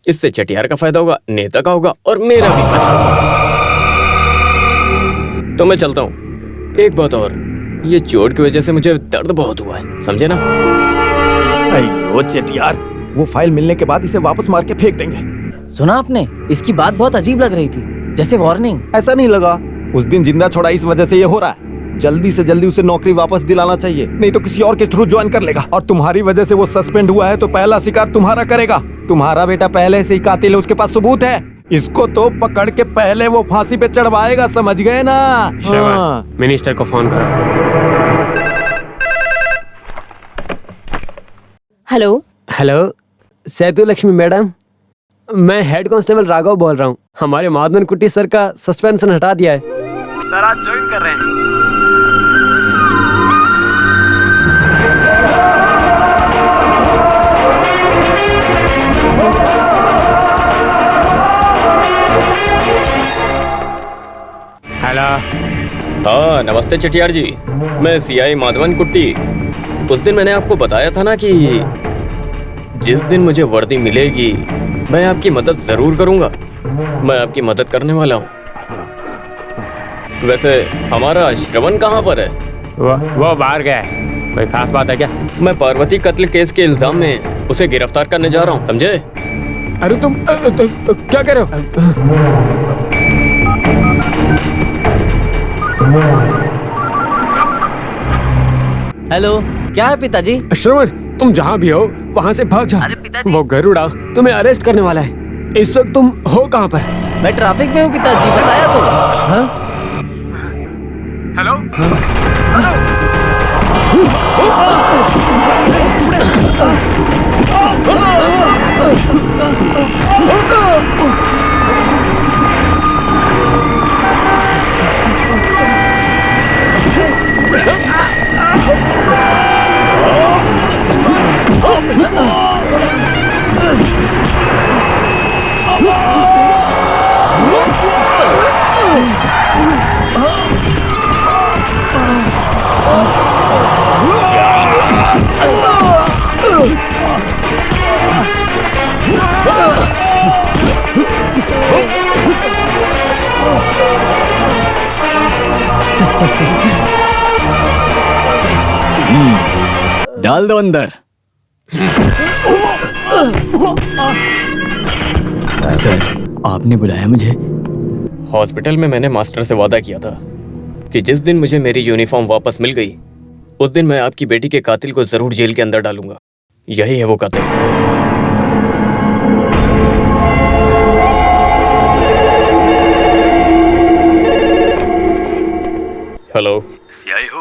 इससे चटियार का फायदा होगा, नेता का होगा और मेरा भी फायदा होगा। तो मैं चलता हूँ। एक बात और, ये चोट की वजह से मुझे दर्द बहुत हुआ है, समझे ना? अयो चेटियार, वो फाइल मिलने के बाद इसे वापस मार के फेंक देंगे। सुना आपने? इसकी बात बहुत अजीब लग रही थी, जैसे वार्निंग। ऐसा नहीं लगा, उस दिन जिंदा छोड़ा इस वजह से ये हो रहा है। जल्दी से जल्दी उसे नौकरी वापस दिलाना चाहिए, नहीं तो किसी और के थ्रू ज्वाइन कर लेगा। और तुम्हारी वजह से वो सस्पेंड हुआ है तो पहला शिकार तुम्हारा करेगा। तुम्हारा बेटा पहले से ही कातिल है, उसके पास सबूत है। इसको तो पकड़ के पहले वो फांसी पे चढ़वाएगा, समझ गए ना? हाँ। मिनिस्टर को फोन करो। हेलो हेलो, सेतु लक्ष्मी मैडम, मैं हेड कांस्टेबल राघव बोल रहा हूँ। हमारे माधवन कुट्टी सर का सस्पेंशन हटा दिया है। सर आज ज्वाइन कर रहे हैं। हेलो। हाँ नमस्ते चटियार जी, मैं सीआई माधवन कुट्टी। उस दिन मैंने आपको बताया था ना कि जिस दिन मुझे वर्दी मिलेगी मैं आपकी मदद जरूर करूंगा। मैं आपकी मदद करने वाला हूँ। वैसे हमारा श्रवण कहाँ पर है? वो बाहर गया है। कोई खास बात है क्या? मैं पार्वती कत्ल केस के इल्जाम में उसे गिरफ्तार करने जा रहा हूँ, समझे? अरे तुम क्या कर रहे हो? हेलो, क्या है पिताजी? श्रवण, तुम जहाँ भी हो वहाँ से भाग जा। अरे पिताजी, वो गरुड़ा तुम्हें अरेस्ट करने वाला है। इस वक्त तुम हो कहाँ पर? मैं ट्रैफिक में हूँ पिताजी, बताया तो। हाँ? हेलो? डाल दो अंदर। सर, आपने बुलाया मुझे? हॉस्पिटल में मैंने मास्टर से वादा किया था कि जिस दिन मुझे मेरी यूनिफॉर्म वापस मिल गई उस दिन मैं आपकी बेटी के कातिल को जरूर जेल के अंदर डालूंगा। यही है वो कातिल। हेलो, सीआई हो?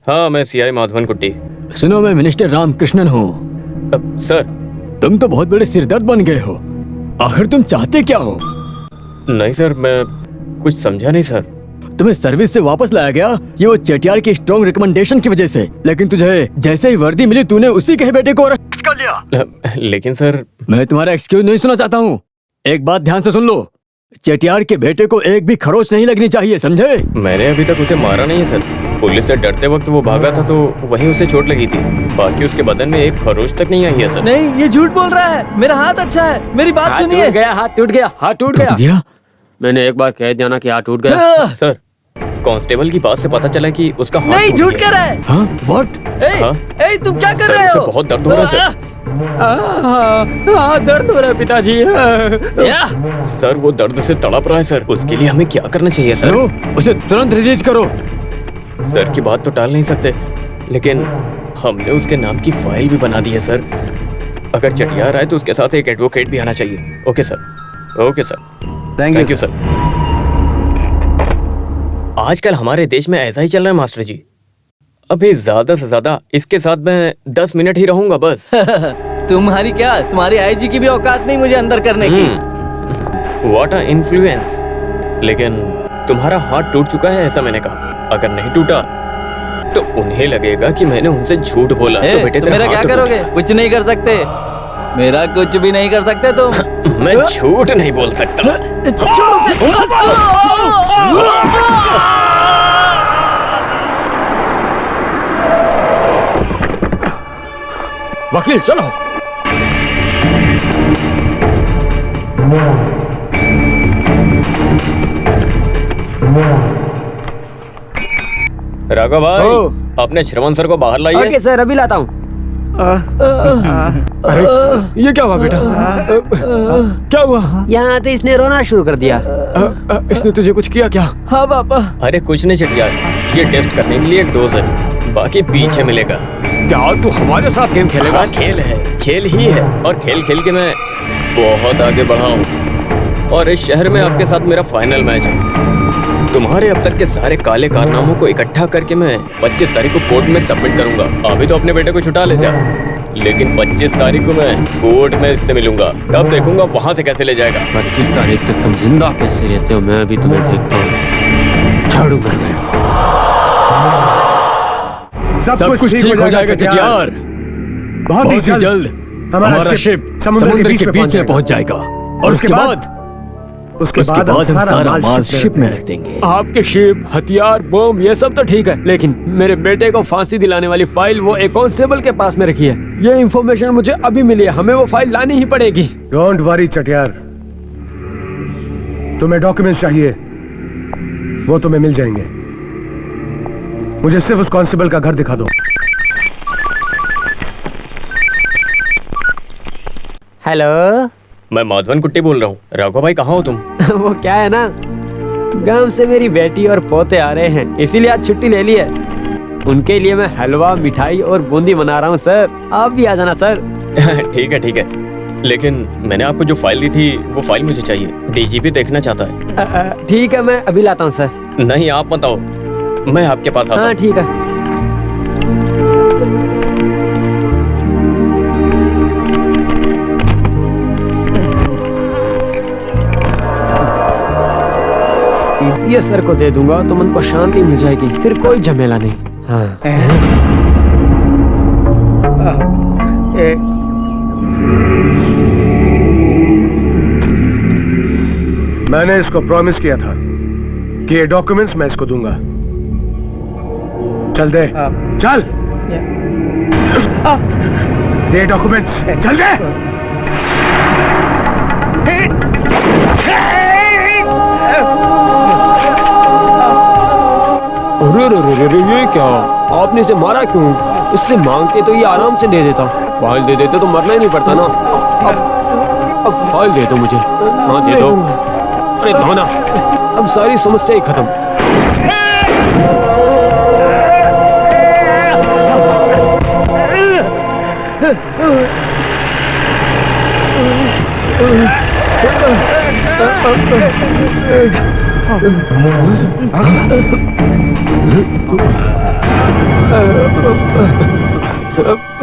हाँ, मैं सीआई माधवन कुट्टी। सुनो, मैं मिनिस्टर रामकृष्णन हूँ। सर, तुम तो बहुत बड़े सिरदर्द बन गए हो। आखिर तुम चाहते क्या हो? नहीं सर, मैं कुछ समझा नहीं सर। तुम्हें सर्विस से वापस लाया गया ये वो चेटियार की स्ट्रॉन्ग रिकमेंडेशन की वजह से, लेकिन तुझे जैसे ही वर्दी मिली तूने उसी के बेटे को अरेस्ट कर लिया। लेकिन सर, मैं तुम्हारा एक्सक्यूज नहीं सुना चाहता हूँ। एक बात ध्यान से सुन लो, चेटियार के बेटे को एक भी खरोच नहीं लगनी चाहिए, समझे? मैंने अभी तक उसे मारा नहीं है सर। पुलिस से डरते वक्त वो भागा था तो वहीं उसे चोट लगी थी। बाकी उसके बदन में एक खरोच तक नहीं आई है सर। नहीं, ये झूठ बोल रहा है। मेरा हाथ अच्छा है, मेरी बात सुनिए। हाथ टूट गया, हाथ टूट गया। मैंने एक बार कह दिया ना कि हाथ टूट गया। सर, कांस्टेबल की बात से पता चला कि उसका हाथ नहीं, टूट झूठ गया। कर रहा है। हाँ? व्हाट? ए, तुम क्या कर सर, रहे उसे हो? बहुत दर्द हो रहा है सर। दर्द हो रहा है पिताजी। सर, वो दर्द से तड़प रहा है सर। उसके लिए हमें क्या करना चाहिए सर? उसे तुरंत रिलीज करो। सर की बात तो टाल नहीं सकते, लेकिन हमने उसके नाम की फाइल भी बना दी है सर। अगर चटियार आए तो उसके साथ एक एडवोकेट भी आना चाहिए। Okay sir, okay sir, thank you sir. आजकल हमारे देश में ऐसा ही चल रहा है मास्टर जी। अभी ज्यादा से ज्यादा इसके साथ मैं 10 मिनट ही रहूंगा बस। तुम्हारी क्या, तुम्हारी आईजी की भी औकात नहीं मुझे अंदर करने की। What a influence. लेकिन तुम्हारा हाथ टूट चुका है ऐसा मैंने कहा। अगर नहीं टूटा तो उन्हें लगेगा कि मैंने उनसे झूठ बोला। तो बेटे तुम मेरा क्या करोगे? कुछ नहीं कर सकते। मेरा कुछ भी नहीं कर सकते तुम। मैं झूठ नहीं बोल सकता। छोड़ो उसे। वकील चलो। राघव भाई, अपने श्रवण सर को बाहर लाइए। ओके सर, अभी लाता हूँ। अरे ये क्या हुआ बेटा? क्या हुआ? यहाँ तो इसने रोना शुरू कर दिया। इसने तुझे कुछ किया क्या? हाँ पापा। अरे कुछ नहीं चटियार, ये टेस्ट करने के लिए एक डोज है, बाकी पीछे मिलेगा। क्या तू हमारे साथ गेम खेलेगा? हाँ, खेल है, खेल ही है। और खेल खेल के मैं बहुत आगे बढ़ा हूँ। और इस शहर में आपके साथ मेरा फाइनल मैच है। तुम्हारे अब तक के सारे काले कारनामों को इकट्ठा करके मैं 25 तारीख को कोर्ट में सबमिट करूंगा। अभी तो अपने बेटे को छुटा ले जा, लेकिन 25 तारीख को मैं कोर्ट में इससे मिलूंगा। तब देखूंगा वहां से कैसे ले जाएगा। 25 तारीख तक तुम जिंदा कैसे रहते हो, मैं अभी तुम्हें देखता हूँ। छोड़ूंगा नहीं। सब कुछ ठीक हो जाएगा चटियार। बहुत ही जल्द हमारा शिप समुद्र के बीच में पहुंच जाएगा और उसके बाद हम सारा माल शिप में रख देंगे। आपके शिप, हथियार, बम ये सब तो ठीक है, लेकिन मेरे बेटे को फांसी दिलाने वाली फाइल वो एक कांस्टेबल के पास में रखी है। ये इंफॉर्मेशन मुझे अभी मिली है, हमें वो फाइल लानी ही पड़ेगी। डोंट वरी चटियार, तुम्हें डॉक्यूमेंट्स चाहिए, वो तुम्हें मिल जाएंगे। मुझे सिर्फ उस कांस्टेबल का घर दिखा दो। हेलो, मैं माधवन कुट्टी बोल रहा हूँ। राघव भाई कहाँ हो तुम? वो क्या है ना, गांव से मेरी बेटी और पोते आ रहे हैं, इसीलिए आज छुट्टी ले ली है। उनके लिए मैं हलवा, मिठाई और बूंदी बना रहा हूँ सर। आप भी आ जाना सर। ठीक है ठीक है, लेकिन मैंने आपको जो फाइल दी थी वो फाइल मुझे चाहिए। डीजीपी देखना चाहता है। ठीक है, मैं अभी लाता हूँ सर। नहीं, आप मत आओ, मैं आपके पास आता हूँ। हाँ ठीक है। ये सर को दे दूंगा तो मन को शांति मिल जाएगी, फिर कोई झमेला नहीं। हाँ। मैंने इसको प्रॉमिस किया था कि ये डॉक्यूमेंट्स मैं इसको दूंगा। चल दे, चल दे डॉक्यूमेंट्स, चल दे। अरे ये क्या, आपने इसे मारा क्यों? इससे मांगते तो ये आराम से दे देता। फाइल दे देते तो मरना ही नहीं पड़ता ना। अब फाइल दे दो मुझे। हाँ दे दो। अरे दो ना, अब सारी समस्या ही खत्म।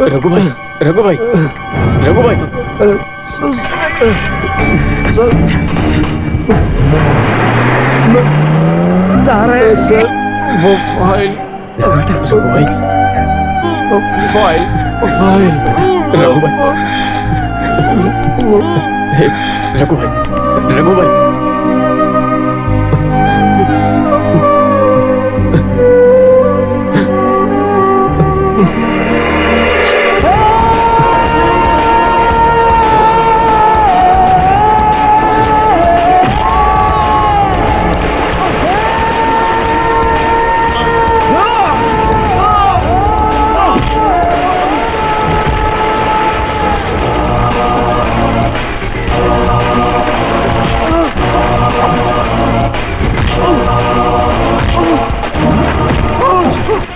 रघु भाई, रघु भाई, रघु भाई। सर सर वो फाइल, रघु भाई, फाइल फाइल रघु भाई, रघु भाई, रघु भाई।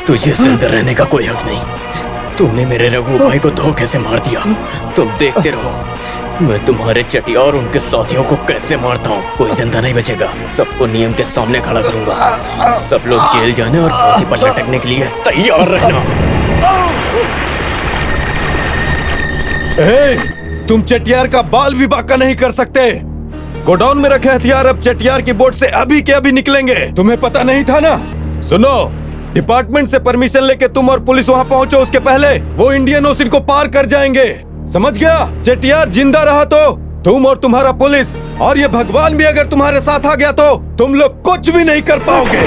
तुझे जिंदा रहने का कोई हक नहीं। तूने मेरे रघु भाई को धोखे से मार दिया। तुम देखते रहो मैं तुम्हारे चटिया और उनके साथियों को कैसे मारता हूँ। कोई जिंदा नहीं बचेगा। सबको नियम के सामने खड़ा करूंगा। सब लोग जेल जाने और फांसी पर लटकने के लिए तैयार रहना। तुम चटियार का बाल भी बांका नहीं कर सकते। गोडाउन में रखे हथियार अब चटियार की बोट से अभी के अभी निकलेंगे। तुम्हें पता नहीं था ना? सुनो, डिपार्टमेंट से परमिशन लेके तुम और पुलिस वहाँ पहुँचो, उसके पहले वो इंडियन ओशन को पार कर जाएंगे। समझ गया? चटियार जिंदा रहा तो तुम और तुम्हारा पुलिस और ये भगवान भी अगर तुम्हारे साथ आ गया तो तुम लोग कुछ भी नहीं कर पाओगे।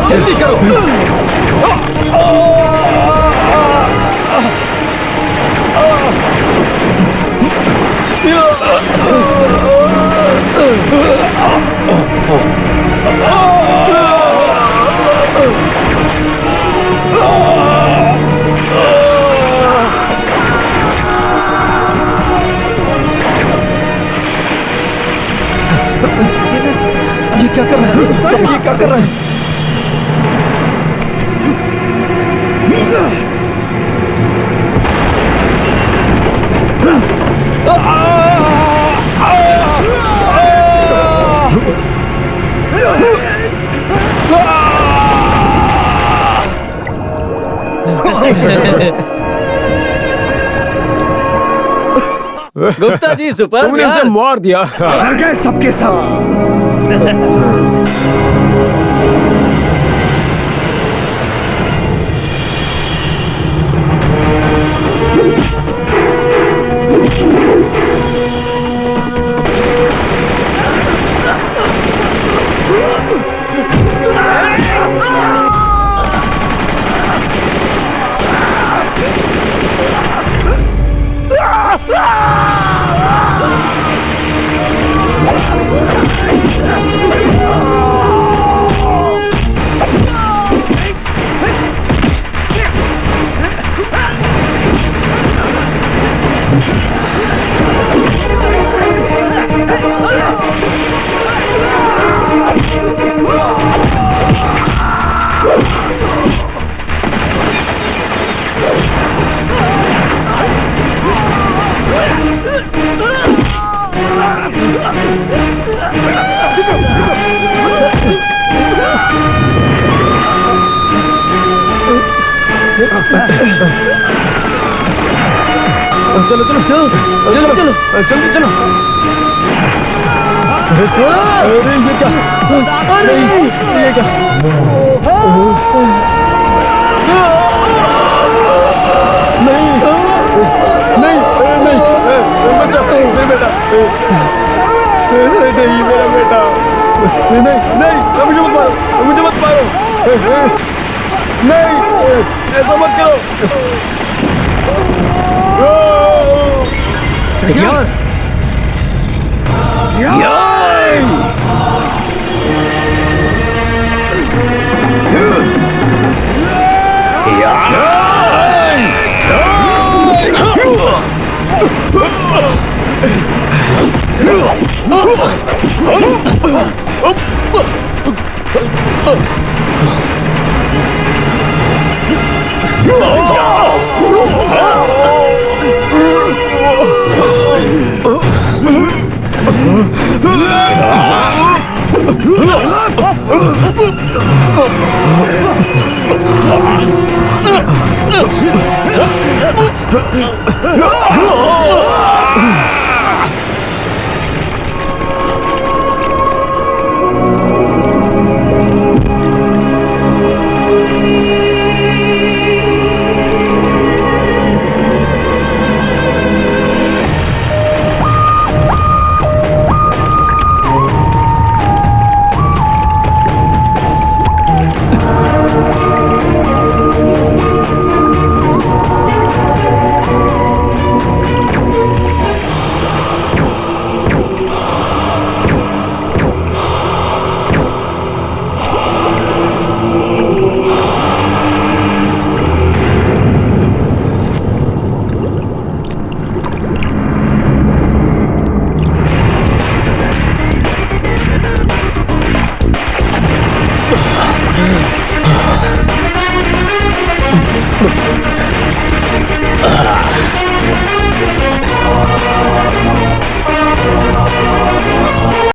जल्दी करो। ये क्या कर रहा है? ये क्या कर रहा है? गुप्ता जी सुपर, तुमने उसे मार दिया। सबके सब। चलो चलो चलो चलो चलो जल्दी चलो। अरे ये क्या? अरे ये क्या? नहीं नहीं नहीं बच्चा, मेरा बेटा, नहीं मेरा बेटा, नहीं नहीं मुझे मत मारो, मुझे मत मारो, नहीं ऐसा मत करो। यार